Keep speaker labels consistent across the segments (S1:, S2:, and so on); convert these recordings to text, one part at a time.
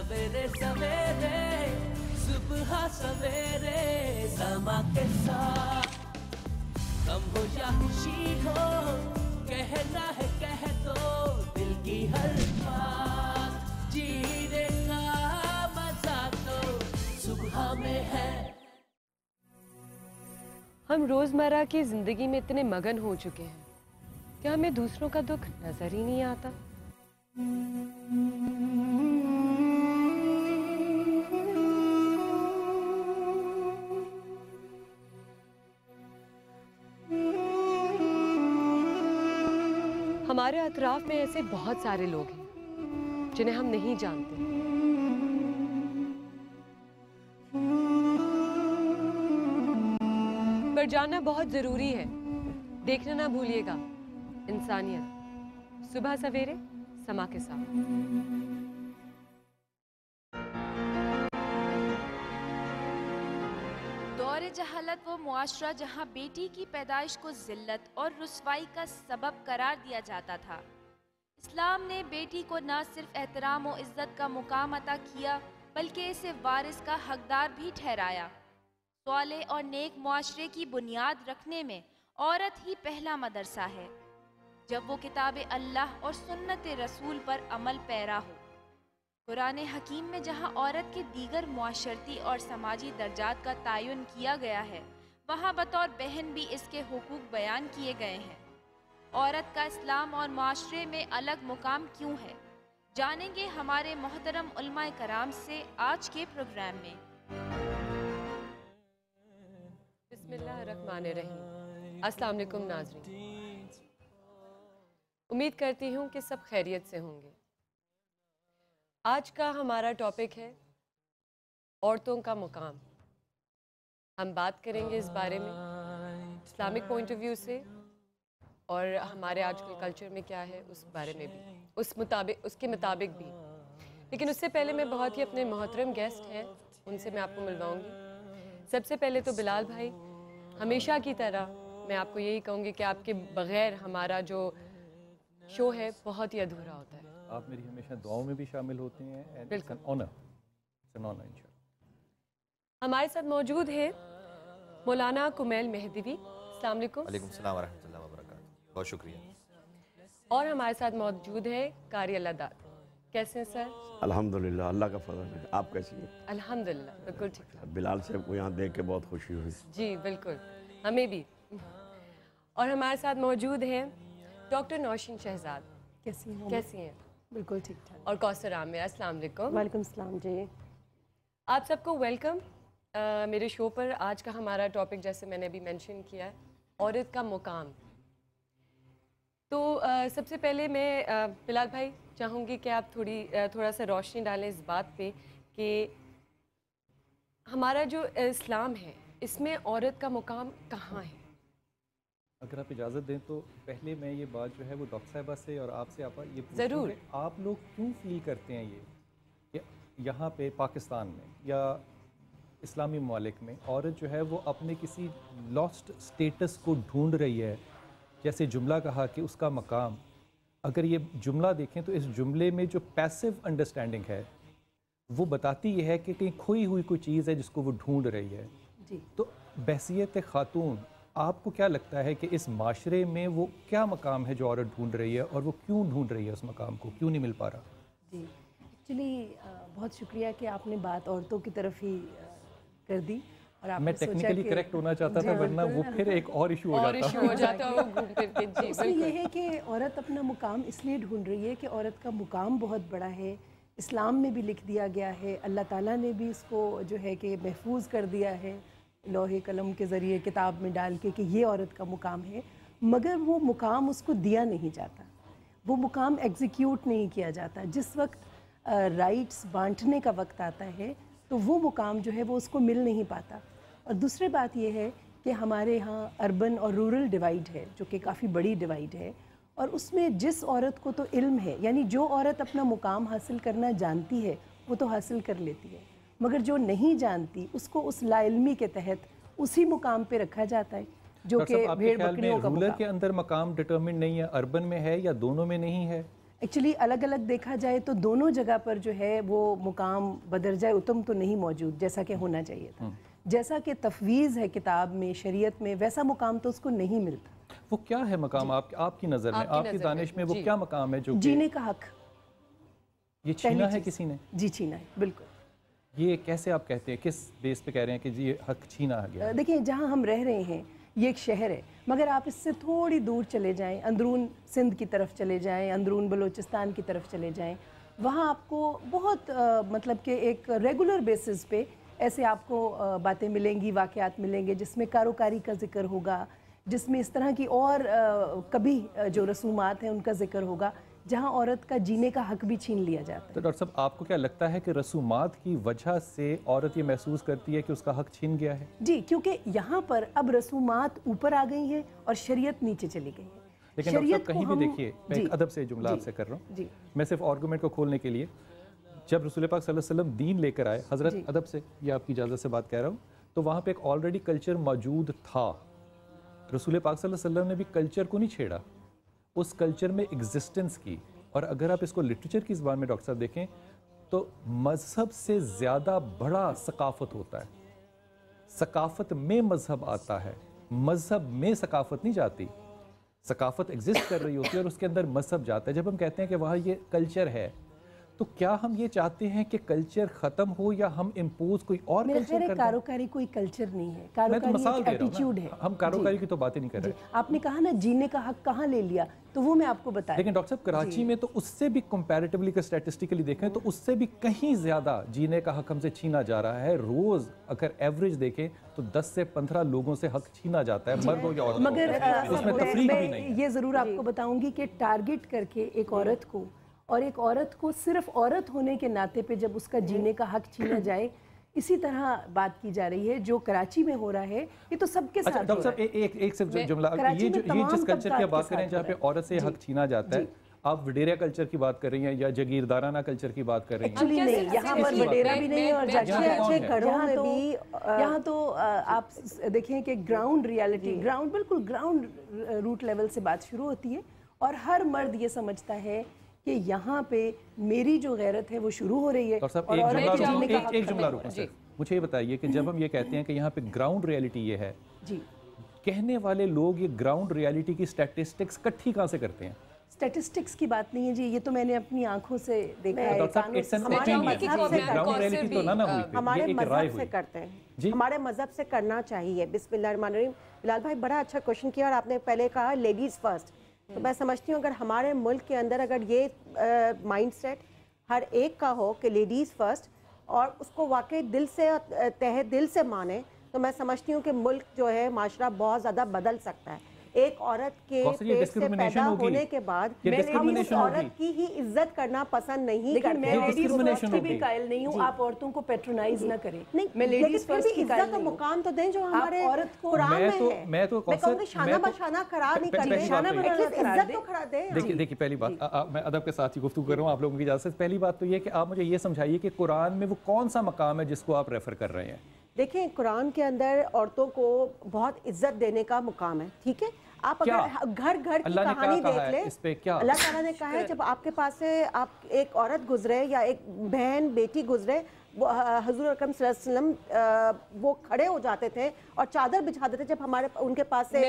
S1: सवेरे सवेरे सुबह सवेरे समा के साथ गम हो या खुशी हो कहना है कह दो दिल की हर बात जीने का मजा तो सुबह में है।
S2: हम रोजमर्रा की जिंदगी में इतने मगन हो चुके हैं कि हमें दूसरों का दुख नजर ही नहीं आता। हमारे अतराफ में ऐसे बहुत सारे लोग हैं जिन्हें हम नहीं जानते, पर जानना बहुत जरूरी है। देखना ना भूलिएगा इंसानियत, सुबह सवेरे समा के साथ।
S3: दौरे जहालत वो मुआशरा जहाँ बेटी की पैदाइश को जिल्लत और रुसवाई का सबब करार दिया जाता था। इस्लाम ने बेटी को न सिर्फ एहतराम और इज्जत का मुकाम अता किया बल्कि इसे वारिस का हकदार भी ठहराया। स्वाले और नेक मुआशरे की बुनियाद रखने में औरत ही पहला मदरसा है। जब वो किताब अल्लाह और सुन्नत रसूल पर अमल पैरा हो। कुरान हकीम में जहाँ औरत के दीगर मुआशरती और समाजी दर्जात का तयन किया गया है, वहाँ बतौर बहन भी इसके हुकूक बयान किए गए हैं। औरत का इस्लाम और मुआशरे में अलग मुकाम क्यों है, जानेंगे हमारे मोहतरम उलमाए कराम से आज के प्रोग्राम में।
S2: बिस्मिल्लाहिर्रहमानिर्रहीम। अस्सलाम वालेकुम नाज़रीन, उम्मीद करती हूँ कि सब खैरियत से होंगे। आज का हमारा टॉपिक है औरतों का मुकाम। हम बात करेंगे इस बारे में इस्लामिक पॉइंट ऑफ व्यू से और हमारे आजकल कल्चर में क्या है उस बारे में भी, उसके मुताबिक भी। लेकिन उससे पहले मैं बहुत ही अपने मोहतरम गेस्ट हैं, उनसे मैं आपको मिलवाऊंगी। सबसे पहले तो बिलाल भाई, हमेशा की तरह मैं आपको यही कहूँगी कि आपके बग़ैर हमारा जो शो है बहुत ही अधूरा होता है।
S4: आप मेरी हमेशा दुआओं में भी शामिल होते हैं।
S2: बिल्कुल। हमारे साथ मौजूद है मौलाना कुमैल मेहदवी। अस्सलाम वालेकुम।
S5: वालेकुम सलाम व रहमतुल्लाहि व बरकातहू। बहुत शुक्रिया।
S2: और हमारे साथ मौजूद है कारी अल्लादाद। कैसे हैं सर?
S6: अल्हम्दुलिल्लाह, अल्लाह का फजल है। आप कैसी हैं?
S2: अल्हम्दुलिल्लाह बिल्कुल ठीक ठाक।
S6: बिलाल साहब को यहाँ देख के बहुत खुशी हुई।
S2: जी बिल्कुल, हमें भी। और हमारे साथ मौजूद हैं डॉक्टर नौशीन शहजाद। कैसी हैं?
S7: बिल्कुल ठीक ठाक।
S2: और कौसर आमिर। अस्सलाम वालेकुम।
S7: वालेकुम सलाम जी।
S2: आप सबको वेलकम मेरे शो पर। आज का हमारा टॉपिक जैसे मैंने अभी मेंशन किया है, औरत का मुकाम। तो सबसे पहले मैं बिलाल भाई चाहूँगी कि आप थोड़ा सा रोशनी डालें इस बात पे कि हमारा जो इस्लाम है इसमें औरत का मुकाम कहाँ है।
S4: अगर आप इजाज़त दें तो पहले मैं ये बात जो है वो डॉक्टर साहिबा से और आपसे आप ये
S2: ज़रूर,
S4: आप लोग क्यों फील करते हैं ये कि यहाँ पे पाकिस्तान में या इस्लामी ममालिक में औरत जो है वो अपने किसी लॉस्ट स्टेटस को ढूंढ रही है। जैसे जुमला कहा कि उसका मकाम, अगर ये जुमला देखें तो इस जुमले में जो पैसिव अंडरस्टैंडिंग है वो बताती ये है कि कहीं खोई हुई कोई चीज़ है जिसको वो ढूंढ रही है
S7: जी।
S4: तो बहसियत खातून आपको क्या लगता है कि इस माशरे में वो क्या मकाम है जो औरत ढूंढ रही है और वो क्यों ढूंढ रही है, उस मकाम को क्यों नहीं मिल पा रहा?
S7: जी एक्चुअली बहुत शुक्रिया कि आपने बात औरतों की तरफ ही कर दी। और
S4: मैं टेक्निकली करेक्ट होना चाहता था, वरना वो फिर एक और इशू हो जाता।
S7: उसमें ये है कि औरत अपना मुकाम इसलिए ढूंढ रही है कि औरत का मुकाम बहुत बड़ा है। इस्लाम में भी लिख दिया गया है, अल्लाह ताला ने भी इसको जो है कि महफूज कर दिया है लोहे कलम के ज़रिए किताब में डाल के कि ये औरत का मुकाम है। मगर वो मुकाम उसको दिया नहीं जाता, वो मुकाम एग्जीक्यूट नहीं किया जाता। जिस वक्त राइट्स बांटने का वक्त आता है तो वो मुकाम जो है वो उसको मिल नहीं पाता। और दूसरी बात ये है कि हमारे यहाँ अर्बन और रूरल डिवाइड है जो कि काफ़ी बड़ी डिवाइड है, और उसमें जिस औरत को तो इल्म है, यानी जो औरत अपना मुकाम हासिल करना जानती है वो तो हासिल कर लेती है, मगर जो नहीं जानती उसको उस लाइल्मी के तहत उसी मुकाम पे रखा जाता है जो कि भेड़ बकरियों का
S4: रूरल के अंदर मकाम डिटरमिन नहीं है, अर्बन में है या दोनों में नहीं है?
S7: एक्चुअली अलग अलग देखा जाए तो दोनों जगह पर जो है वो मुकाम बदरजाए उत्तम तो नहीं मौजूद जैसा कि होना चाहिए था। जैसा कि तफवीज़ है किताब में, शरीयत में, वैसा मुकाम तो उसको नहीं मिलता।
S4: वो क्या है मकाम आपकी नज़र में, आपकी दानिश में वो क्या मकाम है जो
S7: जीने का हक?
S4: ये छीना है किसी ने?
S7: जी छीना है, बिल्कुल।
S4: ये कैसे आप कहते हैं, किस बेस पे कह रहे हैं कि जी ये हक छीना गया?
S7: देखिए, जहाँ हम रह रहे हैं ये एक शहर है, मगर आप इससे थोड़ी दूर चले जाएं, अंदरून सिंध की तरफ चले जाएं, अंदरून बलूचिस्तान की तरफ चले जाएं, वहाँ आपको बहुत मतलब कि एक रेगुलर बेसिस पे ऐसे आपको बातें मिलेंगी, वाक़यात मिलेंगे जिसमें कारोकारी का ज़िक्र होगा, जिसमें इस तरह की और कभी जो रसूमात हैं उनका ज़िक्र होगा, जहाँ औरत का जीने का हक भी छीन लिया जाता है।
S4: तो डॉक्टर साहब, आपको क्या लगता है कि रसूमात की वजह से औरत ये महसूस करती है कि उसका हक छीन गया है?
S7: जी, क्योंकि यहाँ पर अब रसूमात ऊपर आ गई हैं और शरीयत नीचे चली गई है।
S4: लेकिन डॉक्टर साहब कहीं भी देखिए, मैं एक अदब से जुमला आपसे कर रहा हूँ, मैं सिर्फ आर्गूमेंट को खोलने के लिए, जब रसूल पाक सल्लल्लाहु अलैहि वसल्लम दीन लेकर आए, हज़रत अदब से, ये आपकी इजाज़त से बात कह रहा हूँ, तो वहाँ पे एक ऑलरेडी कल्चर मौजूद था। रसूल पाक सल्लल्लाहु अलैहि वसल्लम ने भी कल्चर को नहीं छेड़ा, उस कल्चर में एग्जिस्टेंस की। और अगर आप इसको लिटरेचर की ज़बान में डॉक्टर साहब देखें तो मज़हब से ज़्यादा बड़ा सकाफ़त होता है। सकाफ़त में मज़हब आता है, मज़हब में सकाफ़त नहीं जाती। सकाफ़त एग्जिस्ट कर रही होती है और उसके अंदर मज़हब जाता है। जब हम कहते हैं कि वहाँ ये कल्चर है, तो क्या हम ये चाहते हैं कि कल्चर ख़त्म हो या हम इम्पोज कोई और कल्चर कर दें?
S7: कारोकारी कोई कल्चर नहीं है, कारोकारी एक एटीट्यूड है।
S4: हम कारोकारी की तो बातें नहीं कर रहे।
S7: आपने कहा ना जीने का हक कहाँ ले लिया, तो वो मैं आपको बता।
S4: लेकिन डॉक्टर साहब कराची में तो उससे भी कंपैरेटिवली का स्टैटिस्टिकली देखें तो उससे भी कहीं ज़्यादा जीने का हक हमसे छीना जा रहा है। रोज़ अगर एवरेज देखें तो 10 से 15 लोगों से हक छीना जाता है, मर्द हो या औरत।
S7: मगर
S4: उसमें तफरीक भी नहीं है।
S7: ये ज़रूर आपको बताऊंगी कि टारगेट करके एक औरत को, और एक औरत को सिर्फ औरत होने के नाते पे जब उसका जीने का हक छीना जाए, इसी तरह बात की जा रही है जो कराची में हो रहा है। ये तो सबके साथ।
S4: डॉक्टर साहब एक सिर्फ जुमला, ये जिस कल्चर की बात करें जहाँ पे औरत से हक छीना जाता है, आप वडेरा कल्चर की बात कर रही हैं या जगीरदाराना कल्चर की बात कर रही हैं?
S7: एक्चुअली नहीं, यहाँ पर वडेरा भी नहीं है और अच्छे घरों में भी। यहाँ तो आप देखें कि ग्राउंड रियलिटी, ग्राउंड बिल्कुल ग्राउंड रूट लेवल से बात शुरू होती है और हर मर्द ये समझता है कि यहाँ पे मेरी जो गैरत है वो शुरू हो रही है।
S4: और साहब एक जुमला रुको सर, मुझे ये बताइए कि जब हम ये कहते हैं कि यहाँ पे ग्राउंड रियलिटी ये है, जी, कहने वाले लोग ये ग्राउंड रियलिटी की स्टैटिस्टिक्स इकट्ठी कहाँ से करते हैं?
S7: स्टैटिस्टिक्स की बात नहीं है जी, ये तो मैंने अपनी आंखों से देखा है।
S8: हमारे मजहब से करते हैं, हमारे मजहब से करना चाहिए। बिस्मिल्लाहिर्रहमानिर्रहीम। बिलाल भाई बड़ा अच्छा क्वेश्चन किया और आपने पहले कहा लेडीज़ फर्स्ट, तो मैं समझती हूँ अगर हमारे मुल्क के अंदर अगर ये माइंडसेट हर एक का हो कि लेडीज़ फर्स्ट और उसको वाकई दिल से, तहे दिल से माने, तो मैं समझती हूँ कि मुल्क जो है, माशरा बहुत ज़्यादा बदल सकता है। एक औरत के पेट से पैदा होने के बाद हम उस औरत की ही इज्जत करना पसंद नहीं करते।
S7: मैं लेडीज फर्स्ट की भी कायल नहीं हूँ, आप औरतों को पैट्रोनाइज ना करें। नहीं,
S8: मैं लेडीज फर्स्ट की इज्जत का मुकाम तो दें जो हमारे औरत को कुरान में है। मैं कहूँगी शाना बशाना करार नहीं करते, इज्जत तो करा दें।
S4: देखिए पहली बात, मैं अदब के साथ ही गुफ्तगू कर रहा हूँ आप लोगों की इजाज़त से। पहली बात तो ये कि आप मुझे ये समझाइए कि कुरान में वो कौन सा मकाम है जिसको आप रेफर कर रहे हैं?
S8: देखें, कुरान के अंदर औरतों को बहुत इज्जत देने का मुकाम है, ठीक है। आप अगर घर घर की कहानी देख लें, अल्लाह ताला ने कहा है जब आपके पास से आप एक औरत गुजरे या एक बहन बेटी गुजरे, हजूर अकरम सल्लल्लाहु अलैहि वसल्लम वो खड़े हो जाते थे और चादर बिछा देते थे जब हमारे उनके पास से।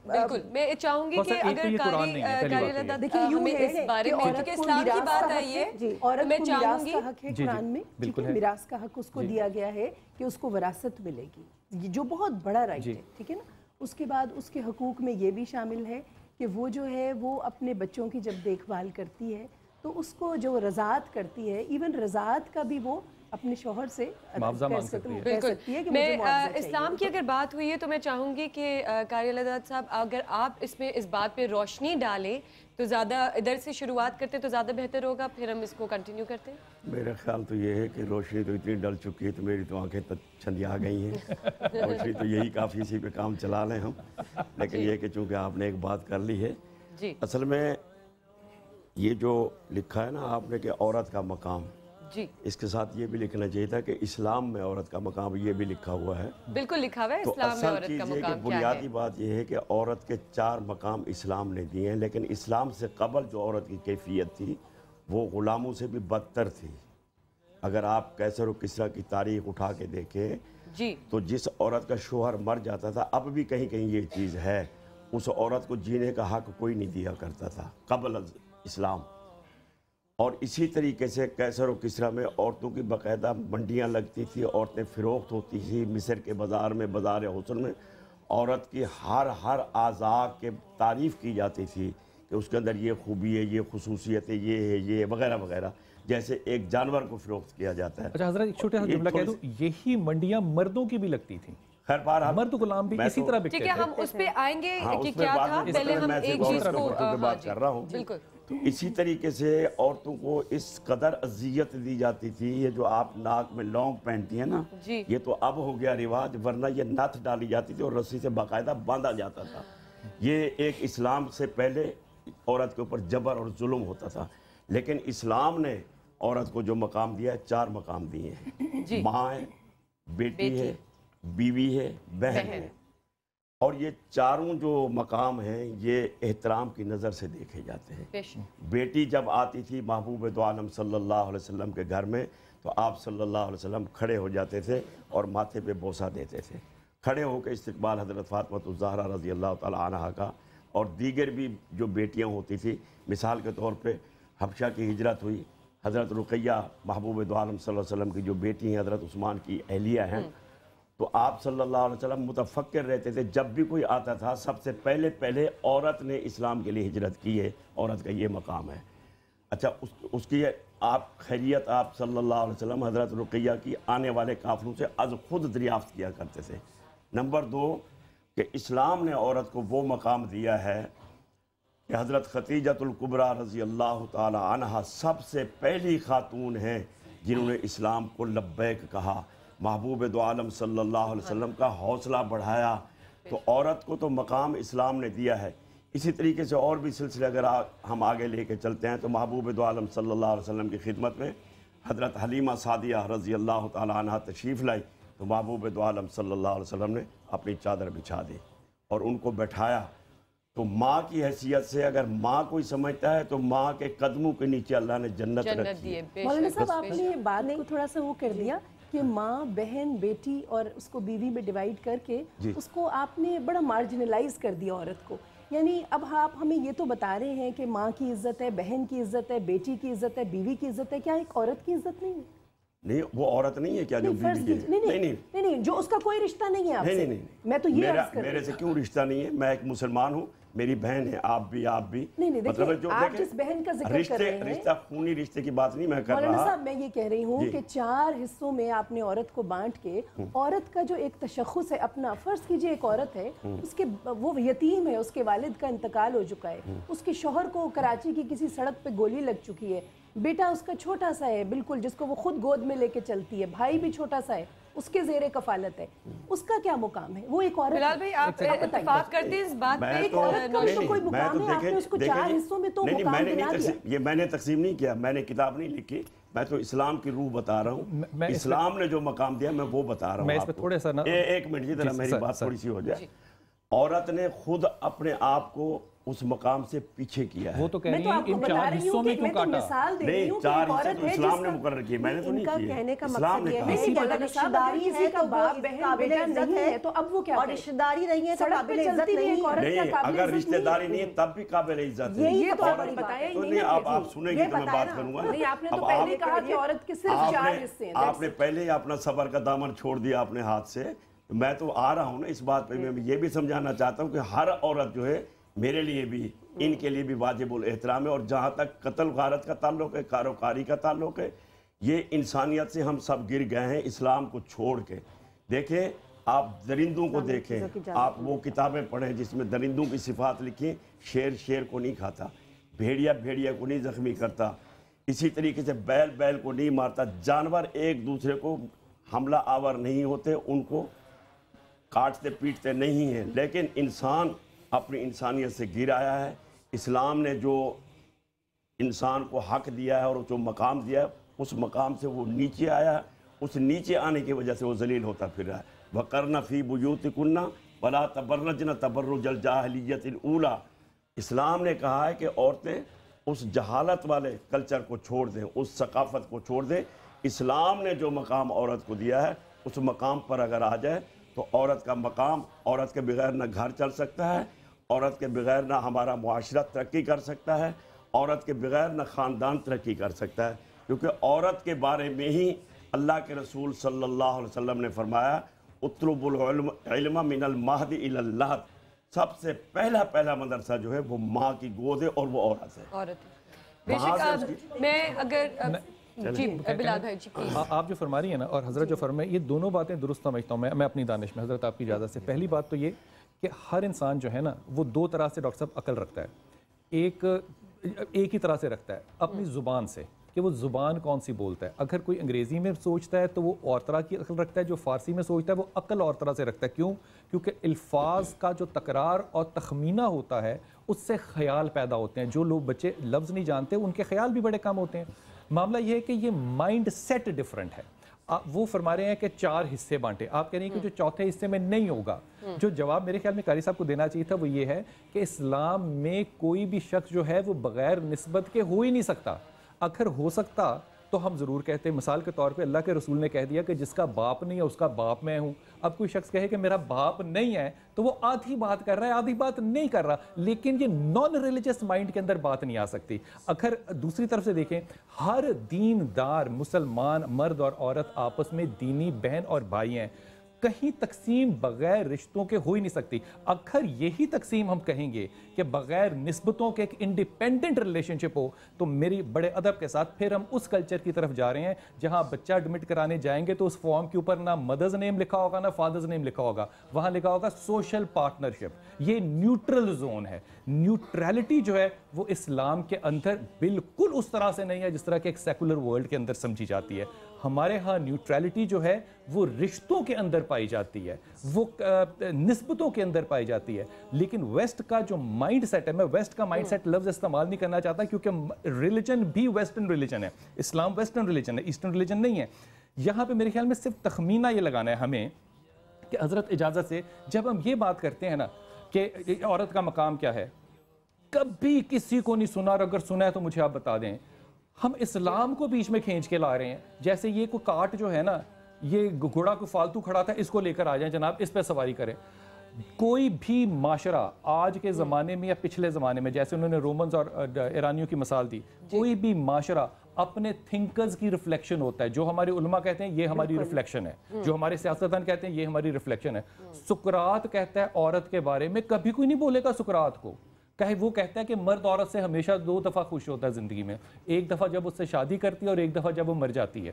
S2: बिल्कुल, मैं चाहूंगी कि अगर कारी देखिए यूं है इस बारे में, क्योंकि इस्लाम की बात आई है, और मैं चाहूंगी
S7: का हक है कुरान में, ठीक है, मिरास का हक उसको दिया गया है कि उसको विरासत मिलेगी, जो बहुत बड़ा राइट है, ठीक है ना। उसके बाद उसके हकूक़ में ये भी शामिल है कि वो जो है वो अपने बच्चों की जब देखभाल करती है तो उसको जो रज़ात करती है, इवन रज़ात का भी वो अपने शोहर से
S4: मुआवजा मांग सकती है।
S2: बिल्कुल, मैं इस्लाम की अगर बात हुई है तो मैं चाहूँगी कि कारी लदात साहब अगर आप इसमें इस बात पे रोशनी डालें तो ज़्यादा, इधर से शुरुआत करते तो ज़्यादा बेहतर होगा, फिर हम इसको कंटिन्यू करते हैं।
S6: मेरा ख्याल तो ये है कि रोशनी तो इतनी डल चुकी है तो मेरी तो आंखें तो छंदिया गई हैं। रोशनी तो यही काफ़ी, इसी पे काम चला लें हम। लेकिन ये कि चूँकि आपने एक बात कर ली है, असल में ये जो लिखा है ना आपने कि औरत का मकाम,
S2: جی
S6: اس کے ساتھ یہ بھی لکھنا چاہیے تھا کہ اسلام میں عورت کا مقام یہ بھی لکھا ہوا ہے.
S2: بالکل لکھا ہوا ہے
S6: تو
S2: اسلام میں
S6: اصل
S2: عورت کا
S6: چیز یہ کہ
S2: مقام کیا
S6: بنیادی
S2: ہے.
S6: بات یہ ہے کہ عورت کے 4 مقام اسلام نے دیے ہیں، لیکن اسلام سے قبل جو عورت کی کیفیت تھی وہ غلاموں سے بھی بدتر تھی. اگر آپ کیسر و کسریٰ کی تاریخ اٹھا کے دیکھیں
S2: جی
S6: تو جس عورت کا شوہر مر جاتا تھا، اب بھی کہیں کہیں یہ چیز ہے، اس عورت کو جینے کا حق کوئی نہیں دیا کرتا تھا قبل اسلام. اور اسی طریقے سے کیسر و کسریٰ میں عورتوں کی باقاعدہ منڈیاں لگتی تھی، عورتیں فروخت ہوتی تھی. مصر کے بازار میں، بازار حسن میں عورت کی ہر اعضاء کے تعریف کی جاتی تھی کہ اس کے اندر یہ خوبی ہے، یہ خصوصیت ہے، یہ ہے، یہ وغیرہ وغیرہ، جیسے ایک جانور کو فروخت کیا جاتا ہے.
S4: اچھا حضرت ایک چھوٹا سا جملہ کہہ دوں، یہی منڈیاں مردوں کی بھی لگتی تھیں.
S6: خیر بہرحال
S4: مرد غلام بھی اسی طرح بکتے
S2: ٹھیک ہے،
S4: تھے.
S2: ہم اس پہ آئیں گے
S6: ہاں،
S2: کہ
S6: اس میں
S2: کیا
S6: بعد
S2: تھا.
S6: میں
S2: پہلے ہم
S6: میں
S2: ایک چیز کو
S6: بات کر رہا ہوں.
S2: بالکل.
S6: تو اسی طریقے سے عورتوں کو اس قدر اذیت دی جاتی تھی. یہ جو آپ ناک میں لونگ پہنتی ہیں نا،
S2: جی
S6: یہ تو اب ہو گیا رواج، ورنہ یہ نتھ ڈالی جاتی تھی اور رسی سے باقاعدہ باندھا جاتا تھا. یہ ایک اسلام سے پہلے عورت کے اوپر جبر اور ظلم ہوتا تھا. لیکن اسلام نے عورت کو جو مقام دیا ہے، 4 مقام دیے ہیں. ماں ہے، بیٹی ہے، بیوی ہے، بہن ہے. اور یہ چاروں جو مقام ہیں یہ احترام کی نظر سے دیکھے جاتے ہیں. بیٹی جب آتی تھی محبوب دو عالم صلی اللہ علیہ وسلم کے گھر میں تو آپ صلی اللہ علیہ وسلم کھڑے ہو جاتے تھے اور ماتھے پہ بوسہ دیتے تھے. کھڑے ہو کے استقبال حضرت فاطمہ الزہرا رضی اللہ تعالی عنہا کا. اور دیگر بھی جو بیٹیاں ہوتی تھی، مثال کے طور پہ حبشہ کی ہجرت ہوئی، حضرت رقیہ محبوب دو عالم صلی اللہ علیہ وسلم کی جو بیٹی ہیں، حضرت عثمان کی اہلیہ ہیں، تو آپ صلی اللہ علیہ وسلم متفکر رہتے تھے. جب بھی کوئی آتا تھا سب سے پہلے عورت نے اسلام کے لیے ہجرت کی ہے، عورت کا یہ مقام ہے. اچھا اس کی آپ خیریت آپ صلی اللہ علیہ وسلم حضرت رقیہ کی آنے والے قافلوں سے از خود دریافت کیا کرتے تھے. نمبر 2 کہ اسلام نے عورت کو وہ مقام دیا ہے کہ حضرت خدیجۃ الکبریٰ رضی اللہ تعالی عنہا سب سے پہلی خاتون ہیں جنہوں نے اسلام کو لبیک کہا، محبوب دو عالم صلی اللہ علیہ وسلم کا حوصلہ بڑھایا. تو عورت کو تو مقام اسلام نے دیا ہے. اسی طریقے سے اور بھی سلسلے اگر ہم آگے لے کے چلتے ہیں تو محبوب دو عالم صلی اللہ علیہ وسلم کی خدمت میں حضرت حلیمہ سعدیہ رضی اللہ تعالی عنہا تشریف لائی تو محبوب دو عالم صلی اللہ علیہ وسلم نے اپنی چادر بچھا دی اور ان کو بٹھایا. تو ماں کی حیثیت سے اگر ماں کوئی سمجھتا ہے تو ماں کے قدموں کے نیچے اللہ نے جنت رکھی ہے.
S7: مولانا صاحب آپ نے بات کو تھوڑا سا وہ کر دیا کہ ماں، بہن، بیٹی اور اس کو بیوی میں ڈیوائیڈ کر کے اس کو آپ نے بڑا مارجنلائز کر دیا عورت کو. یعنی اب آپ ہمیں یہ تو بتا رہے ہیں کہ ماں کی عزت ہے، بہن کی عزت ہے، بیٹی کی عزت ہے، بیوی کی عزت ہے، کیا ایک عورت کی عزت نہیں ہے؟
S6: نہیں، وہ عورت نہیں ہے کیا جو بیوی کی؟
S7: نہیں، جو اس کا کوئی رشتہ نہیں ہے آپ سے. میں تو یہ عرض کر رہی ہوں،
S6: میرے سے کیوں رشتہ نہیں ہے؟ میں ایک مسلمان ہوں، میری بہن ہے، آپ بھی.
S7: نہیں، دیکھیں آپ جس بہن کا ذکر کر رہے ہیں،
S6: رشتہ خونی رشتے کی بات نہیں میں کر رہا.
S7: مولانا صاحب میں یہ کہہ رہی ہوں کہ 4 حصوں میں آپ نے عورت کو بانٹ کے عورت کا جو ایک تشخص ہے اپنا، فرض کیجئے ایک عورت ہے، اس کے وہ یتیم ہے، اس کے والد کا انتقال ہو چکا ہے، اس کے شوہر کو کراچی کی کسی سڑک پہ گولی لگ چکی ہے، بیٹا اس کا چھوٹا سا ہے بالکل، جس کو وہ خود گود میں لے کے چلتی ہے، بھائی بھی چھوٹا سا ہے، اس کے زیر کفالت ہے، اس کا کیا مقام ہے؟ وہ ایک عورت.
S2: بلال بھائی آپ اتفاق کرتے ہیں اس بات پہ؟
S7: ایک عورت کا تو کوئی مقام ہے، آپ نے اس کو 4 حصوں میں تو مقام بنا دیا.
S6: یہ میں نے تقسیم نہیں کیا، میں نے کتاب نہیں لکھی، میں تو اسلام کی روح بتا رہا ہوں. اسلام نے جو مقام دیا میں وہ بتا رہا ہوں.
S4: میں اس پہ تھوڑا سا
S6: ایک منٹ جی ذرا میری بات تھوڑی سی ہو جائے. عورت نے خود اپنے آپ کو اس مقام سے پیچھے کیا ہے.
S4: وہ تو کہہ رہی ہیں ان 4 حصوں میں کیوں کاٹا؟
S6: نہیں، 4 حصے تو اسلام نے مقرر کیے، میں نے تو نہیں کیے.
S8: کہنے کا
S6: اسلام نے
S8: مقصد
S6: کہا
S8: یہ ہے کہ رشتہ داری ہے تو باپ بہن بیٹا نہیں ہے
S7: تو اب وہ کیا
S8: اور رشتہ داری نہیں ہے تو قابل عزت نہیں ہے.
S6: نہیں، اگر رشتہ داری نہیں ہے تب بھی قابل عزت ہے.
S7: یہ تو آپ نے بتایا ہی نہیں.
S6: اب آپ سنیں گے تو میں بات کروں گا.
S7: نہیں، آپ نے تو پہلے کہا کہ عورت کے صرف 4 حصے ہیں.
S6: آپ نے پہلے ہی اپنا صبر کا دامن چھوڑ دیا اپنے ہاتھ سے. میں تو آ رہا ہوں نا اس بات پہ. میں یہ بھی سمجھانا چاہتا ہوں کہ ہر عورت جو ہے میرے لیے بھی، ان کے لیے بھی واجب الاحترام ہے. اور جہاں تک قتل غارت کا تعلق ہے، کاروکاری کا تعلق ہے، یہ انسانیت سے ہم سب گر گئے ہیں اسلام کو چھوڑ کے. دیکھیں آپ درندوں کو دیکھیں، آپ وہ کتابیں پڑھیں جس میں درندوں کی صفات لکھیں. شیر کو نہیں کھاتا، بھیڑیا کو نہیں زخمی کرتا، اسی طریقے سے بیل کو نہیں مارتا. جانور ایک دوسرے کو حملہ آور نہیں ہوتے، ان کو کاٹتے پیٹتے نہیں ہیں. لیکن انسان اپنی انسانیت سے گر آیا ہے. اسلام نے جو انسان کو حق دیا ہے اور جو مقام دیا ہے اس مقام سے وہ نیچے آیا، اس نیچے آنے کی وجہ سے وہ ذلیل ہوتا پھر رہا ہے۔ وَقَرْنَ فِي بُيُوتِكُنَّ وَلَا تَبَرَّجْنَ تَبَرُّجَ الْجَاهِلِيَّةِ الْأُولَىٰ۔ اسلام نے کہا ہے کہ عورتیں اس جہالت والے کلچر کو چھوڑ دیں، اس ثقافت کو چھوڑ دیں۔ اسلام نے جو مقام عورت کو دیا ہے اس مقام پر اگر آ جائے تو عورت کا مقام، عورت کے بغیر نہ گھر چل سکتا ہے، عورت کے بغیر نہ ہمارا معاشرہ ترقی کر سکتا ہے، عورت کے بغیر نہ خاندان ترقی کر سکتا ہے، کیونکہ عورت کے بارے میں ہی اللہ کے رسول صلی اللہ علیہ وسلم نے فرمایا اطلب العلم من المہد الی اللحد، سب سے پہلا مدرسہ جو ہے وہ ماں کی گود ہے اور وہ عورت ہے۔
S2: عورت بے شک۔ میں اگر جی بلال بھائی جی
S4: آپ جو فرما رہی ہیں نا اور حضرت جو فرمائے، یہ دونوں باتیں درست سمجھتا ہوں میں اپنی دانش میں، حضرت آپ کی اجازت سے۔ پہلی بات تو یہ کہ ہر انسان جو ہے نا وہ دو طرح سے ڈاکٹر صاحب عقل رکھتا ہے، ایک ہی طرح سے رکھتا ہے اپنی زبان سے، کہ وہ زبان کون سی بولتا ہے۔ اگر کوئی انگریزی میں سوچتا ہے تو وہ اور طرح کی عقل رکھتا ہے، جو فارسی میں سوچتا ہے وہ عقل اور طرح سے رکھتا ہے۔ کیوں؟ کیونکہ الفاظ کا جو تکرار اور تخمینہ ہوتا ہے اس سے خیال پیدا ہوتے ہیں۔ جو لوگ بچے لفظ نہیں جانتے ان کے خیال بھی بڑے کم ہوتے ہیں۔ معاملہ یہ ہے کہ یہ مائنڈ سیٹ ڈیفرنٹ ہے۔ وہ فرما رہے ہیں کہ 4 حصے بانٹے، آپ کہہ رہے ہیں کہ جو چوتھے حصے میں نہیں ہوگا۔ جو جواب میرے خیال میں قاری صاحب کو دینا چاہیے تھا وہ یہ ہے کہ اسلام میں کوئی بھی شخص جو ہے وہ بغیر نسبت کے ہو ہی نہیں سکتا۔ اگر ہو سکتا تو ہم ضرور کہتے ہیں، مثال کے طور پہ اللہ کے رسول نے کہہ دیا کہ جس کا باپ نہیں ہے اس کا باپ میں ہوں۔ اب کوئی شخص کہے کہ میرا باپ نہیں ہے تو وہ آدھی بات کر رہا ہے، آدھی بات نہیں کر رہا، لیکن یہ نان ریلیجس مائنڈ کے اندر بات نہیں آ سکتی۔ اگر دوسری طرف سے دیکھیں، ہر دیندار مسلمان مرد اور عورت آپس میں دینی بہن اور بھائی ہیں، کہیں تقسیم بغیر رشتوں کے ہو ہی نہیں سکتی۔ اگر یہی تقسیم ہم کہیں گے کہ بغیر نسبتوں کے ایک انڈیپینڈنٹ ریلیشن شپ ہو تو میری بڑے ادب کے ساتھ پھر ہم اس کلچر کی طرف جا رہے ہیں جہاں بچہ ایڈمٹ کرانے جائیں گے تو اس فارم کے اوپر نہ مدرز نیم لکھا ہوگا نہ فادرز نیم لکھا ہوگا، وہاں لکھا ہوگا سوشل پارٹنرشپ۔ یہ نیوٹرل زون ہے۔ نیوٹرلٹی جو ہے وہ اسلام کے اندر بالکل اس طرح سے نہیں ہے جس طرح کہ ایک سیکولر ورلڈ کے اندر سمجھی جاتی ہے۔ ہمارے ہاں نیوٹرلٹی جو ہے وہ رشتوں کے اندر پائی جاتی ہے، وہ نسبتوں کے اندر پائی جاتی ہے۔ لیکن ویسٹ کا جو مائنڈ سیٹ ہے، میں ویسٹ کا مائنڈ سیٹ لفظ استعمال نہیں کرنا چاہتا کیونکہ ریلیجن بھی ویسٹرن ریلیجن ہے، اسلام ویسٹرن ریلیجن ہے، ایسٹرن ریلیجن نہیں ہے۔ یہاں پہ میرے خیال میں صرف تخمینہ یہ لگانا ہے ہمیں کہ حضرت اجازت سے جب ہم یہ بات کرتے ہیں نا کہ عورت کا مقام کیا ہے، کبھی کسی کو نہیں سنا، اور اگر سنا ہے تو مجھے آپ بتا دیں۔ ہم اسلام کو بیچ میں کھینچ کے لا رہے ہیں، جیسے یہ کوئی کارٹ جو ہے نا، یہ گھوڑا کو فالتو کھڑا تھا، اس کو لے کر آ جائیں جناب، اس پہ سواری کریں۔ کوئی بھی معاشرہ آج کے زمانے میں یا پچھلے زمانے میں، جیسے انہوں نے رومنز اور ایرانیوں کی مثال دی، کوئی بھی معاشرہ اپنے تھنکرز کی ریفلیکشن ہوتا ہے۔ جو ہمارے علماء کہتے ہیں یہ ہماری ریفلیکشن ہے، جو ہمارے سیاستدان کہتے ہیں یہ ہماری ریفلیکشن ہے۔ سقراط کہتا ہے عورت کے بارے میں، کبھی کوئی نہیں بولے گا سقراط کو، وہ کہتا ہے کہ مرد عورت سے ہمیشہ 2 دفعہ خوش ہوتا ہے زندگی میں، ایک دفعہ جب اس سے شادی کرتی ہے اور ایک دفعہ جب وہ مر جاتی ہے۔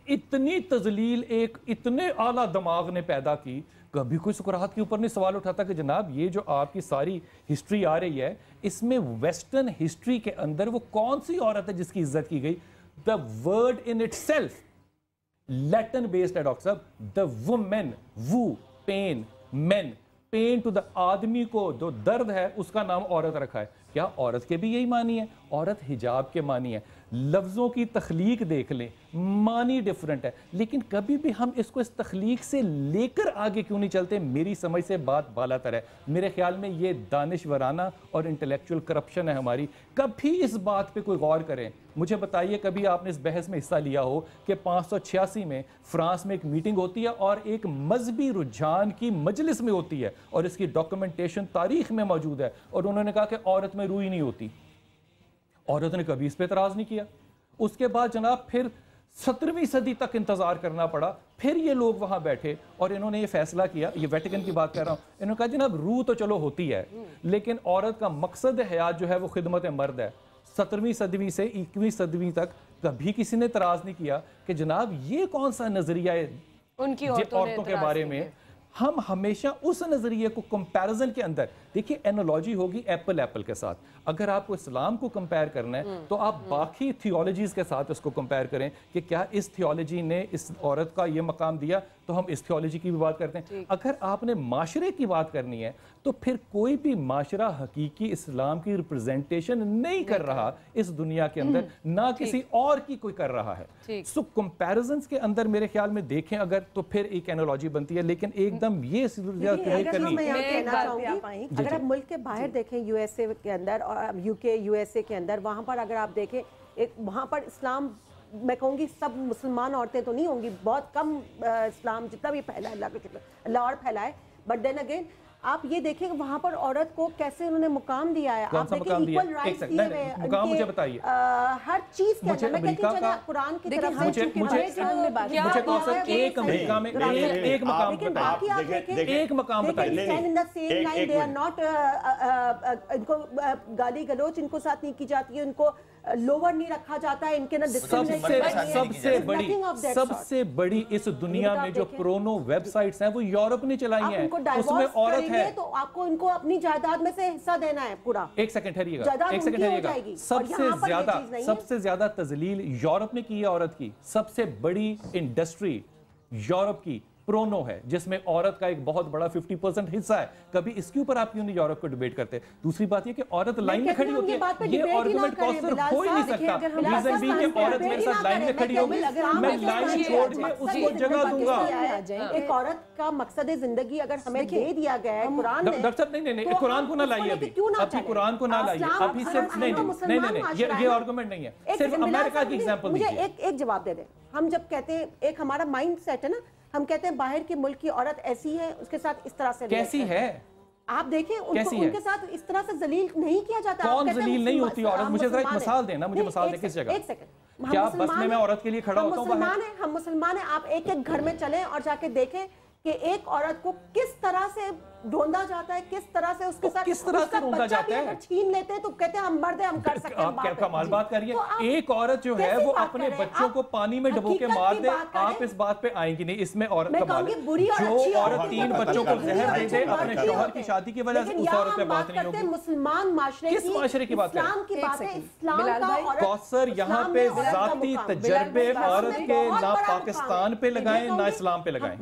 S4: اتنی تذلیل ایک اتنے اعلیٰ دماغ نے پیدا کی، کبھی کوئی سقراط کے اوپر نہیں سوال اٹھاتا کہ جناب یہ جو آپ کی ساری ہسٹری آ رہی ہے اس میں ویسٹرن ہسٹری کے اندر وہ کون سی عورت ہے جس کی عزت کی گئی؟ The word in it self Latin based ہے ڈاکٹر صاحب، the woman, woe pain, man, pain to the آدمی کو جو درد ہے اس کا نام عورت رکھا ہے۔ کیا عورت کے بھی یہی معنی ہے؟ عورت حجاب کے معنی ہے۔ لفظوں کی تخلیق دیکھ لیں، معنی ڈیفرنٹ ہے، لیکن کبھی بھی ہم اس کو اس تخلیق سے لے کر آگے کیوں نہیں چلتے؟ میری سمجھ سے بات بالا تر ہے۔ میرے خیال میں یہ دانشورانہ اور انٹلیکچوئل کرپشن ہے ہماری۔ کبھی اس بات پہ کوئی غور کریں، مجھے بتائیے کبھی آپ نے اس بحث میں حصہ لیا ہو کہ 586 میں فرانس میں ایک میٹنگ ہوتی ہے اور ایک مذہبی رجحان کی مجلس میں ہوتی ہے اور اس کی ڈاکومنٹیشن تاریخ میں موجود ہے، اور انہوں نے کہا کہ عورت میں روح ہی نہیں ہوتی۔ عورت نے کبھی اس پہ اعتراض نہیں کیا۔ اس کے بعد جناب پھر 17ویں صدی تک انتظار کرنا پڑا، پھر یہ لوگ وہاں بیٹھے اور انہوں نے یہ فیصلہ کیا، یہ ویٹیکن کی بات کر رہا ہوں، انہوں نے کہا جناب روح تو چلو ہوتی ہے لیکن عورت کا مقصد حیات جو ہے وہ خدمت مرد ہے۔ 17ویں صدی سے 21ویں صدی تک کبھی کسی نے اعتراض نہیں کیا کہ جناب یہ کون سا نظریہ ہے
S2: ان کی
S4: عورتوں کے بارے میں۔ ہم ہمیشہ اس نظریے کو کمپیریزن کے اندر دیکھیے اینالوجی ہوگی ایپل ایپل کے ساتھ. اگر آپ کو اسلام کو کمپیئر کرنا ہے تو آپ باقی تھیولوجیز کے ساتھ اس کو کمپیئر کریں کہ کیا اس تھیولوجی نے اس عورت کا یہ مقام دیا, تو ہم اس تھیولوجی کی بھی بات کرتے ہیں. اگر آپ نے معاشرے کی بات کرنی ہے تو پھر کوئی بھی معاشرہ حقیقی اسلام کی ریپرزنٹیشن نہیں کر رہا اس دنیا کے اندر, نہ کسی اور کی کوئی کر رہا ہے. سو کمپیریزنز کے اندر میرے خیال میں دیکھیں اگر تو پھر ایک اینالوجی بنتی ہے, لیکن ایک دم یہ
S8: کرنی. اگر آپ ملک کے باہر دیکھیں یو ایس اے کے اندر اور یو کے یو ایس اے کے اندر, وہاں پر اگر آپ دیکھیں وہاں پر اسلام میں کہوں گی سب مسلمان عورتیں تو نہیں ہوں گی, بہت کم اسلام جتنا بھی پھیلا ہے اللہ کے شکر اللہ اور پھیلائے, بٹ دین اگین آپ یہ دیکھیں کہ وہاں پر عورت کو کیسے انہوں نے مقام دیا ہے. آپ دیکھیں ایکول رائٹس دیے ہوئے ہیں
S4: مقام, مجھے بتائیے
S8: ہر چیز کے اندر. میں کہتی ہوں چلیں قرآن کی طرف سے
S4: مجھے کوثر ایک امریکہ میں ایک مقام بتائیے, ایک مقام بتائیے.
S8: ان کو گالی گلوچ ان کو ساتھ نہیں کی جاتی ہے, ان کو لوور نہیں رکھا جاتا ہے, ان کے
S4: سب سے بڑی اس دنیا میں جو پرونو ویب سائٹس ہیں وہ یورپ نے چلائی ہیں, اس میں عورت ہے
S8: تو آپ کو ان کو اپنی جائیداد میں سے حصہ دینا ہے پورا.
S4: ایک سیکنڈ ٹھہریے گا. سب سے زیادہ تذلیل یورپ نے کی ہے عورت کی. سب سے بڑی انڈسٹری یورپ کی پرونو ہے, جس میں عورت کا ایک بہت بڑا 50% حصہ ہے. کبھی اس کے اوپر آپ کیوں نہیں یورپ کو ڈیبیٹ کرتے؟ دوسری بات یہ کہ عورت لائن میں کھڑی ہوتی ہے, یہ آرگومنٹ کوثر ہو ہی نہیں سکتا. ریزن بھی کہ عورت میرے ساتھ لائن میں کھڑی ہوگی, میں لائن چھوڑ کے اس کو جگہ دوں گا.
S8: ایک عورت کا مقصد زندگی اگر ہمیں دے دیا گیا ہے قرآن نے.
S4: ڈاکٹر صاحب نہیں, قرآن کو نہ لائیے ابھی قرآن کو نہ لائیے ابھی. صرف نہیں, یہ آرگومنٹ نہیں ہے, صرف امریکہ کی ایگزامپل دیجیے.
S8: ایک جواب دے دیں. ہم جب کہتے ہیں ایک ہمارا مائنڈ سیٹ ہے نا, ہم کہتے ہیں باہر کے ملک کی عورت ایسی ہے, اس کے ساتھ اس طرح سے
S4: کیسی ہے,
S8: آپ دیکھیں ان کے ساتھ اس طرح سے ذلیل نہیں کیا جاتا.
S4: کون ذلیل نہیں ہوتی عورت؟ مجھے ذرا ایک مثال دینا, مجھے مثال دیں کس جگہ.
S8: ایک سیکنڈ,
S4: کیا بس میں عورت کے لیے کھڑا ہوتا ہوں؟
S8: ہم مسلمان ہیں. آپ ایک ایک گھر میں چلیں اور جا کے دیکھیں کہ ایک عورت کو کس طرح سے ڈھونڈا جاتا ہے, کس طرح سے اس کے ساتھ
S4: کس طرح سے ڈھونڈا جاتا ہے.
S8: چھین لیتے ہیں تو کہتے ہیں ہم مرد ہیں, ہم کر سکتے ہیں.
S4: آپ کیا کمال بات کر رہی ہیں. ایک عورت جو ہے وہ اپنے بچوں کو پانی میں ڈبو کے مار دے, آپ اس بات پہ آئیں گی نہیں. اس میں عورت کمال ہے. جو عورت 3 بچوں کو زہر دے دے اپنے شوہر کی شادی کی وجہ سے, اس عورت پہ بات نہیں ہوگی.
S8: مسلمان معاشرے
S4: کس معاشرے کی بات
S8: کریں؟
S4: کوثر یہاں پہ ذاتی تجربے عورت کے نہ پاکستان پہ لگائیں نہ اسلام پہ لگائیں.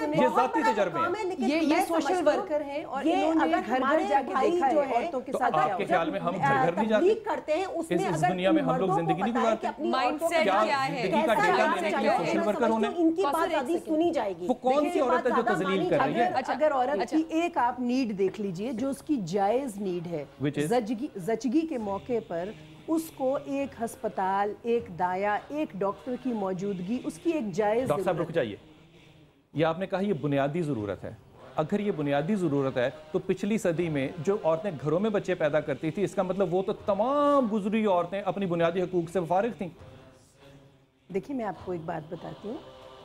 S4: یہ ذاتی تجربے ہیں,
S7: یہ سوشل ورکر ہیں اور انہوں نے گھر گھر جا کے دیکھا ہے عورتوں کے ساتھ.
S4: آپ کے خیال میں ہم گھر گھر نہیں جاتے
S8: کرتے ہیں اس
S4: دنیا میں؟ ہم لوگ زندگی نہیں گزارتے.
S2: مائنڈ سیٹ کیا ہے؟
S4: زندگی کا ڈیٹا لینے کے لیے سوشل ورکر ہونے.
S8: ان کی بات زیادہ سنی جائے گی.
S4: وہ کون سی عورت ہے جو تذلیل کر رہی ہے؟
S7: اگر عورت کی ایک آپ نیڈ دیکھ لیجئے جو اس کی جائز نیڈ ہے, زچگی کے موقع پر اس کو ایک ہسپتال, ایک دایا, ایک ڈاکٹر کی موجودگی, اس کی ایک جائز.
S4: ڈاکٹر صاحب رک جائیے, یہ آپ نے کہا یہ بنیادی ضرورت ہے. اگر یہ بنیادی ضرورت ہے تو پچھلی صدی میں جو عورتیں گھروں میں بچے پیدا کرتی تھی, اس کا مطلب وہ تو تمام گزری عورتیں اپنی بنیادی حقوق سے فارغ تھیں.
S7: دیکھیں میں آپ کو ایک بات بتاتی ہوں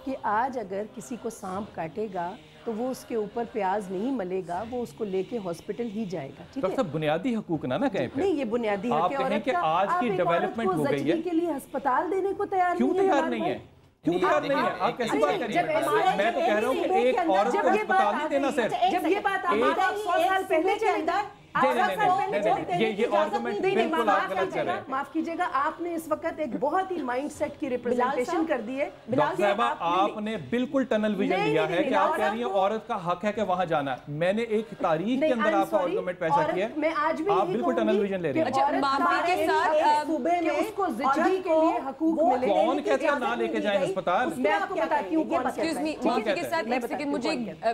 S7: کہ آج اگر کسی کو سانپ کاٹے گا تو وہ اس کے اوپر پیاز نہیں ملے گا, وہ اس کو لے کے ہاسپٹل ہی جائے گا. ٹھیک ہے,
S4: ڈاکٹر صاحب بنیادی حقوق نہ کہیں پھر.
S7: نہیں, یہ بنیادی حق ہے.
S4: آپ کہیں کہ آج کی ڈیولپمنٹ ہو گئی ہے,
S7: کے لیے ہسپتال دینے کو تیار
S4: کیوں تیار نہیں ہے؟ کیوں تیار نہیں ہے؟ آپ کیسی بات کر رہی ہیں؟ میں تو کہہ رہا ہوں کہ ایک عورت کو ہسپتال نہیں دینا صرف.
S7: جب یہ بات ہمارا 100 سال پہلے چلی
S4: یہ آرگومنٹ بالکل آپ غلط کر رہے ہیں.
S7: معاف کیجئے گا, آپ نے اس وقت ایک بہت ہی مائنڈ سیٹ کی ریپرزنٹیشن کر دی ہے.
S4: ڈاکٹر صاحبہ آپ نے بالکل ٹنل ویژن لیا ہے کہ آپ کہہ رہی ہیں عورت کا حق ہے کہ وہاں جانا ہے. میں نے ایک تاریخ کے اندر آپ کا آرگومنٹ پیش کیا ہے, آپ بالکل ٹنل ویژن لے رہی ہیں.
S2: معافی کے ساتھ
S7: صوبے میں اس کو زچگی کے لیے حقوق ملے.
S4: کون کہتا ہے نہ لے کے جائیں ہسپتال؟
S7: میں آپ کو بتاتی ہوں.
S2: ایکسکیوز می, معافی کے ساتھ ایک سیکنڈ, مجھے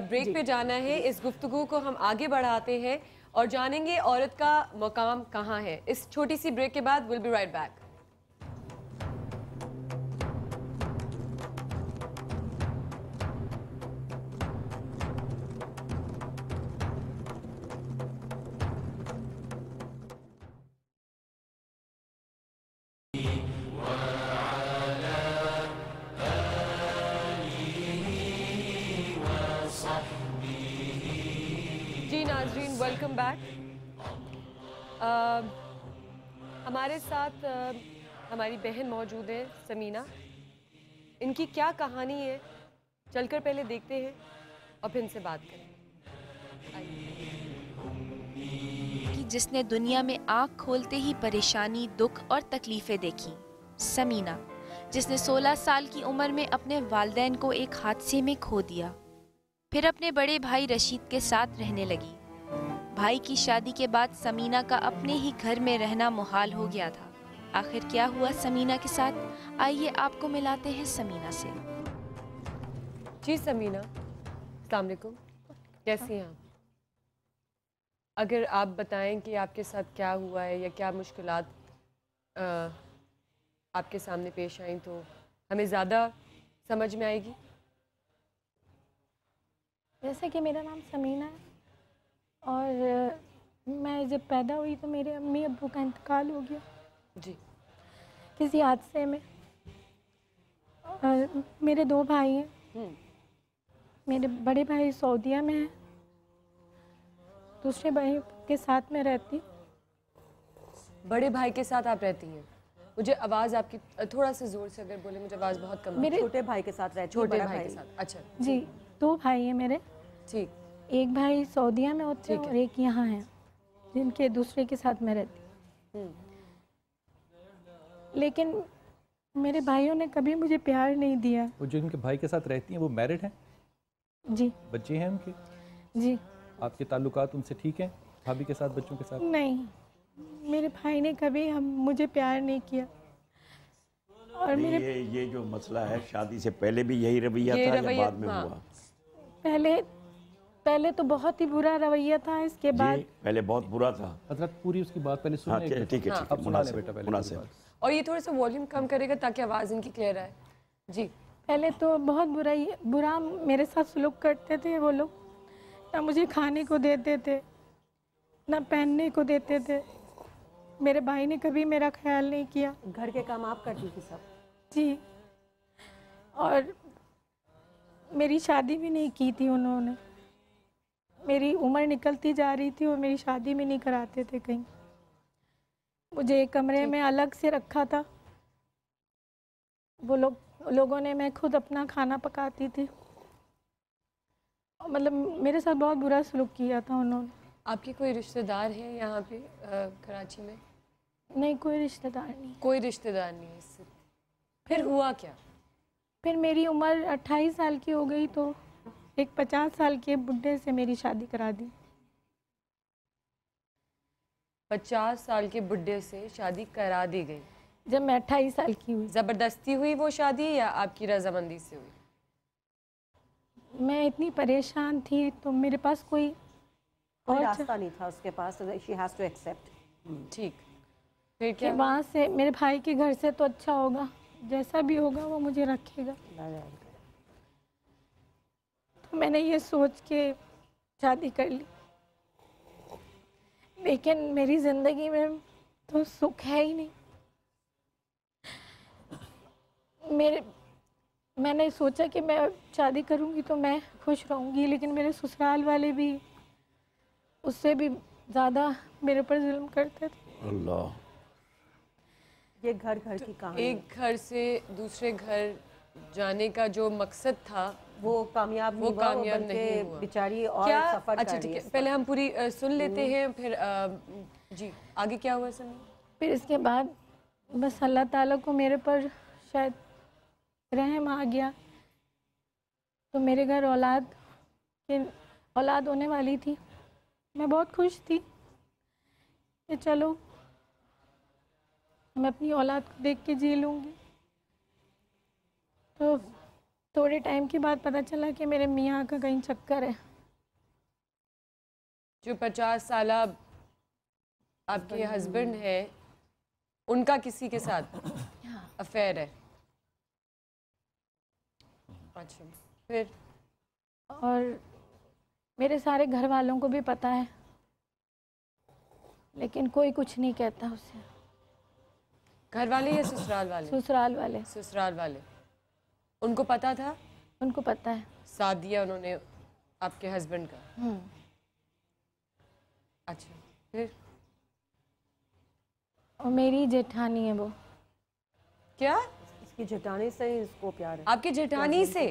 S2: بریک پہ جانا ہے. اس گفتگو کو ہم آگے بڑھاتے ہیں اور جانیں گے عورت کا مقام کہاں ہے. اس چھوٹی سی بریک کے بعد we'll be right back. جی ناظرین, ویلکم بیک. ہمارے ساتھ ہماری بہن موجود ہے سمینہ. ان کی کیا کہانی ہے چل کر پہلے دیکھتے ہیں اور پھر ان سے بات کریں.
S3: جس نے دنیا میں آنکھ کھولتے ہی پریشانی، دکھ اور تکلیفیں دیکھیں، سمینہ، جس نے 16 سال کی عمر میں اپنے والدین کو ایک حادثے میں کھو دیا، پھر اپنے بڑے بھائی رشید کے ساتھ رہنے لگی۔ بھائی کی شادی کے بعد سمینہ کا اپنے ہی گھر میں رہنا محال ہو گیا تھا۔ آخر کیا ہوا سمینہ کے ساتھ؟ آئیے آپ کو ملاتے ہیں سمینہ سے۔
S2: جی سمینہ، السلام علیکم، کیسی ہیں آپ؟ اگر آپ بتائیں کہ آپ کے ساتھ کیا ہوا ہے یا کیا مشکلات آپ کے سامنے پیش آئیں تو ہمیں زیادہ سمجھ میں آئے گی۔
S9: جیسے کہ میرا نام سمینہ ہے اور میں جب پیدا ہوئی تو میرے امی ابو کا انتقال ہو گیا
S2: جی
S9: کسی حادثے میں۔ اور میرے 2 بھائی ہیں، میرے بڑے بھائی سعودیہ میں ہیں، دوسرے بھائی کے ساتھ میں رہتی۔
S2: بڑے بھائی کے ساتھ آپ رہتی ہیں؟ مجھے آواز آپ کی تھوڑا سا زور سے اگر بولیں، مجھے آواز بہت کم۔
S8: میرے چھوٹے بھائی کے ساتھ رہتی،
S2: چھوٹے بھائی کے ساتھ، اچھا
S9: جی 2 بھائی ہیں میرے،
S2: ٹھیک۔
S9: ایک بھائی سعودیہ میں ہوتے ہیں اور ایک یہاں ہے جن کے دوسرے کے ساتھ میں رہتی۔ لیکن میرے بھائیوں نے کبھی مجھے پیار نہیں دیا۔
S4: وہ جو ان کے بھائی کے ساتھ رہتی ہیں وہ میرڈ ہیں؟
S9: جی۔
S4: بچے ہیں ان کے؟
S9: جی۔
S4: آپ کے تعلقات ان سے ٹھیک ہیں، بھابھی کے ساتھ، بچوں کے ساتھ؟
S9: نہیں، میرے بھائی نے کبھی مجھے پیار نہیں کیا۔ اور
S6: یہ جو مسئلہ ہے، شادی سے پہلے بھی یہی رویہ تھا یا بعد میں ہوا؟
S9: پہلے تو بہت ہی برا رویہ تھا، اس کے بعد
S6: پہلے بہت برا تھا۔
S4: حضرت پوری اس کی بات پہلے سنیں۔
S6: ٹھیک ہے، مناسب۔
S2: اور یہ تھوڑا سا والیوم کم کرے گا تاکہ آواز ان کی کلیئر آئے۔ جی۔
S9: پہلے تو بہت برا میرے ساتھ سلوک کرتے تھے وہ لوگ، نہ مجھے کھانے کو دیتے تھے نہ پہننے کو دیتے تھے۔ میرے بھائی نے کبھی میرا خیال نہیں کیا۔
S8: گھر کے کام آپ کرتی تھی سب؟
S9: جی، اور میری شادی بھی نہیں کی تھی انہوں نے۔ میری عمر نکلتی جا رہی تھی اور میری شادی بھی نہیں کراتے تھے کہیں۔ مجھے ایک کمرے میں الگ سے رکھا تھا، وہ لوگوں نے، میں خود اپنا کھانا پکاتی تھی، مطلب میرے ساتھ بہت برا سلوک کیا تھا انہوں نے۔
S2: آپ کے کوئی رشتہ دار ہیں یہاں پہ کراچی میں؟
S9: نہیں، کوئی رشتہ دار نہیں۔
S2: کوئی رشتہ دار نہیں ہے اس سے؟ پھر ہوا کیا؟
S9: پھر میری عمر 28 سال کی ہو گئی تو ایک 50 سال کے بڈھے سے میری شادی کرا دی۔
S2: 50 سال کے بڈھے سے شادی کرا دی گئی
S9: جب میں 28 سال کی ہوئی۔
S2: زبردستی ہوئی وہ شادی یا آپ کی رضامندی سے ہوئی؟
S9: میں اتنی پریشان تھی تو میرے پاس کوئی
S8: راستہ نہیں تھا اس کے پاس، she has to accept۔
S2: ٹھیک، پھر کیا؟
S9: وہاں سے میرے بھائی کے گھر سے تو اچھا ہوگا، جیسا بھی ہوگا وہ مجھے رکھے گا، تو میں نے یہ سوچ کے شادی کر لی۔ لیکن میری زندگی میں تو سکھ ہے ہی نہیں۔ میں نے سوچا کہ میں شادی کروں گی تو میں خوش رہوں گی، لیکن میرے سسرال والے بھی اس سے بھی زیادہ میرے پر ظلم کرتے تھے۔
S6: اللہ،
S8: یہ گھر کی کہانی،
S2: ایک گھر سے دوسرے گھر جانے کا جو مقصد تھا
S8: وہ کامیاب
S2: نہیں ہوا
S8: بیچاری اور سفر
S2: اچھا ٹھیک ہے، پہلے ہم پوری سن لیتے ہیں، پھر جی آگے کیا ہوا سر؟
S9: پھر اس کے بعد بس اللہ تعالیٰ کو میرے پر شاید رحم آ گیا، تو میرے گھر اولاد ہونے والی تھی۔ میں بہت خوش تھی کہ چلو میں اپنی اولاد کو دیکھ کے جی لوں گی۔ تو تھوڑے ٹائم کے بعد پتہ چلا کہ میرے میاں کا کہیں چکر ہے۔
S2: جو 50 سالہ آپ کے ہسبینڈ ہیں ان کا کسی کے ساتھ افیئر ہے؟ اچھا، پھر؟
S9: اور میرے سارے گھر والوں کو بھی پتہ ہے، لیکن کوئی کچھ نہیں کہتا اسے۔
S2: گھر والے یا سسرال والے؟
S9: سسرال والے۔
S2: سسرال والے، ان کو پتہ تھا؟
S9: ان کو پتہ ہے۔
S2: ساتھ دیا انہوں نے آپ کے ہسبینڈ کا؟ اچھا، پھر؟
S9: اور میری جیٹھانی ہے وہ۔
S2: کیا؟
S8: اس کی جیٹھانی سے ہی اس کو پیار ہے؟
S2: آپ کی جیٹھانی سے؟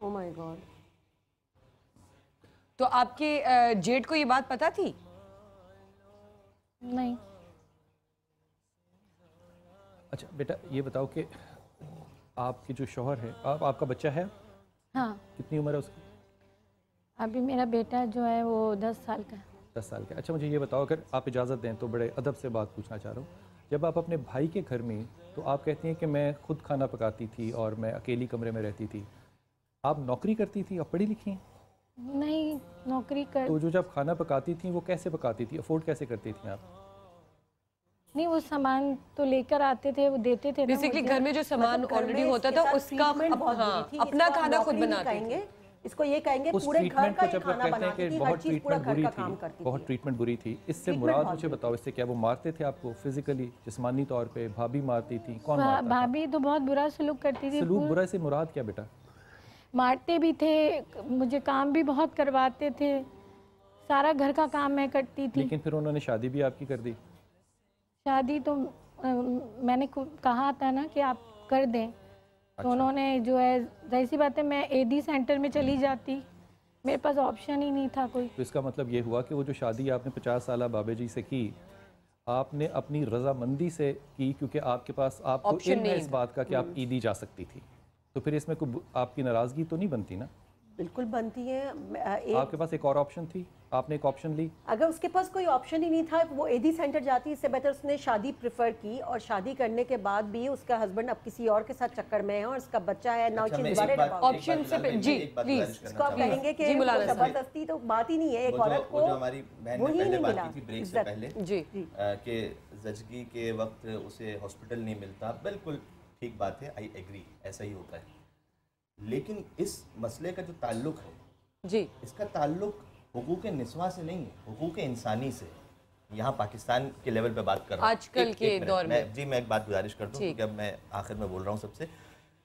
S8: او مائی گاڈ۔
S2: تو آپ کے جیٹ کو یہ بات پتہ تھی؟
S9: नहीं।
S4: अच्छा बेटा ये बताओ कि आपके जो शौहर है, आपका बच्चा है?
S9: हाँ।
S4: कितनी उम्र है उसकी?
S9: अभी मेरा बेटा जो है वो 10 साल का है।
S4: 10 साल का। अच्छा मुझे ये बताओ, अगर आप इजाज़त दें तो बड़े अदब से बात पूछना चाह रहा हूँ, जब आप अपने भाई के घर में, तो आप कहती हैं कि मैं खुद खाना पकाती थी और मैं अकेली कमरे में रहती थी, आप नौकरी करती थी, आप पढ़ी लिखी हैं?
S9: नहीं, नौकरी कर।
S4: तो जो जब खाना पकाती थी वो कैसे पकाती थी, अफोर्ड कैसे करती थी आप?
S9: नहीं, वो सामान तो लेकर आते थे, वो देते थे।
S2: बेसिकली घर में जो सामान ऑलरेडी होता था उसका अपना खाना खुद बनाते थे।
S8: इसको ये कहेंगे पूरे घर का ही खाना बनाती थी, हर चीज पूरा घर का काम करती थी।
S4: बहुत ट्रीटमेंट बुरी थी। इससे मुराद मुझे बताओ, इससे क्या वो मारते थे आपको फिजिकली, जिस्मानी तौर पे? भाभी मारती थी? कौन मारता था?
S9: भाभी तो बहुत बुरा सलूक करती थी।
S4: सलूक बुरा से मुराद क्या बेटा?
S9: मारते भी थे, मुझे काम भी बहुत करवाते थे, सारा घर का काम मैं करती थी।
S4: लेकिन फिर उन्होंने शादी भी आपकी कर दी?
S9: शादी तो मैंने कहा था ना कि आप कर दें। तो उन्होंने जो है, जाहिर सी बात है, मैं एडी सेंटर में चली जाती, मेरे पास ऑप्शन ही नहीं था कोई।
S4: तो इसका मतलब ये हुआ कि वो जो शादी आपने 50 साल बाबे जी से की, आपने अपनी रजामंदी से की, क्योंकि आपके पास आपको इल्म है इस बात का कि आप ईदी जा सकती थी। तो फिर इसमें कोई आपकी नाराज़गी तो नहीं बनती ना?
S8: बिल्कुल बनती है।
S4: आपके पास एक और ऑप्शन थी, आपने एक ऑप्शन ली।
S8: अगर उसके पास कोई ऑप्शन ही नहीं था, वो एडी सेंटर जाती, इससे बेहतर उसने शादी प्रेफर की, और शादी करने के बाद भी उसका हस्बैंड अब किसी और के साथ चक्कर में है और उसका बच्चा है। नाउ
S2: ऑप्शन से जी प्लीज
S8: इसको आप कहेंगे कि जबरदस्ती तो बात ही नहीं है। एक औरत को,
S5: जो हमारी बहन ने पहले बात की थी ब्रेक से पहले
S2: जी
S5: कि ज़चगी के वक्त उसे हॉस्पिटल नहीं मिलता, बिल्कुल ठीक बात है, आई एग्री, ऐसा ही होता है। लेकिन इस मसले का जो ताल्लुक है
S2: जी,
S5: इसका ताल्लुक हुकूक निस्वा से नहीं है, हुकूक इंसानी से। यहाँ पाकिस्तान के लेवल पे बात कर रहा हूँ
S2: आजकल के दौर में।
S5: जी मैं एक बात गुजारिश करता हूँ, क्योंकि अब मैं आखिर में बोल रहा हूँ सबसे।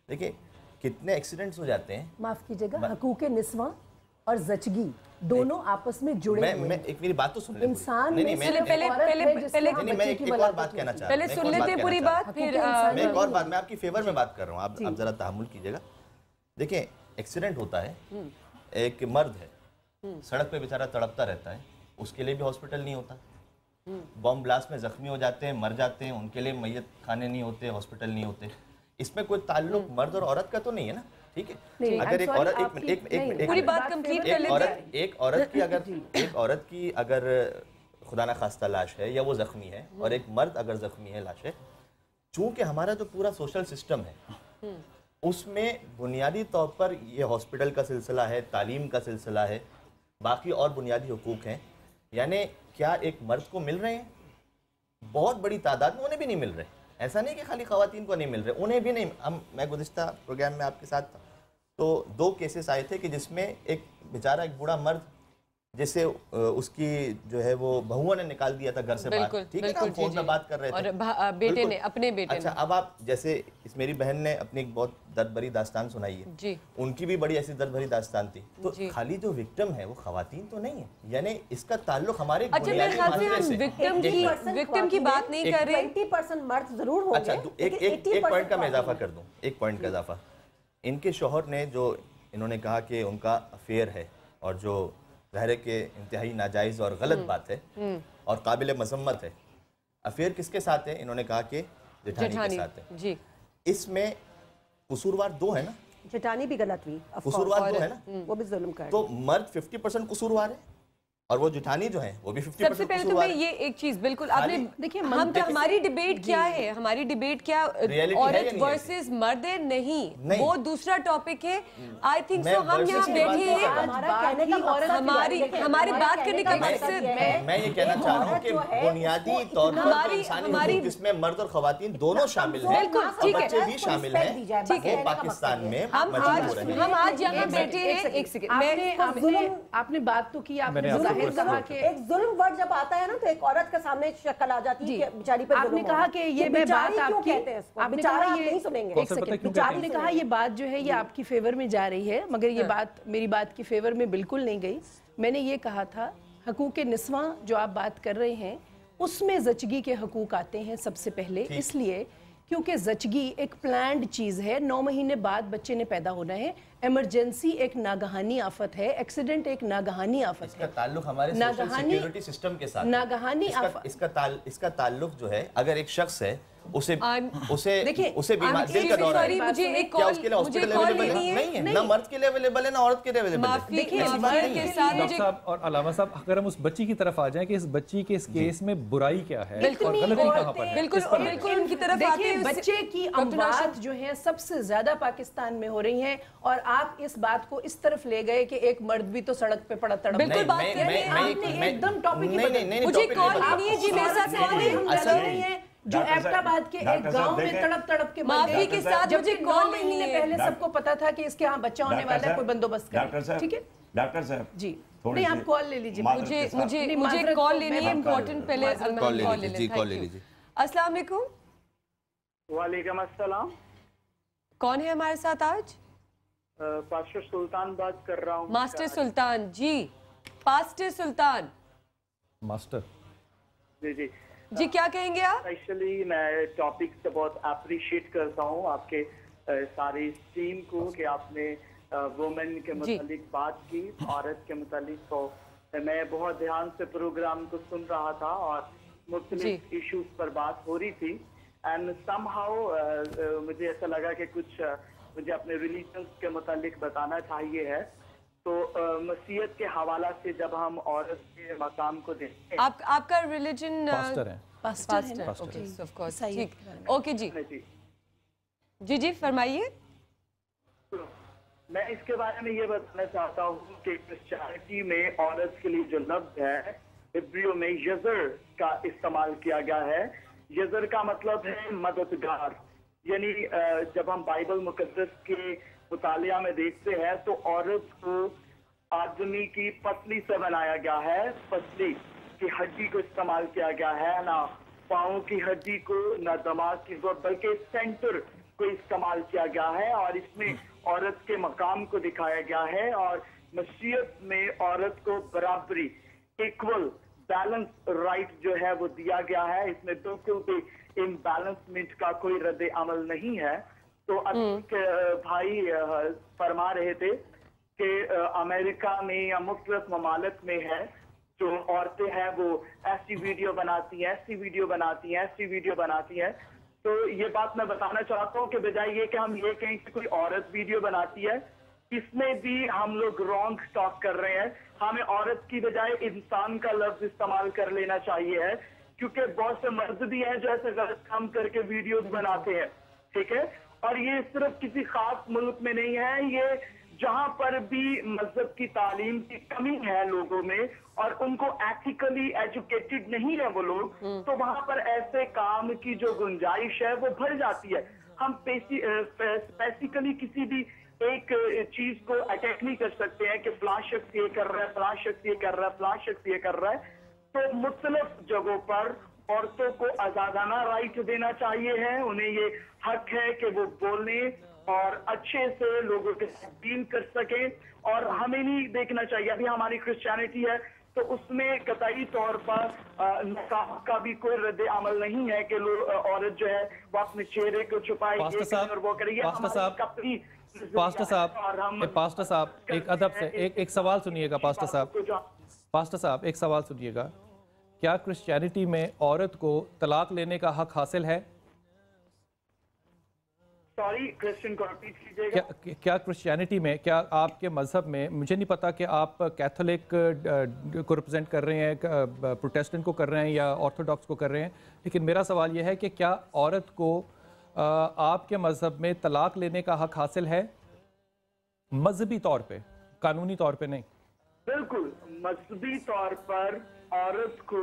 S5: देखिए कितने एक्सीडेंट्स हो जाते हैं,
S7: माफ कीजिएगा, हुकूक निस्वा और ज़चगी दोनों आपस में जुड़े हुए हैं।
S5: मैं एक मेरी बात तो सुन ले।
S2: इंसान में
S5: मैं एक और बात कहना चाह रहा हूँ,
S2: पहले सुन लेते पूरी बात, फिर
S5: मैं एक और बात, मैं आपकी फेवर में बात कर रहा हूँ, आप जरा तहम्मुल कीजिएगा। देखिए एक्सीडेंट होता है, एक मर्द है सड़क पे बेचारा तड़पता रहता है, उसके लिए भी हॉस्पिटल नहीं होता। बॉम्ब ब्लास्ट में जख्मी हो जाते हैं, मर जाते हैं, उनके लिए मैयत खाने नहीं होते, हॉस्पिटल नहीं होते। इसमें कोई ताल्लुक मर्द और औरत का तो नहीं है ना, ठीक है? अगर एक औरत
S2: पूरी बात कंप्लीट कर लेते हैं।
S5: एक औरत की अगर खुदा ना खास्ता लाश है या वो जख्मी है, और एक मर्द अगर जख्मी है, लाश है, चूंकि हमारा जो पूरा सोशल सिस्टम है उसमें बुनियादी तौर पर ये हॉस्पिटल का सिलसिला है, तालीम का सिलसिला है, बाकी और बुनियादी हुकूक हैं। यानी क्या एक मर्द को मिल रहे हैं? बहुत बड़ी तादाद में उन्हें भी नहीं मिल रहे। ऐसा नहीं कि खाली ख़वातीन को नहीं मिल रहे, उन्हें भी नहीं। मैं गुज़िश्ता प्रोग्राम में आपके साथ था, तो 2 केसेस आए थे कि जिसमें एक बेचारा एक बूढ़ा मर्द, जिसे उसकी जो है वो बहुओं ने निकाल दिया था घर से बाहर, ठीक है ना, हम फोन पे बात कर रहे थे,
S2: और बेटे ने, अपने बेटे
S5: अच्छा, अब आप जैसे इस मेरी बहन ने अपनी एक बहुत दर्द भरी दास्तान सुनाई है
S2: जी,
S5: उनकी भी बड़ी ऐसी दर्द भरी दास्तान थी। तो खाली जो विक्टिम है वो खवातीन तो नहीं है, यानी इसका ताल्लुक हमारे
S2: विक्टिम की बात नहीं कर रहे।
S8: 20% मर्द जरूर होंगे।
S5: अच्छा, एक पॉइंट का मैं इजाफा कर दूं, एक पॉइंट का इजाफा। इनके शौहर ने जो इन्होंने कहा कि उनका अफेयर है, और जो ज़ाहिर है कि इंतहाई नाजायज़ और गलत बात है और काबिल मजम्मत है। अफेयर किसके साथ है? इन्होंने कहा कि जेठानी के साथ है
S2: जी।
S5: इसमें कसूरवार 2 है ना,
S8: जेठानी भी गलत हुई,
S5: कसूरवार 2 है ना,
S8: वो भी जुल्म कर।
S5: तो मर्द 50% कसूरवार है और वो जेठानी जो है वो भी 50%
S2: सबसे पहले तो मैं ये एक चीज बिल्कुल आपने देखिए, हमारी डिबेट क्या है, हमारी डिबेट क्या औरत वर्सेस मर्द है, नहीं वो दूसरा टॉपिक है। आई थिंक सो हम यहाँ बैठे हैं, हमारी बात करने का मकसद,
S5: मैं ये कहना चाह रहा हूँ कि बुनियादी तौर पर इंसानी जिसमें मर्द और खवातीन दोनों शामिल हैं,
S2: बिल्कुल ठीक है,
S5: बच्चे भी शामिल हैं, ठीक है, पाकिस्तान में
S2: हम आज यहाँ बैठे हैं। एक सेकंड,
S7: आपने बात तो की,
S8: एक जुल्म वर्ड जब आता है ना, तो एक औरत के सामने शक्ल आ जाती है कि बेचारी पर
S7: आपने कहा कि ये मैं बात आपकी,
S8: आपने कहा ये नहीं सुनेंगे।
S7: एक सेकंड, आपने कहा ये बात जो है ये आपकी फेवर में जा रही है, मगर ये बात मेरी बात की फेवर में बिल्कुल नहीं गई। मैंने ये कहा था हकूक निस्वा जो आप बात कर रहे हैं उसमें ज़चगी के हकूक आते हैं सबसे पहले, इसलिए क्योंकि ज़चगी एक प्लान्ड चीज़ है, 9 महीने बाद बच्चे ने पैदा होना है। एमरजेंसी एक नागहानी आफत है, एक्सीडेंट एक नागहानी आफत है।
S5: इसका ताल्लुक हमारे सोशल सिक्योरिटी सिस्टम के साथ
S7: नागहानी आफत,
S5: इसका ताल्लुक जो है, अगर एक शख्स है उसे
S2: बीमार दिल का दौरा है, क्या उसके लिए हॉस्पिटल अवेलेबल नहीं है? ना मर्द के लिए अवेलेबल है, ना औरत के लिए अवेलेबल है।
S7: देखिए
S4: डॉक्टर साहब और अलामा साहब, अगर हम उस बच्ची की तरफ आ जाएं कि इस बच्ची के इस केस में बुराई क्या है और गलती कहाँ पर है?
S2: बिल्कुल उनकी तरफ आते हैं।
S7: बच्चे की अमवात जो है सबसे ज्यादा पाकिस्तान में हो रही हैं, और आप इस बात को इस तरफ ले गए कि एक मर्द भी तो सड़क पे पड़ा तड़प।
S2: बिल्कुल बात
S7: एकदम टॉपिक
S2: मुझे कॉल नहीं है जी, मेरे साथ कॉल
S7: नहीं है जो एबटाबाद के एक गांव में तड़प के मर गए
S2: के साथ, मुझे कॉल नहीं है।
S7: पहले सबको पता था कि इसके यहाँ बच्चा होने वाला है, कोई बंदोबस्त करे। ठीक है
S6: डॉक्टर साहब
S7: जी, नहीं आप कॉल ले लीजिए।
S2: मुझे कॉल लेनी है, इम्पोर्टेंट। पहले कॉल ले लीजिए। अस्सलाम वालेकुम।
S10: वालेकुम अस्सलाम।
S2: कौन है हमारे साथ आज?
S10: पास्टर सुल्तान बात कर रहा हूँ।
S2: मास्टर सुल्तान जी, पास्टर सुल्तान
S10: मास्टर जी
S2: जी, क्या कहेंगे आप?
S10: एक्चुअली मैं टॉपिक से बहुत अप्रिशिएट करता हूँ आपके सारी टीम को कि आपने वुमेन के मुतालिक बात की, औरत के मुतालिक। तो मैं बहुत ध्यान से प्रोग्राम को सुन रहा था और मुख्तलिफ इश्यूज पर बात हो रही थी, एंड समहाउ मुझे ऐसा लगा कि कुछ मुझे अपने रिलीजन के मुतालिक बताना चाहिए है। तो मसीहत के हवाला से जब हम औरत के मकाम को देखते हैं,
S2: आपका रिलीजन
S4: पास्टर है।
S2: पास्टर, ऑफ कोर्स, ठीक, ओके जी जी फरमाइए।
S10: मैं इसके बारे में ये बताना चाहता हूँ कि क्रिश्चियनिटी में औरत के लिए जो लफ्ज है, हिब्रू में यज़र का इस्तेमाल किया गया है। यज़र का मतलब है मददगार, यानी जब हम बाइबल मुकद्दस के मुतालिया में देखते हैं तो औरत को आदमी की पसली से बनाया गया है। पसली की हड्डी को इस्तेमाल किया गया है, ना पाँव की हड्डी को, ना दिमाग की, बल्कि सेंटर को इस्तेमाल किया गया है, और इसमें औरत के मकाम को दिखाया गया है। और मसीहत में औरत को बराबरी, इक्वल, बैलेंस राइट जो है वो दिया गया है। इसमें बिल्कुल भी इम्बैलेंसमेंट का कोई रद्द अमल नहीं है। तो अभी भाई फरमा रहे थे कि अमेरिका में या मुख्तलिफ ममालिक में है जो औरतें हैं वो ऐसी वीडियो बनाती हैं, ऐसी वीडियो बनाती हैं, ऐसी वीडियो बनाती हैं। तो ये बात मैं बताना चाहता हूँ कि बजाय ये कि हम ये कहें कि कोई औरत वीडियो बनाती है, इसमें भी हम लोग रॉन्ग टॉक कर रहे हैं। हमें औरत की बजाय इंसान का लफ्ज इस्तेमाल कर लेना चाहिए है, क्योंकि बहुत से मर्द भी हैं जो ऐसे गलत काम करके वीडियोस बनाते हैं। ठीक है, और ये सिर्फ किसी खास मुल्क में नहीं है, ये जहां पर भी मजहब की तालीम की कमी है लोगों में और उनको एथिकली एजुकेटेड नहीं है वो लोग, तो वहां पर ऐसे काम की जो गुंजाइश है वो भर जाती है। हम स्पेसिफिकली किसी भी एक चीज को अटैक नहीं कर सकते हैं कि फलां शख्स ये कर रहा है, फलां शख्स ये कर रहा है, फलां शख्स ये कर रहा है। तो मुख्तलिफ जगहों पर औरतों को आजादाना राइट देना चाहिए है, उन्हें ये हक है कि वो बोलने और अच्छे से लोगों के साथ डील कर सके। और हमें नहीं देखना चाहिए, अभी हमारी क्रिश्चियनिटी है तो उसमें कतई तौर पर निकाह का भी कोई रद्द अमल नहीं है कि औरत जो है वो अपने चेहरे को छुपाए और वो करेगी।
S4: पास्टर साहब एक अदब से एक सवाल सुनिएगा। पास्टर साहब एक सवाल सुनिएगा, क्या क्रिश्चियनिटी में औरत को तलाक लेने का हक हासिल है?
S10: सॉरी, क्वेश्चन को रिपीट कीजिएगा।
S4: क्या क्रिश्चियनिटी में, क्या आपके मजहब में, मुझे नहीं पता कि आप कैथोलिक को रिप्रेजेंट कर रहे हैं, प्रोटेस्टेंट को कर रहे हैं या ऑर्थोडॉक्स को कर रहे हैं, लेकिन मेरा सवाल यह है कि क्या औरत को आपके मजहब में तलाक लेने का हक हासिल है? मजहबी तौर पे, कानूनी तौर पे नहीं।
S10: बिल्कुल, मजहबी तौर पर औरत को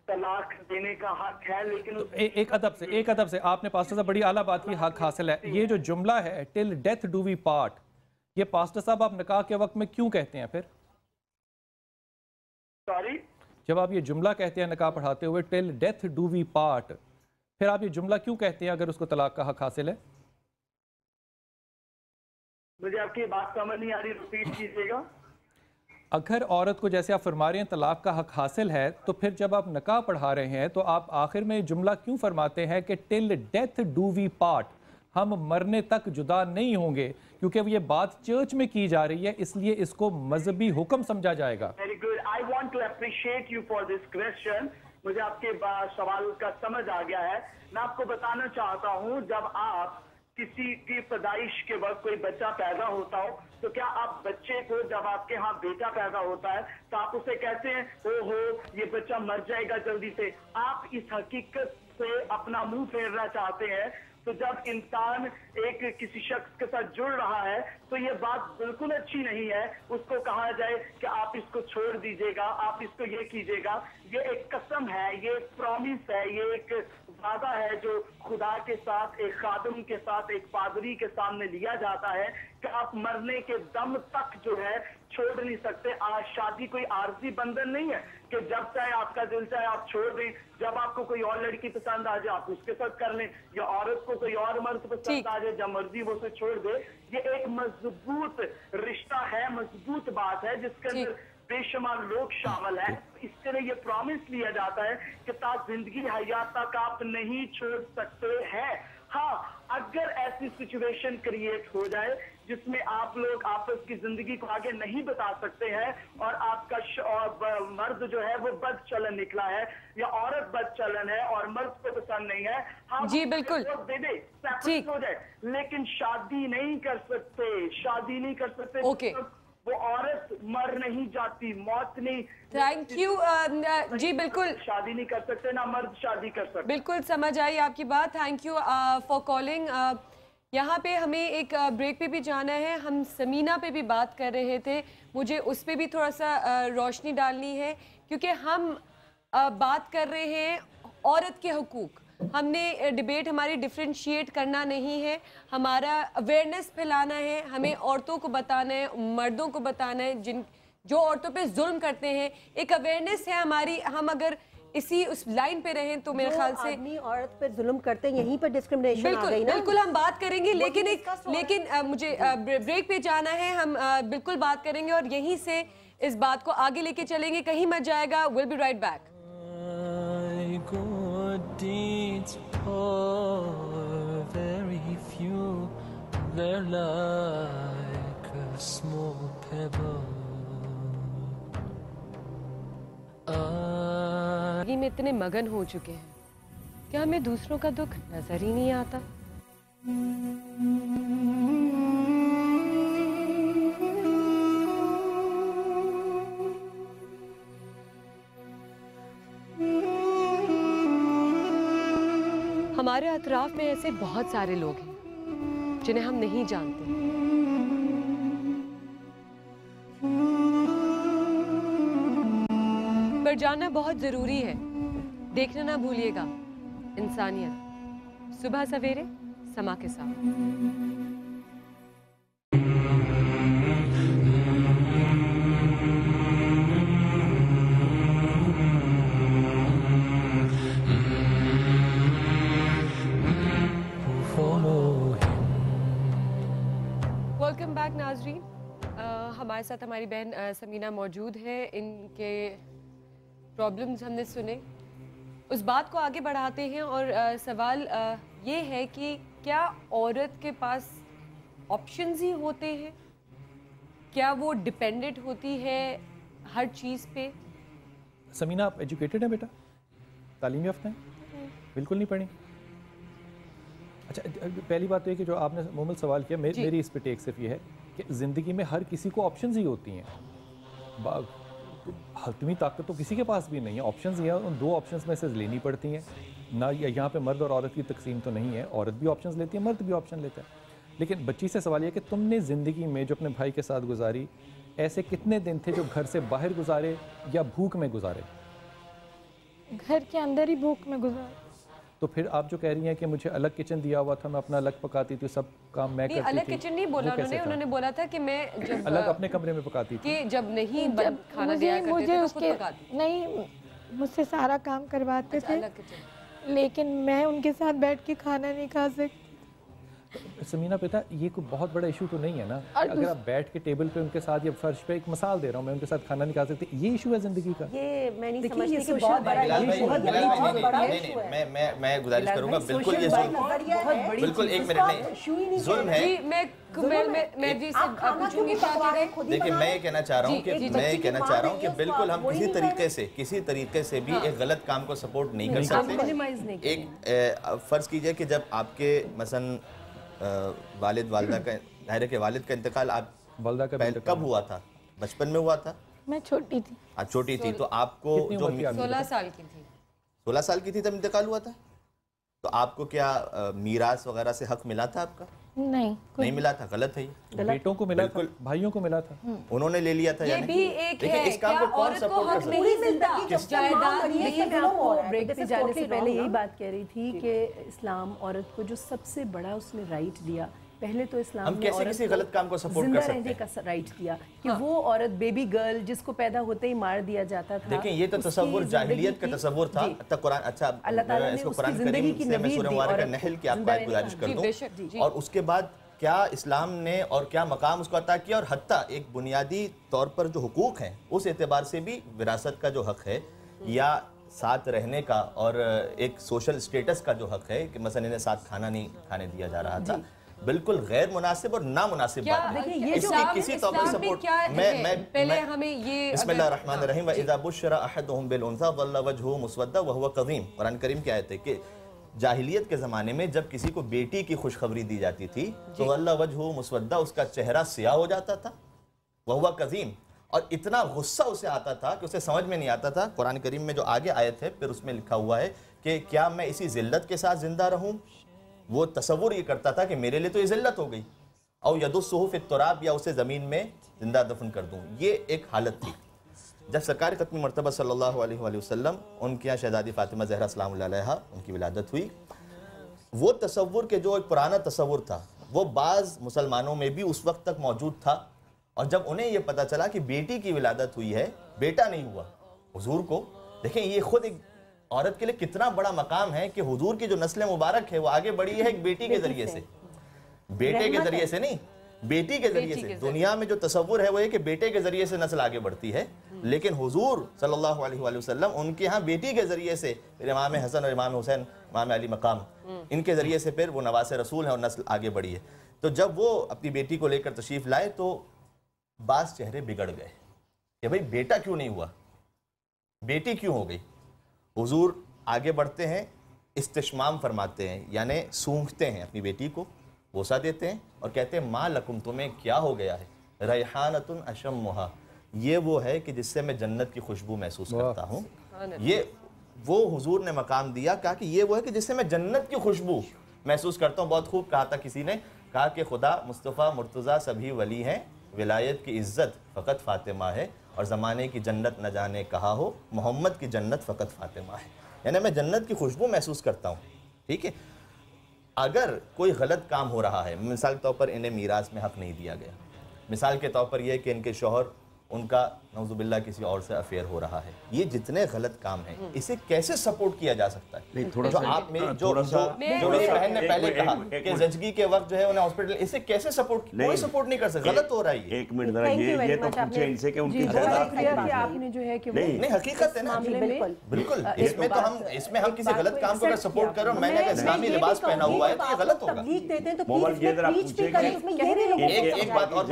S10: तलाक देने का हक है, लेकिन
S4: एक अदब से आपने पास्टर साहब बड़ी आला बात की, हक हासिल है। ये जो जुमला है till death do we part, ये पास्टर साहब आप निकाह के वक्त में क्यों कहते हैं फिर?
S10: सॉरी,
S4: जब आप ये जुमला कहते हैं निकाह पढ़ाते हुए till death do we part, फिर आप ये जुमला क्यों कहते हैं अगर उसको तलाक का हक हासिल है?
S10: मुझे आपकी बात समझ नहीं आ रही, रिपीट कीजिएगा।
S4: अगर औरत को जैसे आप फरमा रहे हैं तलाक का हक हासिल है, तो फिर जब आप निकाह पढ़ा रहे हैं तो आप आखिर में जुमला क्यों फरमाते हैं कि till death do we part, हम मरने तक जुदा नहीं होंगे, क्योंकि ये बात चर्च में की जा रही है, इसलिए इसको मजहबी हुक्म समझा जाएगा।
S10: Very good, I want to appreciate you for this question. मुझे आपके सवाल का समझ आ गया है। मैं आपको बताना चाहता हूँ, जब आप किसी की पैदाइश के वक्त कोई बच्चा पैदा होता हो, तो क्या आप बच्चे को, जब आपके यहाँ बेटा पैदा होता है, तो आप उसे कहते हैं ओहो ये बच्चा मर जाएगा जल्दी से? आप इस हकीकत से अपना मुंह फेरना चाहते हैं। तो जब इंसान एक किसी शख्स के साथ जुड़ रहा है तो ये बात बिल्कुल अच्छी नहीं है उसको कहा जाए कि आप इसको छोड़ दीजिएगा, आप इसको ये कीजिएगा। ये एक कसम है, ये एक प्रॉमिस है, ये एक वादा है जो खुदा के साथ, एक खादम के साथ, एक पादरी के सामने लिया जाता है कि आप मरने के दम तक जो है छोड़ नहीं सकते। आज शादी कोई आर्जी बंधन नहीं है कि जब चाहे आपका दिल चाहे आप छोड़ दें, जब आपको कोई और लड़की पसंद आ जाए आप उसके साथ कर लें, या औरत को कोई और मर्द पसंद आ जाए, जब मर्जी वो उसे छोड़ दे। ये एक मजबूत रिश्ता है, मजबूत बात है जिसके अंदर बेशुमार लोग शामिल हैं। इसके लिए ये प्रॉमिस लिया जाता है कि ता जिंदगी हयात तक आप नहीं छोड़ सकते हैं। हाँ, अगर ऐसी सिचुएशन क्रिएट हो जाए जिसमें आप लोग आपस की जिंदगी को आगे नहीं बता सकते हैं और आपका मर्द जो है वो बदचलन निकला है या औरत बदचलन है और मर्द को पसंद नहीं है, हाँ
S2: जी बिल्कुल
S10: दे दे, सेपरेट हो जाए, लेकिन शादी नहीं कर सकते, शादी नहीं कर सकते।
S2: ओके,
S10: वो औरत मर नहीं जाती, मौत नहीं।
S2: Thank you. जी बिल्कुल,
S10: शादी नहीं कर सकते, ना मर्द शादी कर सकते।
S2: बिल्कुल समझ आई आपकी बात। Thank you for calling. यहाँ पे हमें एक ब्रेक पे भी जाना है। हम समीना पे भी बात कर रहे थे, मुझे उस पे भी थोड़ा सा रोशनी डालनी है, क्योंकि हम बात कर रहे हैं औरत के हुकूक। हमने डिबेट हमारी डिफ्रेंशिएट करना नहीं है, हमारा अवेयरनेस फैलाना है, हमें औरतों को बताना है, मर्दों को बताना है, जो औरतों पे जुल्म करते हैं। एक अवेयरनेस है हमारी। हम अगर इसी उस लाइन पे रहें तो मेरे ख्याल से
S8: आदमी औरत पे जुल्म करते हैं, यहीं पर डिस्क्रिमिनेशन आ गई ना।
S2: बिल्कुल हम बात करेंगे, लेकिन मुझे ब्रेक पे जाना है। हम बिल्कुल बात करेंगे और यहीं से इस बात को आगे लेके चलेंगे, कहीं मत जाएगा। Will be right back.
S1: Deeds are very few, they're like a small pebble.
S2: में इतने मगन हो चुके हैं कि हमें दूसरों का दुख नजर ही नहीं आता। हमारे अतराफ में ऐसे बहुत सारे लोग हैं जिन्हें हम नहीं जानते, पर जानना बहुत जरूरी है। देखना ना भूलिएगा इंसानियत, सुबह सवेरे समा के साथ। वेलकम बैक नाजरीन। हमारे साथ हमारी बहन समीना मौजूद है। इनके प्रॉब्लम्स हमने सुने, उस बात को आगे बढ़ाते हैं और सवाल ये है कि क्या औरत के पास ऑप्शंस ही होते हैं? क्या वो डिपेंडेंट होती है हर चीज़ पे?
S4: समीना, आप एजुकेटेड हैं बेटा? तालीम याफ्ता हैं? बिल्कुल नहीं पढ़ी? अच्छा, पहली बात तो ये कि जो आपने मुमल सवाल किया, मेरी इस पे टेक सिर्फ ये है कि ज़िंदगी में हर किसी को ऑप्शंस ही होती हैं। हतमी ताकत तो किसी के पास भी नहीं है, ऑप्शंस ही हैं, उन दो ऑप्शंस में से लेनी पड़ती हैं ना। यहाँ पे मर्द और औरत की तकसीम तो नहीं है, औरत भी ऑप्शंस लेती है, मर्द भी ऑप्शन लेता है। लेकिन बच्ची से सवाल ये कि तुमने ज़िंदगी में जो अपने भाई के साथ गुजारी, ऐसे कितने दिन थे जो घर से बाहर गुजारे या भूख में गुजारे?
S9: घर के अंदर ही भूख में गुजारे।
S4: तो फिर आप जो कह रही हैं कि मुझे अलग किचन दिया हुआ था, मैं अपना अलग पकाती थी, सब काम मैं करती थी।
S2: अलग किचन नहीं बोला उन्होंने बोला था कि मैं जब
S4: अलग अपने कमरे में पकाती थी, कि
S2: जब नहीं खाना दिया करते थे तो खुद पकाती।
S9: नहीं, मुझसे सारा काम करवाते थे, लेकिन मैं उनके साथ बैठ के खाना नहीं खा सकती।
S4: समीना बेटा ये कोई बहुत बड़ा इशू तो नहीं है ना, अगर आप बैठ के टेबल पे उनके साथ या फर्श पे, एक मिसाल दे रहा हूँ मैं, उनके साथ खाना नहीं खा सकते, ये इशू है जिंदगी का?
S8: ये मैं नहीं
S7: देखिए,
S8: समझती
S7: ये
S8: कि बहुत बड़ा
S5: बिलाल भाई,
S8: इशू है।
S5: बिलाल भाई, नहीं, मैं गुजारिश करूंगा, बिल्कुल ये बिल्कुल एक मिनट नहीं, जुल्म है।
S2: जी मैं जी से पूछूंगी क्या कह रहे हैं।
S5: देखिए मैं ये कहना चाह रहा हूँ कि बिल्कुल हम किसी तरीके से भी एक गलत काम को सपोर्ट नहीं कर सकते। एक फर्ज कीजिए कि जब आपके मसलन वालिद वालिदा का, दायरे के वालिद का इंतकाल आप कब हुआ था? बचपन में हुआ था?
S9: मैं छोटी थी।
S5: आप छोटी थी, तो आपको जो
S2: 16 साल की थी।
S5: 16 साल की थी तब इंतकाल हुआ था, तो आपको क्या मीरास वगैरह से हक मिला था आपका? नहीं मिला था, गलत है ये।
S4: बेटों को मिला था, भाइयों को मिला था,
S5: उन्होंने ले लिया था।
S2: ये भी एक है,
S5: इस काम को कौन सपोर्ट कर सकता है?
S7: ब्रेक पे जाने से पहले यही बात कह रही थी कि इस्लाम औरत को जो सबसे बड़ा उसने राइट दिया, पहले तो इस्लाम
S5: हम कैसे किसी गलत काम को सपोर्ट कर सकते हैं?
S7: का राइट दिया कि वो औरत बेबी गर्ल जिसको पैदा होते ही मार दिया जाता था।
S5: देखिए ये तो तसव्वुर जाहिलियत का तसव्वुर था। तब कुरान, अच्छा इसको कुरान करीम से मैं सूरह मुबारक नहल की आपको आयत गुजारिश कर दूं, और उसके बाद क्या इस्लाम ने और क्या मकाम उसको अता किया, और हत्ता एक बुनियादी तौर पर जो हुकूक हैं उस एतबार से भी विरासत का जो हक है या साथ रहने का और एक सोशल स्टेटस का जो हक है कि मसलन इन्हें साथ खाना नहीं खाने दिया जा रहा था, बिल्कुल गैर मुनासिब और नामुनासिब बात है।
S2: देखिए ये
S5: किसी तौर पर सपोर्ट मैं
S2: पहले हमें ये
S5: बिस्मिल्लाहिर्रहमानिर्रहीम व इज़ा बुश्शिरा अहदुहुम बिल उन्सा वल्ला वजहुहु मुस्वद्दा व हुवा कज़ीम, कुरान करीम की आयत है कि जाहिलियत के ज़माने में जब किसी को बेटी की खुशखबरी दी जाती थी तो वल्ला वजहुहु मुस्वद्दा, उसका चेहरा सियाह हो जाता था, व हुवा कज़ीम, और इतना गुस्सा उसे आता था कि उसे समझ में नहीं आता था। कुरान करीम में जो आगे आयत है फिर उसमें लिखा हुआ है कि क्या मैं इसी ज़िल्लत के साथ ज़िंदा रहूँ? वो तसव्वुर ये करता था कि मेरे लिए तो ये ज़िल्लत हो गई, और यदुस्सुहु फित तुराब, या उसे ज़मीन में ज़िंदा दफन कर दूँ। ये एक हालत थी। जब सरकार ख़त्मी मर्तबा सल्लल्लाहु अलैहि वसल्लम, उनके यहाँ शहज़ादी फ़ातिमा ज़हरा सलामुल्लाह अलैहा उनकी विलादत हुई, वो तसव्वुर के जो एक पुराना तसव्वुर था वो बाज़ मुसलमानों में भी उस वक्त तक मौजूद था, और जब उन्हें ये पता चला कि बेटी की विलादत हुई है, बेटा नहीं हुआ, हुजूर को देखें, ये खुद एक औरत के लिए कितना बड़ा मकाम है कि हुजूर की जो नस्ल मुबारक है वो आगे बढ़ी है एक बेटी के जरिए से, बेटे के जरिए से नहीं, बेटी के जरिए से। दुनिया में जो तसव्वुर है वो है कि बेटे के जरिए से नस्ल आगे बढ़ती है, लेकिन हुजूर सल्लल्लाहु अलैहि वसल्लम उनके यहाँ बेटी के जरिए से, इमाम हसन और इमाम हुसैन, इमाम अली मकाम, इनके जरिए से फिर वो नवासे रसूल है और नस्ल आगे बढ़ी है। तो जब वो अपनी बेटी को लेकर तशरीफ लाए तो बास चेहरे बिगड़ गए कि भाई बेटा क्यों नहीं हुआ, बेटी क्यों हो गई। हुजूर आगे बढ़ते हैं, इस्तिश्माम फरमाते हैं, यानी सूंघते हैं अपनी बेटी को, बोसा देते हैं और कहते हैं माँ लकुम, तुम्हें क्या हो गया है, रैहानतुन अशम्मुहा, ये वो है कि जिससे मैं जन्नत की खुशबू महसूस करता हूँ। ये वो हुजूर ने मकाम दिया, कहा कि ये वो है कि जिससे मैं जन्नत की खुशबू महसूस करता हूँ। बहुत खूब कहा था किसी ने, कहा कि खुदा मुस्तफ़ा मुर्तज़ा सभी वली हैं, विलायत की इज़्ज़त फ़कत फ़ातिमा है, और ज़माने की जन्नत न जाने कहा हो, मोहम्मद की जन्नत फ़कत फ़ातिमा है। यानी मैं जन्नत की खुशबू महसूस करता हूँ। ठीक है, अगर कोई गलत काम हो रहा है, मिसाल के तौर पर इन्हें मीरास में हक़ नहीं दिया गया, मिसाल के तौर पर यह कि इनके शौहर उनका नौज़ुबिल्लाह किसी और से अफेयर हो रहा है, ये जितने गलत काम हैं इसे कैसे सपोर्ट किया जा सकता है?
S6: नहीं, थोड़ा सा
S5: आप में जो मेरी बहन ने पहले कहा कि जजगी के वक्त जो है उन्हें हॉस्पिटल, इसे कैसे सपोर्ट, कोई सपोर्ट नहीं कर सकता, गलत हो रहा है।
S6: एक मिनट जरा ये तो पूछे इनसे कि उनकी जायदाद
S7: आपने जो है कि
S5: नहीं हकीकत है ना, बिल्कुल इसमें हम किसी गलत काम को अगर सपोर्ट कर रहे हो, मैंने अगर इस्लामी लिबास पहना हुआ है तो ये गलत होगा। एक बात और,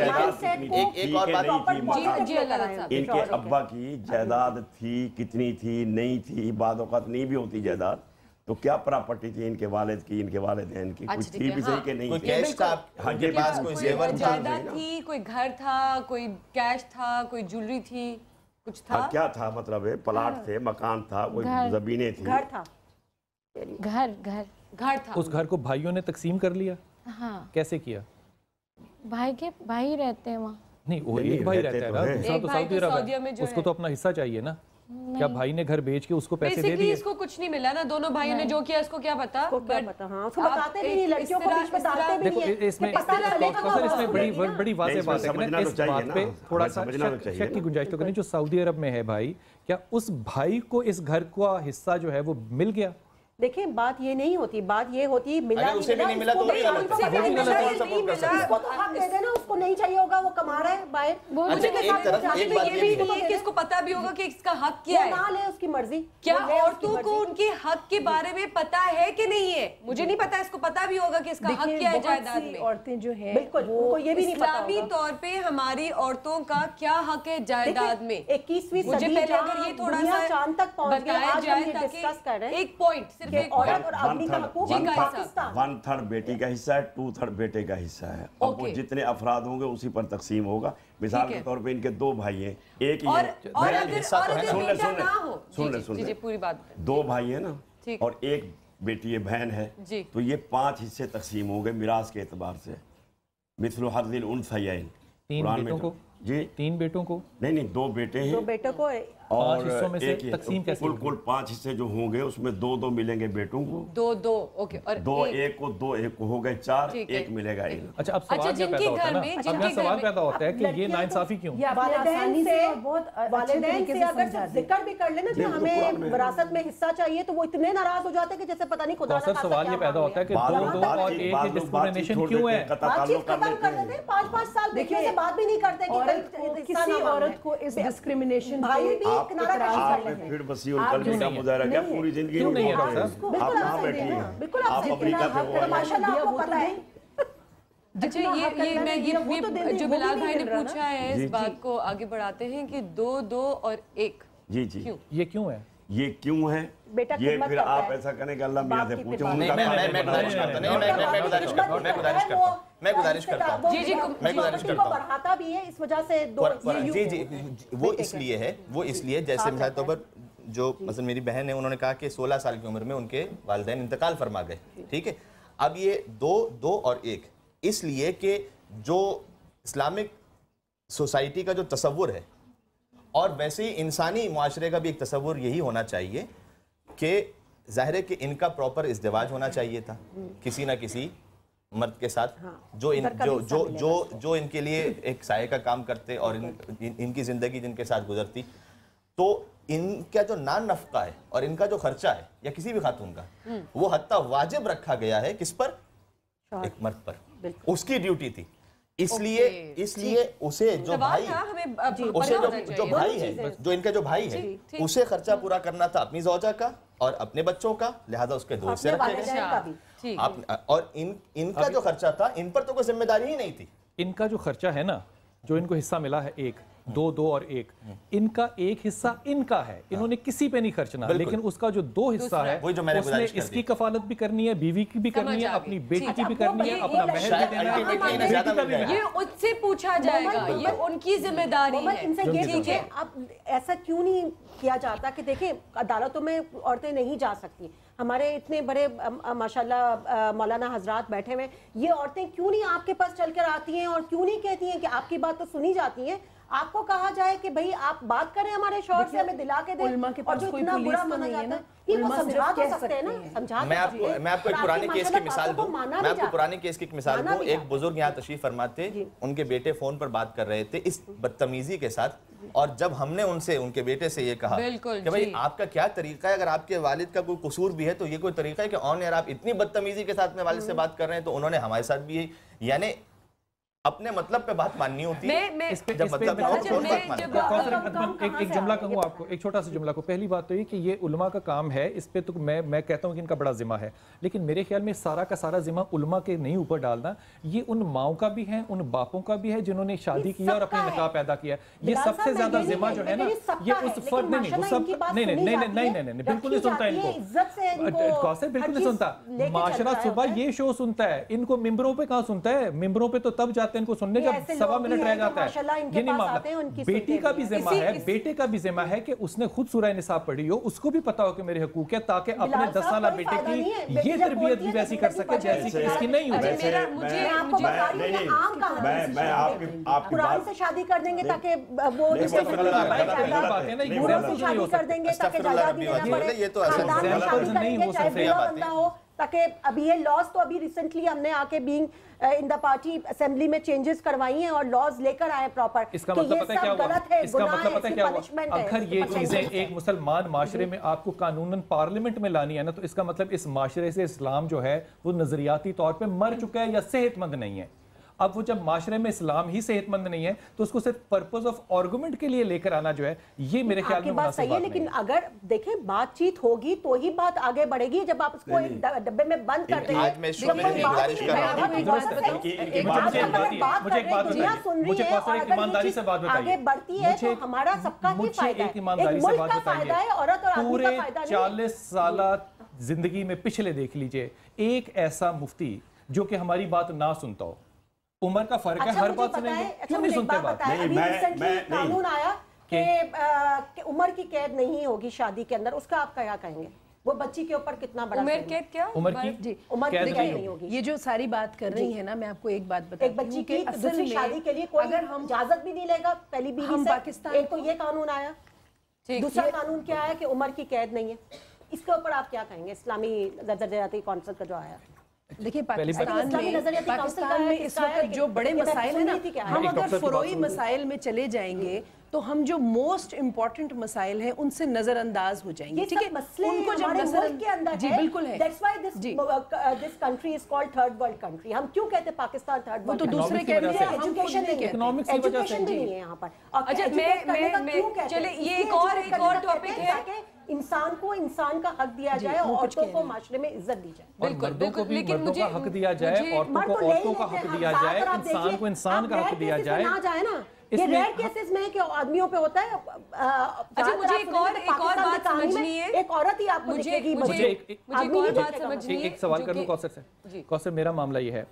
S5: एक और बात,
S6: इनके अब्बा की जायदाद थी, कितनी थी, नहीं थी, बाद औक़ात नहीं भी होती जायदाद, तो क्या प्रॉपर्टी थी इनके वालिद की, इनके वालिदैन की, कुछ थी भी सही कि नहीं?
S5: कोई कैश था आपके पास, कोई जेवर
S2: जायदाद थी, कोई घर था, कोई कैश था, कोई ज्वेलरी थी, कुछ था?
S6: क्या था, मतलब है प्लाट थे, मकान था, कोई ज़मीनें थी,
S8: घर था,
S9: घर था।
S4: उस घर को भाइयों ने तकसीम कर लिया?
S9: हाँ।
S4: कैसे किया?
S9: भाई रहते हैं वहाँ।
S4: नहीं, वो एक भाई रहता है ना, दूसरा तो सऊदी अरब है, उसको तो अपना हिस्सा चाहिए ना। क्या भाई ने घर बेच के उसको पैसे दे दिए?
S2: इसको कुछ नहीं मिला ना, दोनों भाइयों ने जो किया इसको क्या पता,
S8: उसको बताते भी नहीं, लड़कियों को बीच बताते भी नहीं है।
S4: देखो इसमें बड़ी वाज़ेह बात है ना, इस बात पे थोड़ा सा शक की गुंजाइश तो करनी, जो सऊदी अरब में है भाई, क्या उस भाई को इस घर का हिस्सा जो है वो मिल गया?
S8: دیکھیں بات یہ نہیں ہوتی, بات یہ ہوتی ملا
S5: اگر اسے بھی نہیں ملا تو وہ بھی غلط ہے.
S8: اس کو تو حق دے دینا, اس کو نہیں چاہیے ہوگا, وہ کما رہا ہے باہر,
S2: مجھے یہ بھی نہیں ہے کہ اس کو پتا بھی ہوگا کہ اس کا حق کیا ہے,
S8: نہ لے اس کی مرضی.
S2: کیا عورتوں کو ان کے حق کے بارے میں پتا ہے کہ نہیں ہے؟ مجھے نہیں پتا, اس کو پتا بھی ہوگا کہ اس کا حق کیا ہے جائیداد میں.
S7: عورتیں جو ہیں
S8: بالکل ان کو یہ بھی نہیں پتا.
S2: اسلامی طور پہ ہماری عورتوں کا کیا حق ہے جائیداد میں؟
S8: 21ویں
S2: مجھے
S8: صدی
S2: پہلے اگر یہ تھوڑا سا
S8: چاند تک پہنچ گیا,
S2: بتایا
S8: آج
S2: جائے
S8: ہم یہ ڈسکس کر رہے ہیں
S2: ایک پوائنٹ, صرف ایک
S8: عورت اور آدمی کا حقوق
S6: پاکستان 1/3 بیٹی کا حصہ ہے, 2/3 بیٹے کا حصہ ہے. اب وہ جتنے افراد ہوں گے اسی پر تقسیم ہوگا. مثال کے طور پہ ان کے 2 بھائی ہیں, ایک ہی
S2: پوری بات
S6: 2 بھائی ہیں نا, اور ایک بیٹی بہن ہے, تو یہ 5 حصے تقسیم ہوں گے میراث کے اعتبار سے. مثل حظ الانثیین
S4: 3 بیٹوں کو,
S6: جی
S4: 3 بیٹوں کو
S6: نہیں 2 بیٹے ہیں,
S8: 2 بیٹوں کو,
S6: اور
S4: 5 حصوں میں سے
S6: ایک
S4: تقسیم کیسے
S6: کل 5 حصے جو ہوں گے اس میں 2 ملیں گے بیٹوں کو,
S2: 2 اوکے, اور
S6: 2 ایک کو 2 ایک کو ہو گئے 4, ایک ملے گا ایک.
S4: اچھا اب سوال کیا پیدا ہوتا ہے نا, اب یہ سوال پیدا ہوتا ہے کہ یہ ناانصافی کیوں؟
S8: والدین سے اگر ذکر بھی کر لینا کہ ہمیں وراثت میں حصہ چاہیے تو وہ اتنے ناراض ہو جاتے ہیں کہ جیسے پتہ نہیں خدا
S4: سر سوال یہ پیدا ہوتا ہے کہ 2 اور 1 کی ڈسکریمنیشن کیوں ہے؟
S8: بات چیت ختم کر دیتے ہیں, 5 سال دیکھنے سے بات بھی نہیں کرتے کہ
S7: کسی عورت کو اس ڈسکریمنیشن
S8: بھائی بھی کنارہ
S6: پھر وسیع القلبی کا مظاہرہ کیا پوری زندگی
S4: کیوں نہیں ہے
S6: آپ کہاں بیٹھی ہیں, آپ امریکہ پہ ہو
S8: ماشاءاللہ آپ کو پتہ ہے.
S2: اچھا یہ جو بلال بھائی نے پوچھا ہے, اس بات کو آگے بڑھاتے ہیں کہ 2 اور 1
S6: جی
S4: یہ کیوں ہے,
S6: یہ کیوں ہے, یہ پھر آپ ایسا کریں کہ اللہ میاں سے پوچھیں.
S5: میں گزارش کرتا ہوں
S8: بڑھاتا بھی ہے اس وجہ سے.
S5: جی وہ اس لیے جیسے مثال طور پر جو مثلا میری بہن ہے, انہوں نے کہا کہ 16 سال کی عمر میں ان کے والدین انتقال فرما گئے, ٹھیک ہے. اب یہ 2 اور 1 اس لیے کہ جو اسلامک سوسائٹی کا جو تصور ہے, اور ویسے ہی انسانی معاشرے کا بھی ایک تصور یہی ہونا چاہیے کہ ظاہر ہے کہ ان کا پراپر ازدواج ہونا چاہیے تھا کسی نہ کسی مرد کے ساتھ, جو ان کے لیے ایک سایہ کا کام کرتے اور ان کی زندگی جن کے ساتھ گزرتی. تو ان کا جو نان نفقہ ہے اور ان کا جو خرچہ ہے یا کسی بھی خاتون کا, وہ حتیٰ واجب رکھا گیا ہے کس پر, ایک مرد پر, اس کی ڈیوٹی تھی. اس لیے اسے جو بھائی ہے, جو ان کا جو بھائی ہے, اسے خرچہ پورا کرنا تھا اپنی زوجہ کا اور اپنے بچوں کا, لہذا اس کے دور سے رکھے گئے. اور ان کا جو خرچہ تھا, ان پر تو کوئی ذمہ داری ہی نہیں تھی.
S4: ان کا جو خرچہ ہے نا, جو ان کو حصہ ملا ہے 2 اور 1, ان کا ایک حصہ ان کا ہے, انہوں نے کسی پہ نہیں خرچنا, لیکن اس کا جو 2 حصہ ہے اس نے اس کی کفالت بھی کرنی ہے, بیوی کی بھی کرنی ہے, اپنی بیٹی کی بھی کرنی ہے, اپنا مہر بھی دینا ہے.
S2: یہ ان سے پوچھا جائے گا, یہ ان کی ذمہ داری ہے.
S8: ان سے یہ پوچھیں اب ایسا کیوں نہیں کیا جاتا کہ دیکھیں عدالتوں میں عورتیں نہیں جا سکتی, ہمارے اتنے بڑے ماشاءاللہ مولانا حضرات بیٹھے ہوئے, یہ عورتیں کیوں نہیں آپ کے پاس چل کر آتی ہیں اور کیوں نہیں کہتی ہیں کہ آپ کی بات تو سنی جاتی ہے, آپ کو کہا جائے کہ بھئی آپ بات کریں ہمارے شوہر سے, ہمیں دلا کے دیں, اور جو اتنا برا مانا جاتا ہے یہ وہ سمجھا تو سکتے ہیں نا.
S5: میں آپ کو ایک پرانے کیس کی مثال دوں, میں آپ کو پرانے کیس کی مثال دوں. ایک بزرگ یہاں تشریف فرماتے, ان کے بیٹے فون پر بات کر رہے تھے اس بدتمیزی کے ساتھ, اور جب ہم نے ان کے بیٹے سے یہ کہا کہ بھئی آپ کا کیا طریقہ ہے, اگر آپ کے والد کا کوئی قصور بھی ہے تو یہ کوئی طریقہ ہے کہ آن ایئر آپ اتنی بدتمیزی کے ساتھ میں والد سے بات کر رہے ہیں, تو انہوں نے ہمارے ساتھ بھی یعنی اپنے مطلب پہ بات ماننی ہوتی ہے.
S4: ایک جملہ کہوں آپ کو, ایک چھوٹا سا جملہ کو. پہلی بات تو یہ کہ یہ علماء کا کام ہے, اس پہ تو میں کہتا ہوں کہ ان کا بڑا ذمہ ہے, لیکن میرے خیال میں سارا کا سارا ذمہ علماء کے نہیں اوپر ڈالنا, یہ ان ماؤں کا بھی ہے, ان باپوں کا بھی ہے جنہوں نے شادی کیا اور اپنے نکاح پیدا کیا. یہ سب سے زیادہ ذمہ جو ہے نا, یہ اس فرد نہیں, وہ سب نہیں بالکل نہیں سنتا ان کو, کاسر بالکل نہیں سنتا. معاشرہ صبح یہ شو سنتا ہے, ان کو ممبروں پہ کہاں سنتا ہے, ممبروں پہ تو تب جاتے ہیں ان کو سننے جب 1.25 منٹ رہ جاتا ہے. یہ نہیں معاملہ. بیٹی کا بھی ذمہ ہے, بیٹے کا بھی ذمہ ہے کہ اس نے خود سورہ نساء پڑھی ہو, اس کو بھی پتا ہو کہ میرے حقوق ہے, تاکہ اپنے 10 سالہ بیٹے کی یہ تربیت بھی ویسی کر سکے جیسی کہ اس کی نہیں ہوئی.
S8: قرآن سے شادی کر دیں گے تاکہ وہ شادی کر دیں گے تاکہ جائیداد بھی دینا پڑے, خاندان میں شادی کریں گے چاہے بڑا بندہ ہو تاکہ ابھی یہ لاز تو ابھی ریسنٹلی ہم نے آ کے being in the party assembly میں چینجز کروائی ہیں اور لاز لے کر آئے پراپر
S4: اس کا مطلب پتہ کیا ہوا؟ اس کا مطلب پتہ کیا ہوا؟ اگر یہ چیزیں ایک مسلمان معاشرے میں آپ کو قانوناً پارلیمنٹ میں لانی ہے نا، تو اس کا مطلب اس معاشرے سے اسلام جو ہے وہ نظریاتی طور پہ مر چکا ہے یا صحت مند نہیں ہے. اب وہ جب معاشرے میں اسلام ہی صحت مند نہیں ہے تو اس کو صرف پرپز آف آرگومنٹ کے لیے لے کر آنا جو ہے یہ میرے خیال میں
S8: بات صحیح ہے. لیکن اگر دیکھیں بات چیت ہوگی تو ہی بات آگے بڑھے گی. جب آپ اس کو ایک ڈبے میں بند کر دیں
S5: آج میں اس شو میں گزارش کر رہا ہوں
S4: مجھے ایک ایمانداری سے بات بتائیے.
S8: آگے بڑھتی ہے تو ہمارا سب کا ہی فائدہ ہے. ایک ملک کا فائدہ ہے، عورت اور آدمی کا فائدہ نہیں ہے.
S4: 40 سالہ زندگی میں پچھلے دیکھ لیجئے ایک ایسا مفتی جو کہ ہماری بات نہ سنتا ہو. عمر کا فرق ہے، ہر بات سنیں گے. کیوں نہیں سنتے بات؟
S8: ابھی ریسنٹلی قانون آیا کہ عمر کی قید نہیں ہوگی شادی کے اندر. اس کا آپ کیا کہیں گے؟ وہ بچی کے اوپر کتنا بڑا
S2: عمر قید کیا؟
S4: عمر کی
S8: قید نہیں ہوگی.
S7: یہ جو ساری بات کر رہی ہے نا، میں آپ کو ایک بات بتا
S8: ایک بچی کی دوسری شادی کے لیے کوئی اجازت بھی نہیں لے گا پہلی بیوی سے. پاکستان ایک تو یہ قانون آیا، دوسرا قانون کیا ہے کہ عمر کی قید نہیں ہے. اس کے اوپر آپ کیا کہیں گے؟ اسلامی نظریاتی کونسل کا جو آیا.
S7: دیکھیں پاکستان میں اس وقت جو بڑے مسائل ہیں نا، ہم اگر فروئی مسائل میں چلے جائیں گے تو ہم جو موسٹ امپورٹنٹ مسائل ہیں ان سے نظر انداز ہو جائیں گے. ٹھیک ہے، ان کو جب نظر جی بالکل ہے.
S8: That's why this country is called third world country. ہم کیوں کہتے ہیں پاکستان third world
S7: country؟ وہ تو دوسرے کہہ رہے ہیں،
S8: ایجوکیشن نہیں ہے، ایجوکیشن بھی نہیں ہے یہاں پر.
S2: اچھا میں چلے یہ ایک اور ٹاپک ہے
S8: کہ انسان کو انسان کا حق دیا جائے اور عورتوں کو معاشرے میں عزت دی جائے.
S4: مردوں کو بھی مردوں کا حق دیا جائے، عورتوں کو عورتوں کا حق دیا جائے، انسان کو انسان کا حق دیا جائے.
S8: یہ ریئر کیسز میں کہ آدمیوں پہ ہوتا ہے.
S2: اچھا مجھے ایک اور بات سمجھنی ہے.
S8: ایک عورت ہی آپ کو دکھے گی.
S2: مجھے ایک اور بات سمجھنی ہے.
S4: ایک سوال کر لوں کوثر سے. کوثر میرا معاملہ یہ ہے،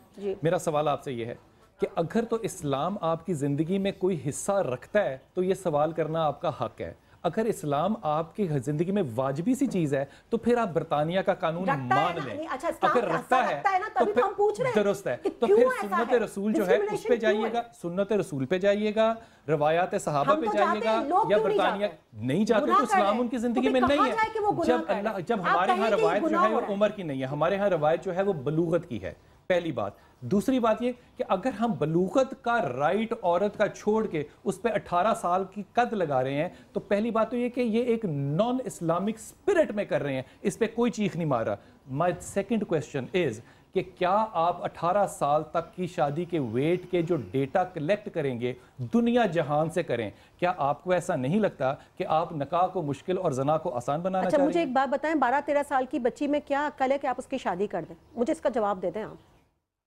S4: میرا سوال آپ سے یہ ہے کہ اگر تو اسلام آپ کی زندگی میں کوئی حصہ رکھتا ہے تو یہ سوال کرنا آپ کا حق ہے. اگر اسلام آپ کی زندگی میں واجبی سی چیز ہے تو پھر آپ برطانیہ کا قانون مان لیں. اگر رکھتا ہے تو پھر درست ہے، تو پھر سنت رسول جو ہے اس پہ جائیے گا، سنت رسول پہ جائیے گا، روایات صحابہ پہ جائیے گا. یا برطانیہ نہیں جاتے تو اسلام ان کی زندگی میں نہیں ہے. جب ہمارے ہاں روایت جو ہے وہ عمر کی نہیں ہے، ہمارے ہاں روایت جو ہے وہ بلوغت کی ہے. پہلی بات. دوسری بات یہ کہ اگر ہم بلوغت کا رائٹ عورت کا چھوڑ کے اس پہ 18 سال کی قد لگا رہے ہیں تو پہلی بات تو یہ کہ یہ ایک نان اسلامک سپرٹ میں کر رہے ہیں، اس پہ کوئی چیخ نہیں مارا. مائی سیکنڈ کویسچن از کہ کیا آپ 18 سال تک کی شادی کے ویٹ کے جو ڈیٹا کلیکٹ کریں گے دنیا جہان سے کریں، کیا آپ کو ایسا نہیں لگتا کہ آپ نکاح کو مشکل اور زنا کو آسان بنانا چاہ رہے ہیں؟
S8: مجھے ایک بات بتائیں، 12-13 سال کی بچی میں کیا عقل ہے کہ آپ اس کی شادی کر دیں؟ مجھے اس کا جواب دے دیں. آپ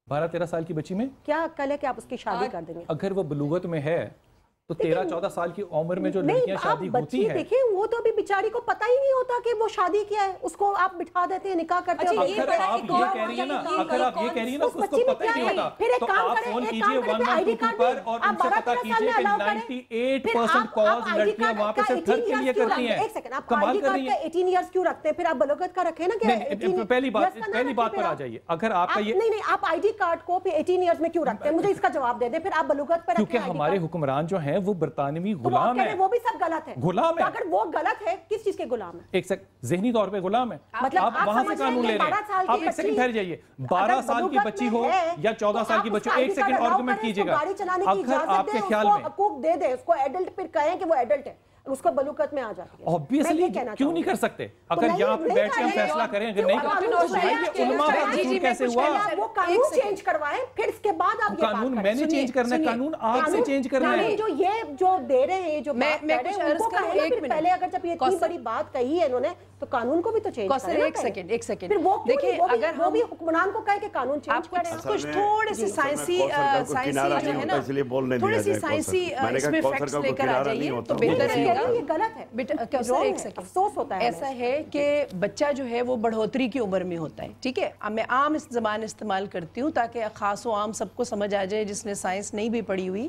S4: 12-13 سال کی بچی میں
S8: کیا عقل ہے کہ آپ اس کی شادی کر دیں گے؟
S4: اگر وہ بلوغت میں ہے تو 13-14 سال کی عمر میں جو لڑکیاں شادی ہوتی ہیں،
S8: دیکھیں وہ تو ابھی بیچاری کو پتہ ہی نہیں ہوتا کہ وہ شادی کیا ہے. اس کو آپ بٹھا دیتے ہیں، نکاح کرتے ہیں.
S4: اگر آپ یہ کہہ رہی ہیں نا اس کو پتہ ہی نہیں ہوتا تو آپ فون کیجئے 1122 پر اور ان سے پتہ کیجئے کہ 98% کالز لڑکیاں وہاں پہ صرف گھر کے لیے کرتی ہیں. کمال کر رہی ہیں.
S8: 18 ایئرز کیوں رکھتے ہیں؟ پھر آپ بلوغت کا رکھیں نا کہ
S4: پہلی بات پر آ جائیے. اگر آپ کا یہ
S8: نہیں آپ آئی ڈی کارڈ کو 18 ایئرز میں کیوں رکھتے ہیں؟ مجھے اس کا جواب دے دیں. پھر آپ بلوغت پر رکھیں.
S4: کیونکہ ہمارے حکمران جو ہیں وہ برطانوی غلام ہے.
S8: وہ بھی سب غلط ہے.
S4: غلام ہے.
S8: اگر وہ غلط ہے کس چیز کے غلام ہے؟
S4: ایک سیکنڈ، ذہنی طور پہ غلام ہے. آپ وہاں سے قانون لے رہے ہیں. آپ ایک سیکنڈ ٹھہر جائیے. 12 سال کی بچی ہو یا 14 سال کی بچی ہو، ایک سیکنڈ آرگومنٹ کیجئے گا. اگر آپ کے خیال میں
S8: حقوق دے دے اس کو، ایڈلٹ پھر کہیں کہ وہ ایڈلٹ ہے، اس کو بلوغت میں آ جاتی ہے.
S4: obviously کیوں نہیں کر سکتے؟ اگر یہاں پہ بیٹھ کے ہم فیصلہ کریں، اگر نہیں کرتے علماء کا دستور کیسے ہوا؟
S8: وہ قانون چینج کروائیں، پھر اس کے بعد آپ یہ بات
S4: قانون میں نے چینج کرنا ہے، قانون آپ سے چینج کرنا ہے.
S8: جو یہ جو دے رہے ہیں، جو بات کر رہے ہیں ان کو کہیں پھر پہلے اگر جب یہ اتنی بڑی بات کہی ہے انہوں نے تو قانون کو بھی تو چینج کریں.
S7: ایک سیکنڈ
S8: پھر وہ دیکھیں اگر وہ بھی حکمران کو کہے کہ قانون چینج کریں.
S7: کچھ تھوڑے سی سائنسی جو ہے نا، تھوڑے سی سائنسی اس میں فیکٹس لے کر آ جائیے تو بہتر رہے گا.
S8: یہ غلط ہے.
S7: ایک سیکنڈ،
S8: افسوس ہوتا ہے.
S7: ایسا ہے کہ بچہ جو ہے وہ بڑھوتری کی عمر میں ہوتا ہے. ٹھیک ہے، میں عام زبان استعمال کرتی ہوں تاکہ خاص و عام سب کو سمجھ آ جائے جس نے سائنس نہیں بھی پڑھی ہوئی،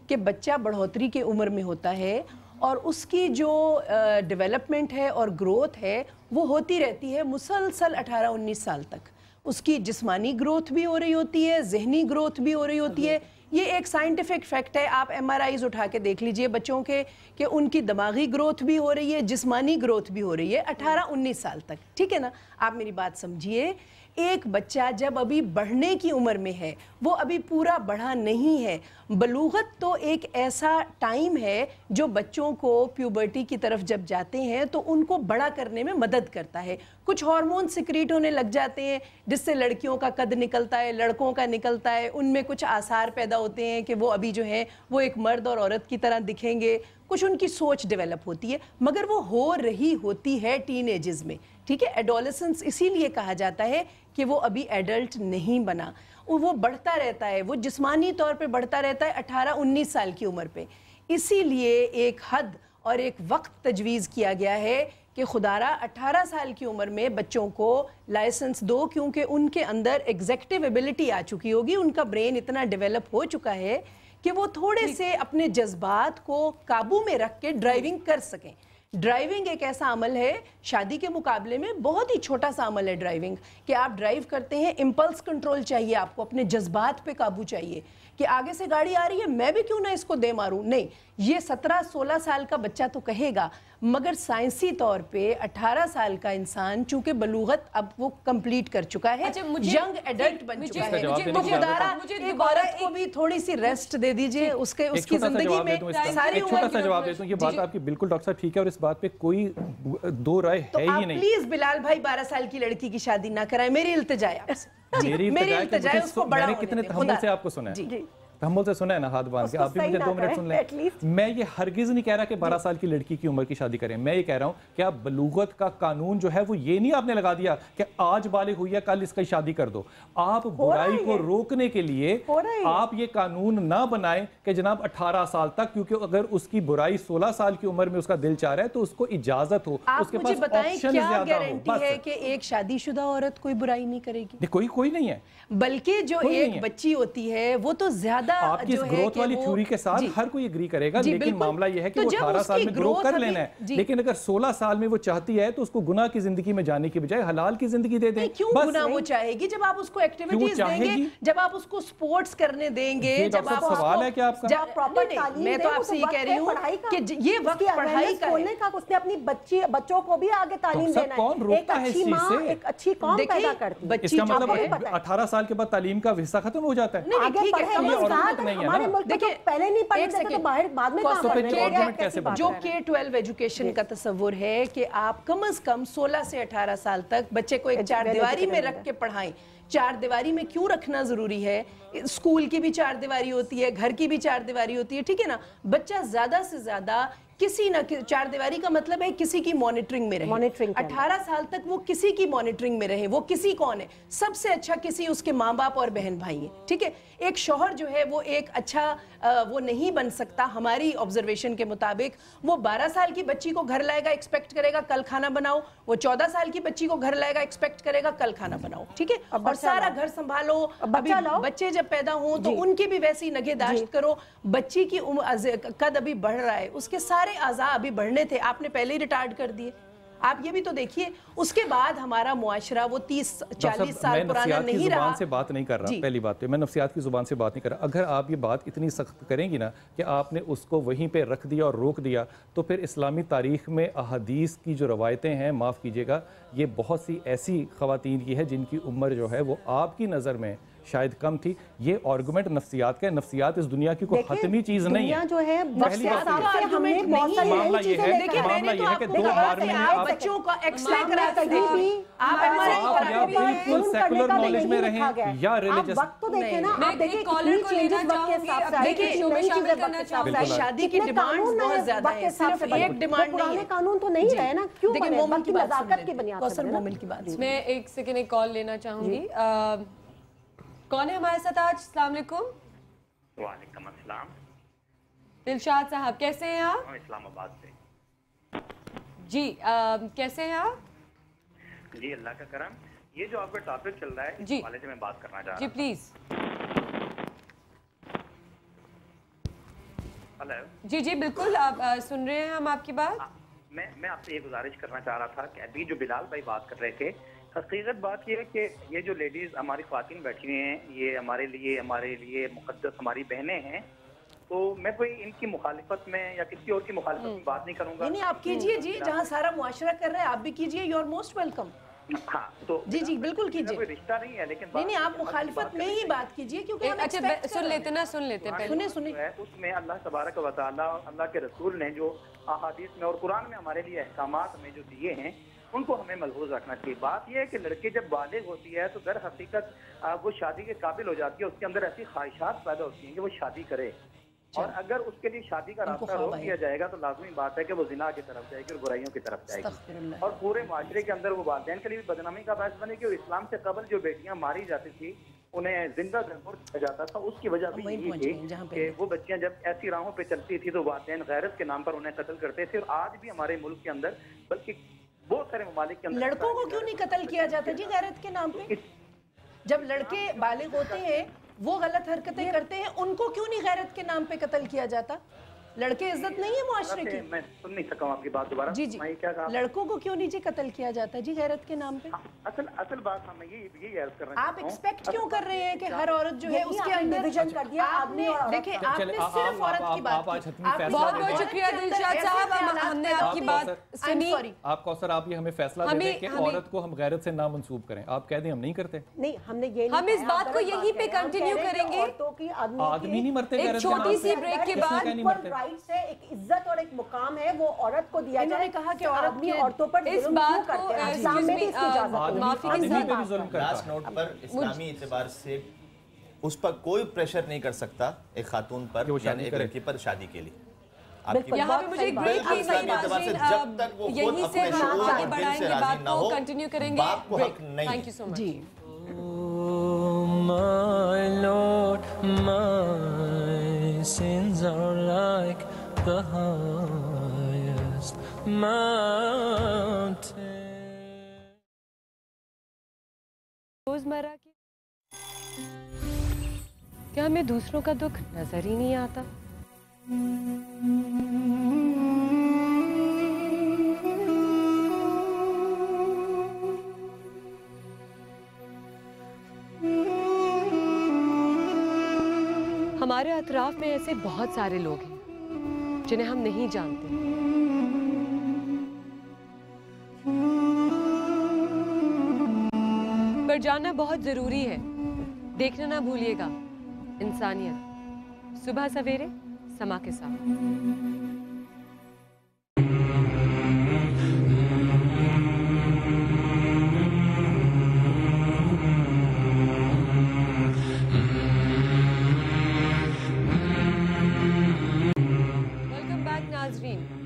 S7: کہ بچہ بڑھوتری کی عمر میں ہوتا ہے اور اس کی جو ڈیولپمنٹ ہے اور گروتھ ہے وہ ہوتی رہتی ہے مسلسل 18-19 سال تک. اس کی جسمانی گروتھ بھی ہو رہی ہوتی ہے، ذہنی گروتھ بھی ہو رہی ہوتی ہے. یہ ایک سائنٹیفک فیکٹ ہے. آپ MRIs اٹھا کے دیکھ لیجئے بچوں کے کہ ان کی دماغی گروتھ بھی ہو رہی ہے، جسمانی گروتھ بھی ہو رہی ہے 18-19 سال تک. ٹھیک ہے نا. आप मेरी बात समझिए, एक बच्चा जब अभी बढ़ने की उम्र में है, वो अभी पूरा बढ़ा नहीं है। बलूगत तो एक ऐसा टाइम है जो बच्चों को प्यूबर्टी की तरफ जब जाते हैं तो उनको बड़ा करने में मदद करता है। कुछ हार्मोन सिक्रीट होने लग जाते हैं जिससे लड़कियों का कद निकलता है, लड़कों का निकलता है, उनमें कुछ आसार पैदा होते हैं कि वो अभी जो है वो एक मर्द और औरत की तरह दिखेंगे, कुछ उनकी सोच डेवलप होती है, मगर वो हो रही होती है टीनेजेस में, ठीक है। एडोलेसेंस इसीलिए कहा जाता है कि वो अभी एडल्ट नहीं बना, वो बढ़ता रहता है, वो जिस्मानी तौर पे बढ़ता रहता है 18-19 साल की उम्र पे। इसीलिए एक हद और एक वक्त तजवीज़ किया गया है कि खुदारा 18 साल की उम्र में बच्चों को लाइसेंस दो, क्योंकि उनके अंदर एग्जेक्टिव एबिलिटी आ चुकी होगी, उनका ब्रेन इतना डेवलप हो चुका है कि वो थोड़े से अपने जज्बात को काबू में रख के ड्राइविंग कर सकें। ड्राइविंग एक ऐसा अमल है, शादी के मुकाबले में बहुत ही छोटा सा अमल है ड्राइविंग, कि आप ड्राइव करते हैं, इम्पल्स कंट्रोल चाहिए आपको, अपने जज्बात पे काबू चाहिए कि आगे से गाड़ी आ रही है, मैं भी क्यों ना इसको दे मारूं। नहीं, ये 17-16 साल का बच्चा तो कहेगा, मगर साइंसी तौर पे 18 साल का इंसान चूंकि बलूगत अब वो कंप्लीट कर चुका है, यंग एडल्ट बन चुका है, तो खुदारा एक औरत को भी थोड़ी सी रेस्ट दे दीजिए, उसकी जिंदगी में सारी
S4: छोटा सा जवाब देता हूं। ये बात आपकी बिल्कुल डॉक्टर साहब ठीक है और इस बात पे कोई दो राय है ही नहीं।
S7: प्लीज बिलाल भाई 12 साल की लड़की की शादी ना कराएं, मेरी इल्तिजा है आपसे। मेरी इल्तिजा है, उसको बड़ा
S4: मैंने कितने तहम्मुल से आपको सुना है, तहम्मुल से सुना है ना, हाथ बांध के। आप भी मुझे 2 मिनट सुन लें। मैं ये हरगिज नहीं कह रहा कि 12 साल की लड़की की उम्र की शादी करें, मैं ये कह रहा हूं कि आप बलूगत का कानून जो है वो ये नहीं आपने लगा दिया कि आज बालिग हुई है कल इसकी शादी कर दो। आप बुराई को रोकने के लिए आप ये कानून ना बनाएं कि जनाब 18 साल तक, क्योंकि अगर उसकी बुराई 16 साल की उम्र में उसका दिल चाह रहा है तो उसको इजाजत हो, उसके पास ऑप्शन ज्यादा हो।
S7: है कि एक शादीशुदा औरत कोई बुराई नहीं करेगी,
S4: कोई नहीं है,
S7: बल्कि जो एक बच्ची होती है वो तो ज्यादा
S4: आपकी इस ग्रोथ वाली थ्योरी के साथ हर कोई एग्री करेगा, लेकिन मामला यह है कि वो 18 साल में ग्रो कर लेना है, लेकिन अगर 16 साल में वो चाहती है तो उसको गुनाह की जिंदगी में जाने की बजाय हलाल की जिंदगी दे दें।
S7: क्यों गुनाह वो चाहेगी? जब आप उसको एक्टिविटीज देंगे, जब आप उसको स्पोर्ट्स करने देंगे, जब आप
S4: सवाल है कि आपका
S8: प्रॉपर तालीम,
S7: मैं तो आपसे ये कह रही हूँ कि ये वक्त पढ़ाई का,
S8: उसने अपनी बच्चों को भी आगे तालीम देना है।
S4: कौन रोकता है इस चीज से?
S8: एक अच्छी कौम पैदा करती है।
S4: इसका मतलब 18 साल के बाद तालीम का हिस्सा खत्म हो जाता है।
S8: हमारे मुल्क में पहले नहीं पढ़े थे तो बाहर बाद में
S7: जो K-12 एजुकेशन का तस्वुर है कि आप कम से कम 16 से 18 साल तक बच्चे को एक चार दीवारी में रख के पढ़ाएं। चार दीवारी में क्यों रखना जरूरी है? स्कूल की भी चार दीवारी होती है, घर की भी चार दीवारी होती है, ठीक है ना। बच्चा ज्यादा से ज्यादा किसी ना चार दीवारी का मतलब है किसी की मॉनिटरिंग में रहे। 18 साल तक वो किसी की मॉनिटरिंग में रहे। वो किसी कौन है? सबसे अच्छा किसी उसके माँ बाप और बहन भाई है, ठीक है। एक शौहर जो है वो एक अच्छा वो नहीं बन सकता हमारी ऑब्जर्वेशन के मुताबिक। वो 12 साल की बच्ची को घर लाएगा, एक्सपेक्ट करेगा कल खाना बनाओ। वो 14 साल की बच्ची को घर लाएगा, एक्सपेक्ट करेगा कल खाना बनाओ, ठीक है। और सारा घर संभालो। अभी बच्चे जब पैदा हो तो उनकी भी वैसी नगहदाश्त करो। बच्ची की कद अभी बढ़ रहा है, उसके सारे आज़ा अभी बढ़ने थे, आपने पहले ही रिटार्ड कर दिए। आप ये भी तो देखिए, उसके बाद हमारा मुआशरा वो 30-40 साल पुराना नहीं रहा।
S4: से बात नहीं कर रहा, पहली बात तो मैं नफ्सियात की जुबान से बात नहीं कर रहा। अगर आप ये बात इतनी सख्त करेंगी ना कि आपने उसको वहीं पे रख दिया और रोक दिया, तो फिर इस्लामी तारीख में अहादीस की जो रवायतें हैं, माफ़ कीजिएगा, ये बहुत सी ऐसी ख़वातीन की है जिनकी उम्र जो है वो आपकी नज़र में शायद कम थी। ये आर्गुमेंट नफ्सियात का है। नफ्सियात इस दुनिया की कोई हतमी चीज नहीं है।
S8: जो है
S4: पहली बात मामला ये है कि 2 बार में आप
S7: बच्चों का एक्सरे कराते थे,
S4: आप बिल्कुल सेकुलर नॉलेज में रहें या रिलीजियस।
S8: वक्त तो देखें ना, आप देखिए
S2: कॉलर को लेना चाहूंगी, देखिए शो में शामिल करना चाहूंगी।
S7: शादी की डिमांड बहुत ज्यादा है, सिर्फ एक डिमांड नहीं है।
S8: कानून तो नहीं रहे ना, क्यों
S7: देखिए मोमिन की
S8: नजाकत की बुनियाद
S7: पर मोमिन की बात।
S2: मैं एक सेकंड एक कॉल लेना चाहूंगी। कौन है हमारे साथ आज? अस्सलाम वालेकुम।
S11: वालेकुम अस्सलाम।
S2: दिलशाद साहब कैसे हैं आप?
S11: इस्लामाबाद से।
S2: जी कैसे हैं आप?
S11: जी अल्लाह का करम। ये जो आपका टॉपिक चल रहा है इस वाले से मैं बात करना चाह रहा हूं।
S2: जी प्लीज।
S11: हेलो।
S2: जी जी बिल्कुल, आप सुन रहे हैं हम आपकी बात।
S11: मैं आपसे ये गुजारिश करना चाह रहा था कि अभी जो बिलाल भाई बात कर रहे थे, हकीकत बात ये है कि ये जो लेडीज़ हमारी ख्वातीन बैठी हुई हैं, ये हमारे लिए मुक़द्दस हमारी बहनें हैं। तो मैं कोई इनकी मुखालिफत में या किसी और की मुखालिफत में बात नहीं करूँगा।
S7: नहीं आप कीजिए जी, जहाँ सारा मुआशरा कर रहा है आप भी कीजिए। You are most welcome.
S11: हाँ, तो
S7: जी जी बिल्कुल कीजिए।
S11: कोई रिश्ता नहीं है, लेकिन
S7: नहीं आप मुखालिफत में ही बात कीजिए, क्योंकि हम
S2: अच्छा सुन लेते पहले।
S7: सुने
S11: उसमें अल्लाह तबारक व तआला, अल्लाह के रसूल ने जो अहादीस में और कुरान में हमारे लिए अहकामात हमें जो दिए हैं उनको हमें मलहूज रखना चाहिए। बात यह है कि लड़की जब बालिग होती है तो दर हकीकत वो शादी के काबिल हो जाती है, उसके अंदर ऐसी ख्वाहिशात पैदा होती हैं कि वो शादी करे, और अगर उसके लिए शादी का रास्ता रोक दिया जाएगा तो लाजमी बात है कि वो जिना की तरफ जाएगी और बुराइयों की तरफ जाएगी, और पूरे माशरे के अंदर वो वालिदैन के लिए भी बदनामी का बायस बनेगी। और इस्लाम से कबल जो बेटियां मारी जाती थी उन्हें जिंदा जरूर किया जाता था, उसकी वजह भी यही थी कि वो बच्चियां जब ऐसी राहों पे चलती थी तो वालिदैन गैरत के नाम पर उन्हें कत्ल करते थे। और आज भी हमारे मुल्क के अंदर, बल्कि बहुत सारे ममालिक के अंदर
S7: लड़कों को क्यों नहीं कत्ल किया जाता जी गैरत के नाम पे? जब लड़के बालिग होते हैं वो गलत हरकतें करते हैं, उनको क्यों नहीं गैरत के नाम पे कत्ल किया जाता? लड़के इज्जत नहीं है मुआशरे की?
S11: मैं सुन नहीं सका आपकी बात दोबारा।
S7: जी जी,
S11: क्या कहा?
S7: लड़कों को क्यों नहीं जी कत्ल किया जाता जी गैरत के नाम पे?
S11: असल बात हमें यही अर्ज कर रहे हैं।
S7: आप एक्सपेक्ट क्यों कर रहे हैं कि हर औरत जो है उसके अंदर
S8: डिवीजन कर दिया?
S7: आपने देखिए, आपने सिर्फ औरत की बात की।
S2: बहुत बहुत शुक्रिया दिलशाद साहब, हमने आपकी बात सुनी।
S4: आप कौसर आप ये हमें फैसला दे दें कि औरत को हम गैरत से ना मंसूब करें, आप कह दें हम नहीं करते।
S8: नहीं, हमने ये
S2: हम इस बात को यहीं पे कंटिन्यू करेंगे।
S4: आदमी नहीं मरते
S2: एक छोटी सी ब्रेक के बाद
S8: राइट्स है, एक इज्जत और एक मुकाम है, वो औरत को दिया जाए।
S7: कहा कि औरत
S8: भी औरतों पर
S2: इस बात को
S5: लास्ट नोट पर इस्लामी एतबार से उस पर कोई प्रेशर नहीं कर सकता एक खातून पर यानी एक लड़की पर शादी के लिए।
S2: यहाँ पे मुझे एक ब्रेक की
S5: जब तक वो
S2: यहीं से हम आगे बढ़ाएंगे बात को, कंटिन्यू करेंगे। थैंक यू सो मच
S1: जी। My Lord, my sins are like the highest mountain.
S2: रोजमर्रा की क्या हमें दूसरों का दुख नजर ही नहीं आता? हमारे अतराफ में ऐसे बहुत सारे लोग हैं जिन्हें हम नहीं जानते, पर जानना बहुत जरूरी है। देखना ना भूलिएगा इंसानियत, सुबह सवेरे समा के साथ।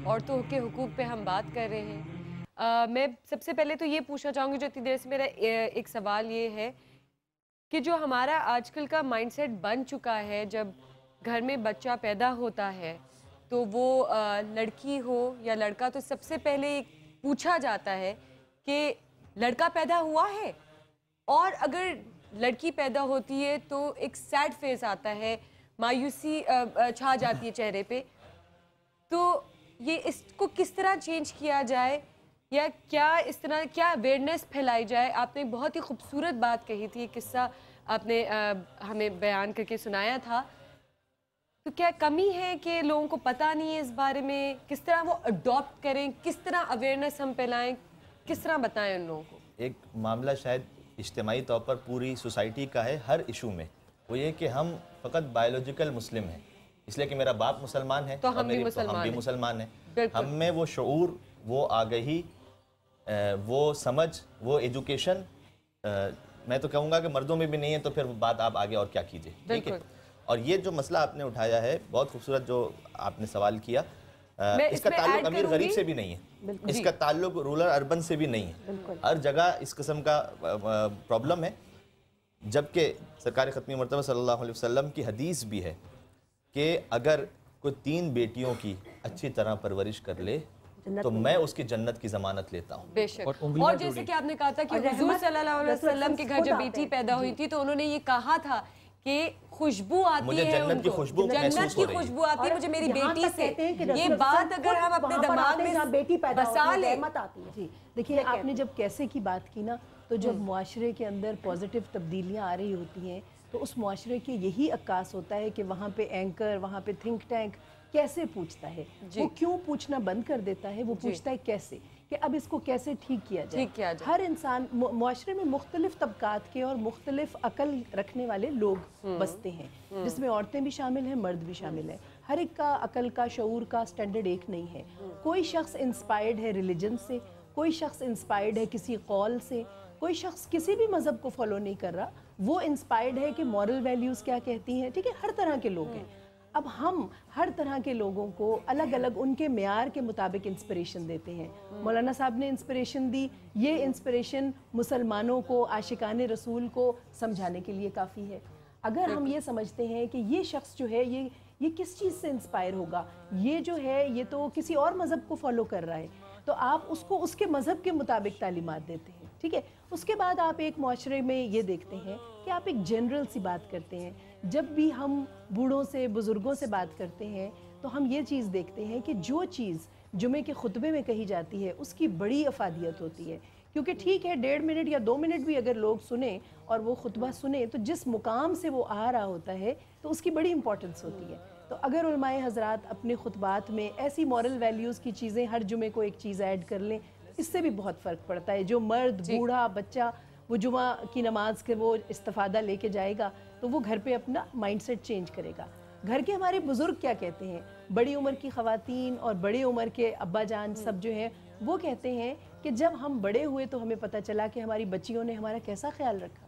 S2: औरतों के हुकूक पे हम बात कर रहे हैं। मैं सबसे पहले तो ये पूछना चाहूँगी, जो इतनी देर से मेरा एक सवाल ये है कि जो हमारा आजकल का माइंडसेट बन चुका है, जब घर में बच्चा पैदा होता है तो वो लड़की हो या लड़का, तो सबसे पहले पूछा जाता है कि लड़का पैदा हुआ है, और अगर लड़की पैदा होती है तो एक सैड फेस आता है, मायूसी छा जाती है चेहरे पे। तो ये इसको किस तरह चेंज किया जाए, या क्या इस तरह क्या अवेयरनेस फैलाई जाए? आपने बहुत ही खूबसूरत बात कही थी, किस्सा आपने हमें बयान करके सुनाया था। तो क्या कमी है कि लोगों को पता नहीं है इस बारे में, किस तरह वो अडॉप्ट करें, किस तरह अवेयरनेस हम फैलाएं, किस तरह बताएं उन लोगों को?
S5: एक मामला शायद इज्तिमाई तौर पर पूरी सोसाइटी का है हर इशू में, वो ये कि हम फ़कत बायोलॉजिकल मुस्लिम हैं, इसलिए कि मेरा बाप मुसलमान है
S2: तो
S5: हम भी मुसलमान हैं। हम में वो शऊर, वो आगही, वो समझ, वो एजुकेशन, मैं तो कहूँगा कि मर्दों में भी नहीं है, तो फिर बात आप आगे और क्या कीजिए, ठीक है। और ये जो मसला आपने उठाया है, बहुत खूबसूरत जो आपने सवाल किया, इसका ताल्लुक अमीर गरीब से भी नहीं है, इसका ताल्लुक रूरल अर्बन से भी नहीं है। हर जगह इस किस्म का प्रॉब्लम है, जबकि सरकार ख़त्मी मरतबा सल्लल्लाहु अलैहि वसल्लम की हदीस भी है कि अगर कोई 3 बेटियों की अच्छी तरह परवरिश कर ले तो मैं उसकी जन्नत की जमानत लेता हूँ।
S2: बेशक। और जैसे कि आपने कहा था कि हुजूर सल्लल्लाहु अलैहि वसल्लम के घर जब बेटी पैदा हुई थी तो उन्होंने ये कहा था कि खुशबू आती है,
S5: जन्नत की खुशबू
S2: आती है मुझे मेरी बेटी से। ये बात अगर हम अपने दिमाग में
S8: बेटी पैदा
S2: बसा लें,
S7: जी देखिए, आपने जब कैसे की बात की ना, तो जब मुआशरे के अंदर पॉजिटिव तब्दीलियाँ आ रही होती हैं तो उस मुआशरे के यही अक्कास होता है कि वहाँ पे एंकर, वहाँ पे थिंक टैंक कैसे पूछता है, वो क्यों पूछना बंद कर देता है, वो पूछता है कैसे। کہ اب اس کو کیسے ٹھیک کیا جائے. ہر انسان معاشرے میں مختلف طبقات کے اور مختلف عقل رکھنے والے لوگ بستے ہیں, جس میں عورتیں بھی شامل ہیں, مرد بھی شامل ہیں. ہر ایک کا عقل کا, شعور کا سٹینڈرڈ ایک نہیں ہے. کوئی شخص انسپائرڈ ہے ریلیجن سے, کوئی شخص انسپائرڈ ہے کسی قول سے, کوئی شخص کسی بھی مذہب کو فالو نہیں کر رہا, وہ انسپائرڈ ہے کہ مورل ویلیوز کیا کہتی ہیں. ٹھیک ہے, ہر طرح کے لوگ ہیں. اب ہم ہر طرح کے لوگوں کو الگ الگ ان کے معیار کے مطابق انسپریشن دیتے ہیں. مولانا صاحب نے انسپریشن دی, یہ انسپریشن مسلمانوں کو عاشقان رسول کو سمجھانے کے لیے کافی ہے. اگر ہم یہ سمجھتے ہیں کہ یہ شخص جو ہے یہ کس چیز سے انسپائر ہوگا, یہ جو ہے یہ تو کسی اور مذہب کو فالو کر رہا ہے, تو آپ اس کو اس کے مذہب کے مطابق تعلیمات دیتے ہیں. ٹھیک ہے, اس کے بعد آپ ایک معاشرے میں یہ دیکھتے ہیں کہ آپ ایک جنرل سی بات کرتے ہیں. جب بھی ہم بوڑھوں سے, بزرگوں سے بات کرتے ہیں تو ہم یہ چیز دیکھتے ہیں کہ جو چیز جمعے کے خطبے میں کہی جاتی ہے اس کی بڑی افادیت ہوتی ہے. کیونکہ ٹھیک ہے 1.5 منٹ یا 2 منٹ بھی اگر لوگ سنیں اور وہ خطبہ سنیں تو جس مقام سے وہ آ رہا ہوتا ہے تو اس کی بڑی امپورٹنس ہوتی ہے. تو اگر علماء حضرات اپنے خطبات میں ایسی مورل ویلیوز کی چیزیں ہر جمعے کو ایک چیز ایڈ کر لیں, اس سے بھی بہت فرق پڑتا ہے. جو مرد, بوڑھا, بچہ وہ جمعہ کی نماز کے وہ استفادہ لے کے جائے گا تو وہ گھر پہ اپنا مائنڈ سیٹ چینج کرے گا. گھر کے ہمارے بزرگ کیا کہتے ہیں, بڑی عمر کی خواتین اور بڑے عمر کے ابا جان سب جو ہیں وہ کہتے ہیں کہ جب ہم بڑے ہوئے تو ہمیں پتہ چلا کہ ہماری بچیوں نے ہمارا کیسا خیال رکھا,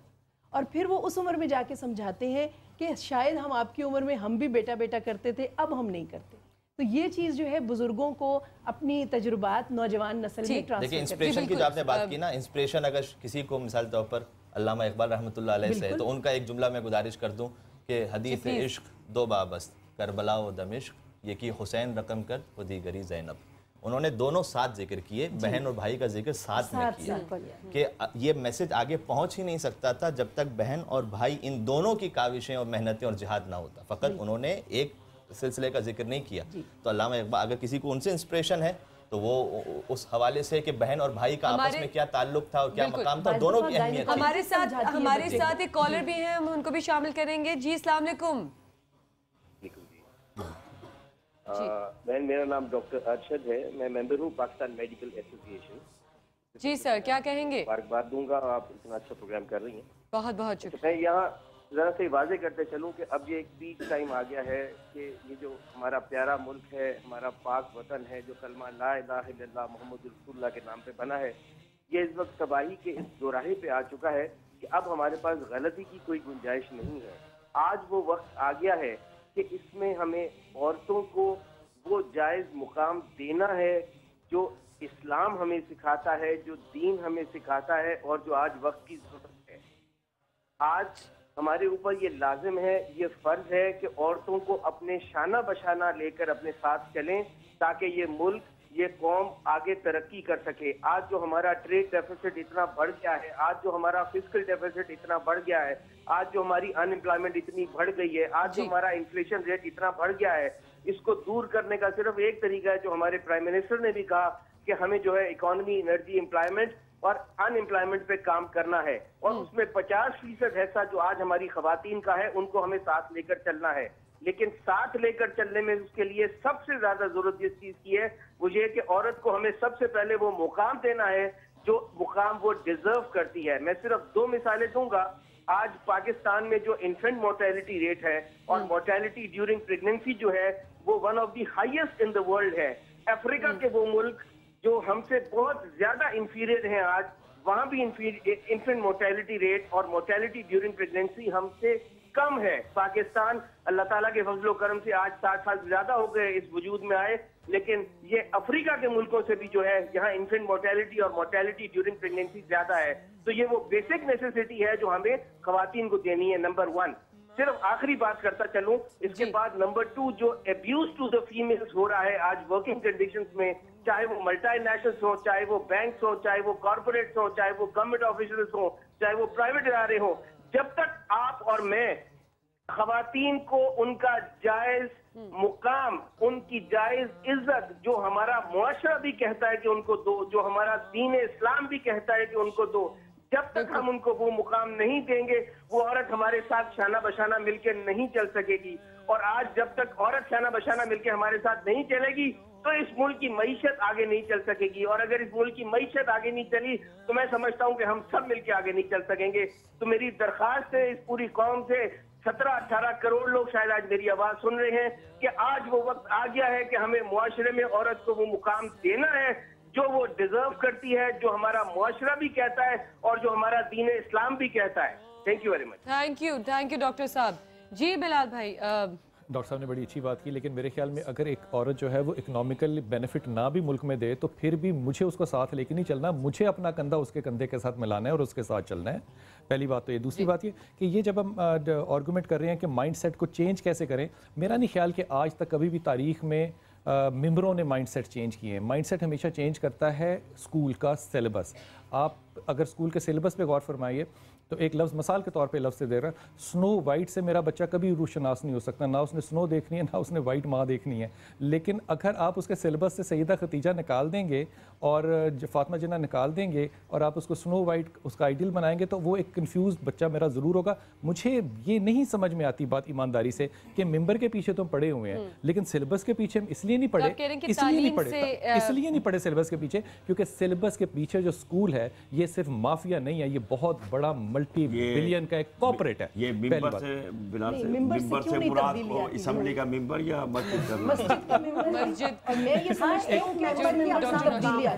S7: اور پھر وہ اس عمر میں جا کے سمجھاتے ہیں کہ شاید ہم آپ کی عمر میں ہم بھی بیٹا بیٹا کرتے تھے, اب ہم نہیں کرتے. تو یہ چیز جو ہے بزرگوں کو اپنی تجربات نوجوان نسل میں ٹرانسفر
S5: دیکھیں انسپریشن کی جو آپ نے بات کی نا, انسپریشن اگر کسی کو مثال طور پر علامہ اقبال رحمۃ اللہ علیہ سے, تو ان کا ایک جملہ میں گزارش کر دوں کہ حدیث عشق دو بابست, کربلا و دمشق یکی حسین رقم کر و دیگری زینب. انہوں نے دونوں ساتھ ذکر کیے, بہن اور بھائی کا ذکر ساتھ میں کیا, کہ یہ میسج آگے پہنچ ہی نہیں سکتا تھا جب تک بہن اور بھائی ان دونوں کی کاوشیں اور محنتیں اور جہاد نہ ہوتا. فقط انہوں نے ایک سلسلے کا ذکر نہیں کیا. تو علامہ اقبال اگر کسی کو ان سے انسپریشن ہے تو وہ اس حوالے سے کہ بہن اور بھائی کا آپس میں کیا تعلق تھا اور کیا مقام تھا, دونوں کی اہمیت تھی.
S2: ہمارے ساتھ ایک کالر بھی ہیں, ہم ان کو بھی شامل کریں گے. جی السلام علیکم.
S12: بہن میرا نام ڈاکٹر ارشد ہے, میں ممبر ہوں پاکستان میڈیکل ایسوسی ایشن.
S2: جی سر, کیا کہیں گے؟
S12: مبارکباد دوں گا, آپ اتنا اچھا پروگرام کر رہی ہیں,
S2: بہت بہت شکریہ.
S12: میں یہاں ذرا سے واضح کرتے چلوں کہ اب یہ ایک پیک ٹائم آ گیا ہے کہ یہ جو ہمارا پیارا ملک ہے, ہمارا پاک وطن ہے, جو کلمہ لا الہ الا اللہ محمد رسول اللہ کے نام پہ بنا ہے, یہ اس وقت تباہی کے اس دوراہے پہ آ چکا ہے کہ اب ہمارے پاس غلطی کی کوئی گنجائش نہیں ہے. آج وہ وقت آ گیا ہے کہ اس میں ہمیں عورتوں کو وہ جائز مقام دینا ہے جو اسلام ہمیں سکھاتا ہے, جو دین ہمیں سکھاتا ہے, اور جو آج وقت کی ضرورت ہے. آج ہمارے اوپر یہ لازم ہے, یہ فرض ہے کہ عورتوں کو اپنے شانہ بشانہ لے کر اپنے ساتھ چلیں تاکہ یہ ملک, یہ قوم آگے ترقی کر سکے. آج جو ہمارا ٹریڈ ڈیفیسٹ اتنا بڑھ گیا ہے, آج جو ہمارا فسکل ڈیفیسٹ اتنا بڑھ گیا ہے, آج جو ہماری ان امپلائمنٹ اتنی بڑھ گئی ہے, آج جو ہمارا انفلیشن ریٹ اتنا بڑھ گیا ہے, اس کو دور کرنے کا صرف ایک طریقہ ہے جو ہمارے پرائم منسٹر نے بھی کہا کہ ہمیں جو ہے اکانومی, انرجی, امپلائمنٹ اور ان امپلائمنٹ پہ کام کرنا ہے, اور اس میں 50% حصہ جو آج ہماری خواتین کا ہے ان کو ہمیں ساتھ لے کر چلنا ہے. لیکن ساتھ لے کر چلنے میں اس کے لیے سب سے زیادہ ضرورت جس چیز کی ہے وہ یہ کہ عورت کو ہمیں سب سے پہلے وہ مقام دینا ہے جو مقام وہ ڈیزرو کرتی ہے. میں صرف 2 مثالیں دوں گا. آج پاکستان میں جو انفنٹ مورٹیلٹی ریٹ ہے اور مورٹیلٹی ڈیورنگ پریگننسی جو ہے وہ one of the highest in the world ہے. افریقہ کے وہ ملک جو ہم سے بہت زیادہ انفیریئر ہیں آج, وہاں بھی انفنٹ مورٹیلٹی ریٹ اور مورٹیلٹی ڈیورنگ پریگننسی ہم سے کم ہے. پاکستان اللہ تعالیٰ کے فضل و کرم سے آج 60 سال زیادہ ہو گئے اس وجود میں آئے, لیکن یہ افریقہ کے ملکوں سے بھی جو ہے یہاں انفنٹ مورٹیلٹی اور مورٹیلٹی ڈیورنگ پریگننسی زیادہ ہے. تو یہ وہ بیسک نیسیسٹی ہے جو ہمیں خواتین کو دینی ہے, نمبر 1. صرف آخری بات کرتا چلوں, اس کے بعد نمبر 2 جو ابیوز ٹو دا فیمیلز ہو رہا ہے آج ورکنگ کنڈیشنز میں, چاہے وہ ملٹی نیشنلز ہوں, چاہے وہ بینکس ہوں, چاہے وہ کارپوریٹس ہوں, چاہے وہ گورنمنٹ آفیسرز ہوں, چاہے وہ پرائیویٹ ادارے ہوں, جب تک آپ اور میں خواتین کو ان کا جائز مقام, ان کی جائز عزت جو ہمارا معاشرہ بھی کہتا ہے کہ ان کو دو, جو ہمارا دین اسلام بھی کہتا ہے کہ ان کو دو, جب تک ہم ان کو وہ مقام نہیں دیں گے وہ عورت ہمارے ساتھ شانہ بشانہ مل کے نہیں چل سکے گی. اور آج جب تک عورت شانہ بشانہ مل کے ہمارے ساتھ نہیں چلے گی तो इस मुल्क की मईशत आगे नहीं चल सकेगी, और अगर इस मुल्क की मईशत आगे नहीं चली तो मैं समझता हूँ कि हम सब मिलकर आगे नहीं चल सकेंगे। तो मेरी दरख्वास्त है इस पूरी कौम से, 17-18 करोड़ लोग शायद आज मेरी आवाज सुन रहे हैं, कि आज वो वक्त आ गया है कि हमें मुआशरे में औरत को वो मुकाम देना है जो वो डिजर्व करती है, जो हमारा मुआशरा भी कहता है और जो हमारा दीन इस्लाम भी कहता है। Thank you very much.
S2: Thank you doctor साहब। जी बिलाल भाई,
S4: डॉक्टर साहब ने बड़ी अच्छी बात की, लेकिन मेरे ख्याल में अगर एक औरत जो है वो इकोनॉमिकल बेनिफिट ना भी मुल्क में दे तो फिर भी मुझे उसको साथ लेके नहीं चलना, मुझे अपना कंधा उसके कंधे के साथ मिलाना है और उसके साथ चलना है। पहली बात तो ये। दूसरी बात ये कि ये जब हम आर्गूमेंट कर रहे हैं कि माइंड सेट को चेंज कैसे करें, मेरा नहीं ख्याल कि आज तक कभी भी तारीख में मेंबरों ने माइंड सेट चेंज किए हैं। माइंड सेट हमेशा चेंज करता है स्कूल का सिलेबस। आप अगर स्कूल के सिलेबस पे गौर फरमाइए तो एक लफ्ज़ मिसाल के तौर पे लफ्ज़ से दे रहा, स्नो वाइट से मेरा बच्चा कभी रूशनास नहीं हो सकता, ना उसने स्नो देखनी है ना उसने वाइट माँ देखनी है। लेकिन अगर आप उसके सिलेबस से सईदा खतीजा निकाल देंगे और फातिमा जिन्ना निकाल देंगे और आप उसको स्नो वाइट उसका आइडियल बनाएंगे तो वो एक कंफ्यूज बच्चा मेरा ज़रूर होगा। मुझे ये नहीं समझ में आती बात ईमानदारी से कि मेंबर के पीछे तो पड़े हुए हैं लेकिन सिलेबस के पीछे हम इसलिए नहीं पढ़े, इसलिए नहीं पढ़े सिलेबस के पीछे क्योंकि सिलेबस के पीछे जो स्कूल है ये सिर्फ माफिया नहीं है, ये बहुत बड़ा मल्टी बिलियन का एक कॉर्पोरेट है।
S6: ये मिंबर से बिलाल से मिंबर से मुराद को असेंबली का मिंबर या मस्जिद का मिंबर?
S2: मस्जिद।
S7: और मैं ये समझती हूं कि तब्दीली आती है।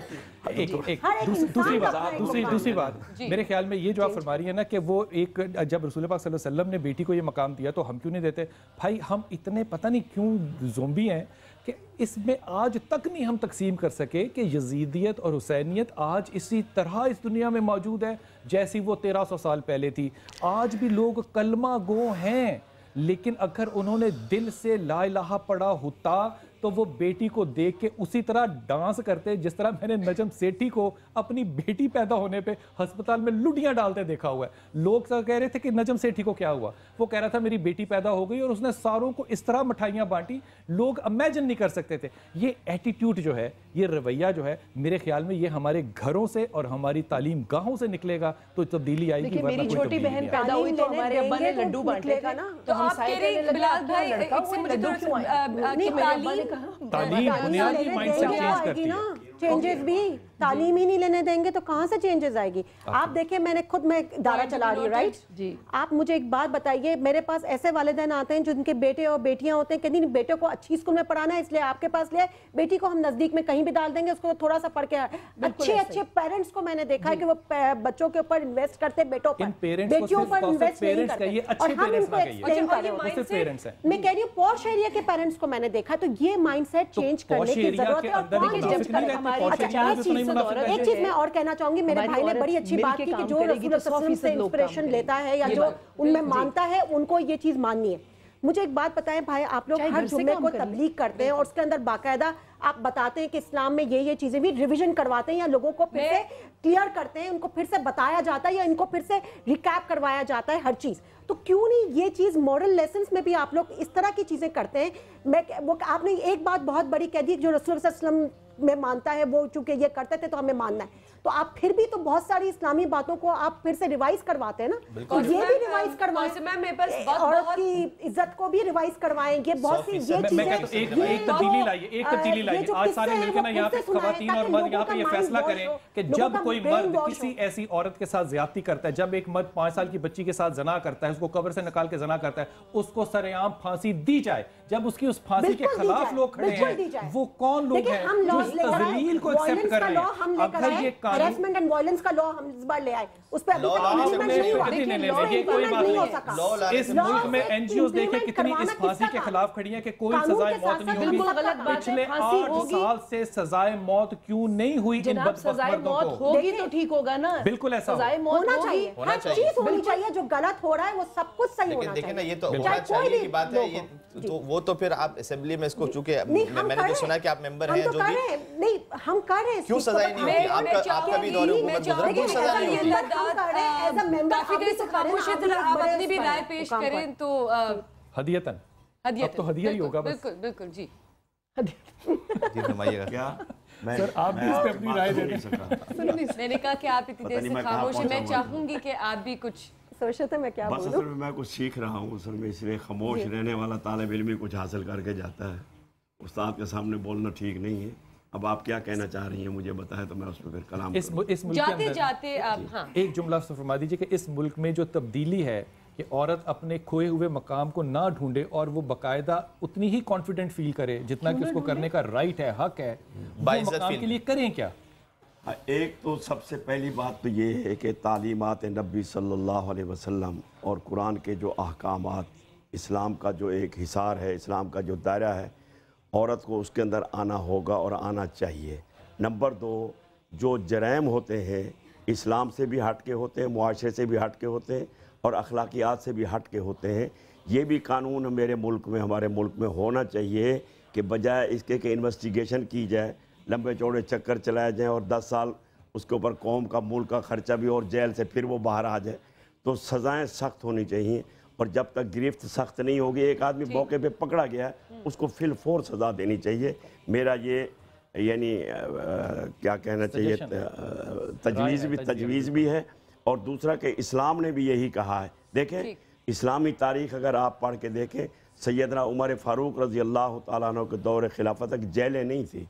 S4: दूसरी बात मेरे ख्याल में ये जो आप फरमा रही है ना कि वो एक जब रसूल पाक सल्लल्लाहु अलैहि वसल्लम ने बेटी को ये मकाम दिया तो हम क्यों नहीं देते। भाई हम इतने पता नहीं क्यों ज़ोंबी हैं कि इसमें आज तक नहीं हम तकसीम कर सके कि यजीदियत और हुसैनियत आज इसी तरह इस दुनिया में मौजूद है जैसी वो 1300 साल पहले थी। आज भी लोग कलमा गो हैं, लेकिन अगर उन्होंने दिल से ला इलाहा पढ़ा होता तो वो बेटी को देख के उसी तरह डांस करते जिस तरह मैंने नजम सेठी को अपनी बेटी पैदा होने पे अस्पताल में लुटियां डालते देखा हुआ है। लोग सब कह रहे थे कि नजम सेठी को क्या हुआ, वो कह रहा था मेरी बेटी पैदा हो गई और उसने सारों को इस तरह मिठाइयां बांटी, लोग इमेजिन नहीं कर सकते थे। ये एटीट्यूड जो है, ये रवैया जो है, मेरे ख्याल में ये हमारे घरों से और हमारी तालीम गाहों से निकलेगा तो तब्दीली आएगी।
S7: मेरी छोटी बहन पैदा हुई तो हमारे अब्बा ने लड्डू बांटे थे ना,
S2: तो आप कह रहे हैं बिलाल भाई एक से मुझे
S4: तालीम बुनियादी माइंडसेट चेंज करती है।
S8: चेंजेस भी तालीम ही नहीं लेने देंगे तो कहाँ से चेंजेस आएगी। आप देखिए मैंने खुद मैं दारा चला रही हूँ, राइट जी। आप मुझे एक बात बताइए, मेरे पास ऐसे वालिदैन आते हैं जिनके बेटे और बेटियां होते हैं, कहती नहीं बेटे को अच्छी स्कूल में पढ़ाना है इसलिए आपके पास ले, बेटी को हम नजदीक में कहीं भी डाल देंगे उसको थोड़ा सा पढ़ के। अच्छे पेरेंट्स को मैंने देखा है कि वो बच्चों के ऊपर इन्वेस्ट करते हैं, बेटों पर, बेटियों पर इन्वेस्ट नहीं करते और हम इनको एक्सप्लेन कर रहे हैं। मैं कह रही हूँ पॉश एरिया के पेरेंट्स को मैंने देखा, तो ये माइंडसेट चेंज करने की जरूरत है। एक चीज मैं और कहना चाहूंगी, मेरे भाई ने बड़ी अच्छी बात की कि जो रसूल से इंस्पिरेशन लेता है या जो उनमें मानता है उनको ये चीज माननी है। मुझे एक बात बताएं भाई, आप लोग हर जुम्मे को तबलीग करते हैं और उसके अंदर बाकायदा आप बताते हैं कि इस्लाम में ये चीजें भी रिवीजन करवाते हैं या लोगों को फिर से क्लियर करते हैं, उनको फिर से बताया जाता है या इनको फिर से रिकैप करवाया जाता है हर चीज। तो क्यों नहीं ये चीज मॉरल लेसन्स में भी आप लोग इस तरह की चीजें करते हैं। वो आपने एक बात बहुत बड़ी कह दी, जो रसूल सल्लल्लाहु अलैहि वसल्लम में मानता है वो चूंकि ये करते थे तो हमें मानना है, तो आप फिर भी तो बहुत सारी इस्लामी बातों को आप फिर से रिवाइज करवाते हैं ना, तो ये भी रिवाइज करवाएं, औरत की इज्जत को भी रिवाइज करवाएं। ये बहुत सी ये चीजें
S4: एक तब्दीली लाइए। आज सारे मिलकर ना यहाँ पे खवातीन और मर्द यहाँ पे ये फैसला करें कि जब कोई मर्द किसी ऐसी औरत के साथ ज्यादती करता है, जब एक मर्द 5 साल की बच्ची के साथ जना करता है, उसको कब्र से निकाल के जना करता है, उसको सरेआम फांसी दी जाए। जब उसकी उस फांसी के खिलाफ लोग खड़े हैं, वो कौन लोग हैं जो इस तज़लील को एक्सेप्ट कर रहे हैं? अगर ये
S8: हैरेसमेंट एंड वायलेंस का लॉ हम इस बार ले आए, उस पे अभी तक इम्प्लीमेंट नहीं हुआ।
S4: ये कोई बात नहीं। इस मुल्क में एनजीओ देखें कितनी इस फांसी के खिलाफ खड़ी है कि कोई सजाए मौत नहीं होगी। पिछले 8 साल से सजाए मौत क्यों नहीं हुई इन बदबख्त मर्दों को?
S7: होगी तो ठीक होगा ना,
S4: बिल्कुल ऐसा
S8: होना चाहिए। हर चीज होनी चाहिए, जो गलत हो रहा है वो सब कुछ सही होना चाहिए।
S5: देखिए ना, ये तो होना चाहिए की बात है, ये तो वो तो फिर आप असेंबली में इसको, चूंकि मैंने तो सुना कि आप मेंबर हैं, जो भी
S8: नहीं हम कर रहे हैं,
S5: क्यों सजाएं नहीं होगी? आपका भी दौर हुकूमत गुजरा, क्यों सजा नहीं होगी?
S2: काफी देर से खामोश है, आप अपनी भी राय पेश करें तो
S4: हदियतन अब तो हदिया ही होगा।
S2: बिल्कुल बिल्कुल जी
S5: जी फरमाइएगा।
S6: क्या
S4: सर आप भी इस पे अपनी राय दे दें।
S2: मैंने कहा कि आप इतनी देर से खामोश हैं, मैं चाहूंगी कि आप भी कुछ
S8: सोचते। मैं क्या
S6: बस असल में मैं कुछ सीख रहा हूँ, असल में इसलिए खामोश रहने वाला तालिब इल्म कुछ हासिल करके जाता है। उस्ताद के सामने बोलना ठीक नहीं है। अब आप क्या कहना चाह रही हैं मुझे बताएं तो मैं उस पर फिर कलाम
S4: इस मुल्क के अंदर
S2: जाते आप हाँ।
S4: एक जुमला फरमा दीजिए कि इस मुल्क में जो तब्दीली है कि औरत अपने खोए हुए मकाम को ना ढूंढे और वो बाकायदा उतनी ही कॉन्फिडेंट फील करे जितना कि उसको करने का राइट है, हक है, वो मकाम के लिए करें क्या?
S6: एक तो सबसे पहली बात तो ये है कि तालीमात नबी सल्लल्लाहु अलैहि वसल्लम और कुरान के जो अहकामात, इस्लाम का जो एक हिसार है, इस्लाम का जो दायरा है, औरत को उसके अंदर आना होगा और आना चाहिए। नंबर 2, जो जराइम होते हैं इस्लाम से भी हट के होते हैं, मुआशरे से भी हट के होते हैं और अखलाकियात से भी हट के होते हैं। ये भी कानून मेरे मुल्क में, हमारे मुल्क में होना चाहिए कि बजाय इसके कि इन्वेस्टिगेशन की जाए, लंबे चौड़े चक्कर चलाए जाएँ और 10 साल उसके ऊपर कौम का मुल्क का ख़र्चा भी और जेल से फिर वो बाहर आ जाए, तो सज़ाएँ सख्त होनी चाहिए। और जब तक गिरफ्त सख्त नहीं होगी, एक आदमी मौके पे पकड़ा गया है उसको फिल फोर सज़ा देनी चाहिए। मेरा ये यानी क्या कहना चाहिए, तजवीज़ भी है। और दूसरा कि इस्लाम ने भी यही कहा है। देखें इस्लामी तारीख़ अगर आप पढ़ के देखें, सैयदना उमर फ़ारूक रज़ी अल्लाह तआला अन्हु के दौर खिलाफत तक जेलें नहीं थी।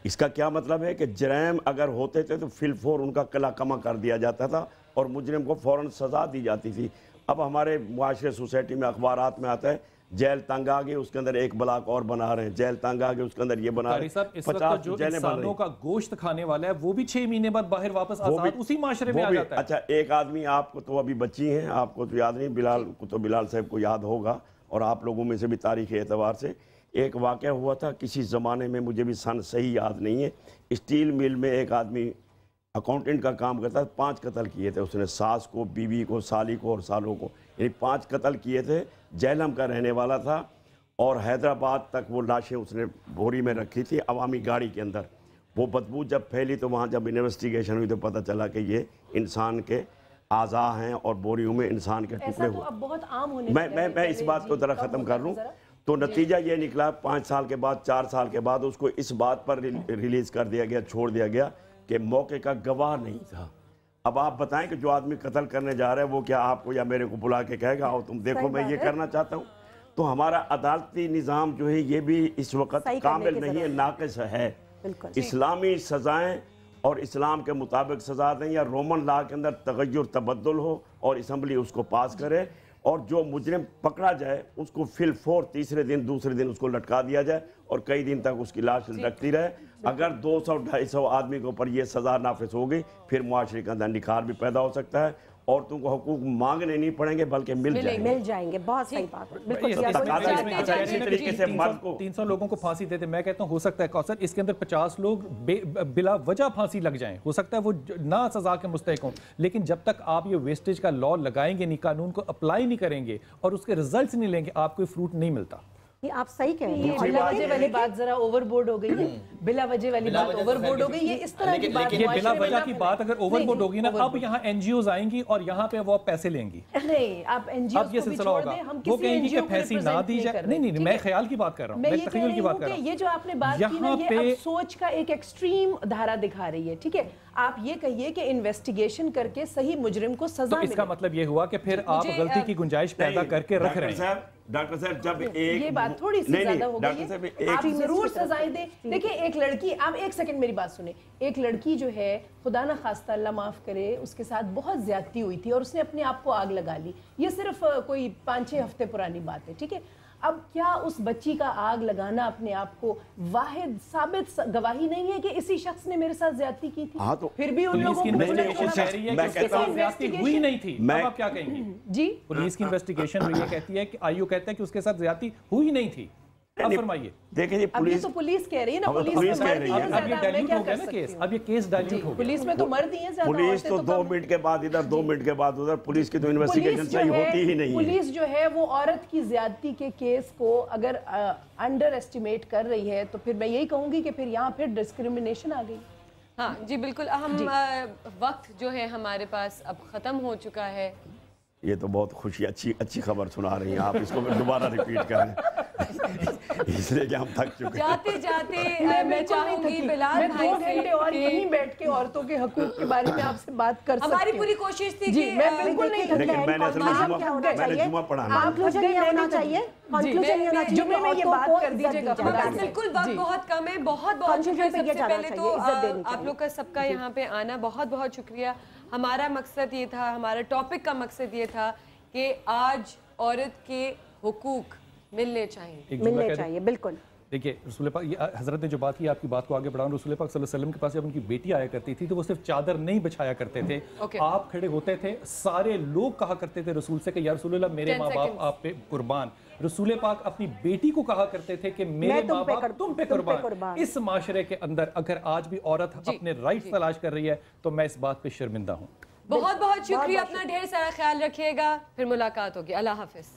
S6: इसका क्या मतलब है कि जराइम अगर होते थे तो फिल फोर उनका कला कमा कर दिया जाता था और मुजरिम को फ़ौरन सज़ा दी जाती थी। अब हमारे मुआशरे सोसाइटी में अखबारात में आता है जेल तंग आ गई, उसके अंदर एक ब्लॉक और बना रहे हैं, जेल तंग आ गई, उसके अंदर ये बना रहे हैं। 50
S4: जो इंसानों का गोश्त खाने वाला है वो भी 6 महीने बाद बाहर वापस आजाद उसी माशरे में आ जाता है।
S6: अच्छा, एक आदमी, आपको तो अभी बच्ची हैं, आपको तो याद नहीं, बिलाल को तो बिलाल साहब को याद होगा और आप लोगों में से भी तारीख़ एतबार से एक वाक़या हुआ था किसी ज़माने में, मुझे भी सन सही याद नहीं है। स्टील मिल में एक आदमी अकाउंटेंट का काम करता था, 5 कत्ल किए थे उसने, सास को, बीवी को, साली को और सालों को, यानी 5 कत्ल किए थे। जहलम का रहने वाला था और हैदराबाद तक वो लाशें उसने बोरी में रखी थी अवामी गाड़ी के अंदर। वो बदबू जब फैली तो वहाँ जब इन्वेस्टिगेशन हुई तो पता चला कि ये इंसान के आज़ा हैं और बोरियों में इंसान के टुकड़े हुए।
S7: बहुत आम होने
S6: मैं इस बात को ज़रा ख़त्म कर लूँ तो नतीजा ये निकला 5 साल के बाद, 4 साल के बाद उसको इस बात पर रिलीज़ कर दिया गया, छोड़ दिया गया कि मौके का गवाह नहीं था। अब आप बताएं कि जो आदमी कत्ल करने जा रहा है वो क्या आपको या मेरे को बुला के कहेगा आओ तुम देखो मैं ये करना चाहता हूँ? तो हमारा अदालती निज़ाम जो है ये भी इस वक्त कामिल नहीं है, नाक़िस है। इस्लामी सज़ाएँ और इस्लाम के मुताबिक सज़ा दें या रोमन लॉ के अंदर तगय्युर तबद्दुल हो और असम्बली उसको पास करे और जो मुजरिम पकड़ा जाए उसको फिल फोर तीसरे दिन, दूसरे दिन उसको लटका दिया जाए और कई दिन तक उसकी लाश लटकती रहे। अगर 200-250 आदमी के ऊपर ये सज़ा नाफिज होगी फिर मुआशरे के अंदर निखार भी पैदा हो सकता है, औरतों को हुकूक मांगने नहीं पड़ेंगे बल्कि मिल
S8: जाएंगे। बहुत सही बात है, बिल्कुल।
S4: 300 लोगों को फांसी देते, मैं कहता हूँ हो सकता है कौसर इसके अंदर 50 लोग बिला वजह फांसी लग जाएं, हो सकता है वो ना सजा के मुस्तहिक हों, लेकिन जब तक आप ये वेस्टेज का लॉ लगाएंगे नहीं, कानून को अप्लाई नहीं करेंगे और उसके रिजल्ट्स नहीं लेंगे, आपको फ्रूट नहीं मिलता।
S8: ये आप सही कह रहे हैं।
S7: बिला वजह वाली बात जरा ओवरबोर्ड हो गई है, बिला वजह वाली बात ओवरबोर्ड हो गई है। इस तरह की बात,
S4: ये बिला वजह की बात अगर ओवरबोर्ड होगी ना, अब यहाँ एनजीओज आएंगी और यहाँ पे वो पैसे लेंगी।
S7: नहीं, आप एनजीओ
S4: ये सिलसिला होगा, वो कहेंगी कि पैसे ना दी जाए। नहीं, मैं ख्याल की बात कर रहा हूँ, मैं तखय्युल की बात कर रहा हूँ।
S7: ये जो आपने बात की ना, ये अब सोच का एक एक्सट्रीम धारा दिखा रही है। ठीक है, आप ये कहिए कि इन्वेस्टिगेशन करके सही मुजरिम को सजा मिले।
S4: इसका मतलब ये हुआ कि फिर आप गलती की गुंजाइश पैदा करके रख रहे हैं।
S6: डॉक्टर साहब, जब एक
S7: ये बात थोड़ी सी ज्यादा हो गई है, आप जरूर सजाएं दें। देखिए, एक लड़की, आप एक सेकंड मेरी बात सुने, एक लड़की जो है खुदा ना खास्ता अल्लाह माफ करे उसके साथ बहुत ज्यादती हुई थी और उसने अपने आप को आग लगा ली। ये सिर्फ कोई 5-6 हफ्ते पुरानी बात है। ठीक है, अब क्या उस बच्ची का आग लगाना अपने आप को वाहिद साबित गवाही नहीं है कि इसी शख्स ने मेरे साथ ज्यादती की थी?
S6: हाँ, तो
S7: फिर भी उन लोगों को
S4: हुई नहीं थी। आप क्या कहेंगे
S7: जी?
S4: पुलिस की इन्वेस्टिगेशन हुई है, कहती है कि आईओ कहता है कि उसके साथ ज्यादती हुई नहीं थी। अब फरमाइए।
S6: देखिए,
S7: पुलिस तो पुलिस कह रही है ना,
S6: पुलिस कह रही है।
S4: अब ये डाइल्यूट हो गया ना केस, अब ये केस डाइल्यूट हो गया।
S7: पुलिस में तो मर्द ही है ज्यादा।
S6: पुलिस तो 2 मिनट के बाद इधर, 2 मिनट के बाद उधर, पुलिस की तो इन्वेस्टिगेशन सही होती ही नहीं है।
S7: पुलिस जो है वो औरत की ज्यादती के केस को अगर अंडर एस्टिमेट कर रही है तो फिर मैं यही कहूंगी कि फिर यहाँ फिर डिस्क्रिमिनेशन आ गई।
S2: हाँ जी, बिल्कुल। हम वक्त जो है हमारे पास अब ख़त्म हो चुका है।
S6: ये तो बहुत खुशी, अच्छी खबर सुना रही हैं आप, इसको दोबारा रिपीट करें। اس لیے کہ ہم تھک چکے ہیں.
S2: جاتے جاتے میں چاہوں گی بلال بھائی سے
S7: 2 گھنٹے اور یہیں بیٹھ کے عورتوں کے حقوق کے بارے میں آپ سے بات کر سکتی ہوں.
S2: ہماری پوری کوشش تھی
S7: جی
S2: کہ
S7: میں بالکل نہیں تھک.
S6: لیکن میں نے اصل میں جمعہ پڑھانا ہے.
S8: کنکلوژن یہ ہونا چاہیے
S7: جمعے میں یہ بات کر دیجیے گا.
S2: بالکل وقت بہت کم ہے. بہت بہت شکریہ. سب سے پہلے تو آپ لوگ کا سب کا یہاں پہ آنا بہت بہت شکریہ. ہمارا مقصد یہ تھا, ہمارا ٹاپک کا مقصد یہ تھا کہ آج عورت کے حقوق ملنے چاہیے.
S8: بالکل.
S4: دیکھیے رسول پاک, حضرت نے جو بات کی, آپ کی بات کو آگے بڑھاؤں. رسول پاک صلی اللہ علیہ وسلم کے پاس جب ان کی بیٹی آیا کرتی تھی تو وہ صرف چادر نہیں بچھایا کرتے تھے. آپ کھڑے ہوتے تھے, سارے لوگ کہا کرتے تھے رسول سے کہ یا رسول اللہ میرے ماں باپ آپ پہ قربان. رسول پاک اپنی بیٹی کو کہا کرتے تھے کہ میرے ماں باپ تم پہ قربان. اس معاشرے کے اندر اگر آج بھی عورت اپنے رائٹس تلاش کر رہی ہے تو میں اس بات پہ شرمندہ ہوں.
S2: بہت بہت شکریہ. اپنا ڈھیر سارا خیال رکھیے گا. پھر ملاقات ہوگی. اللہ حافظ.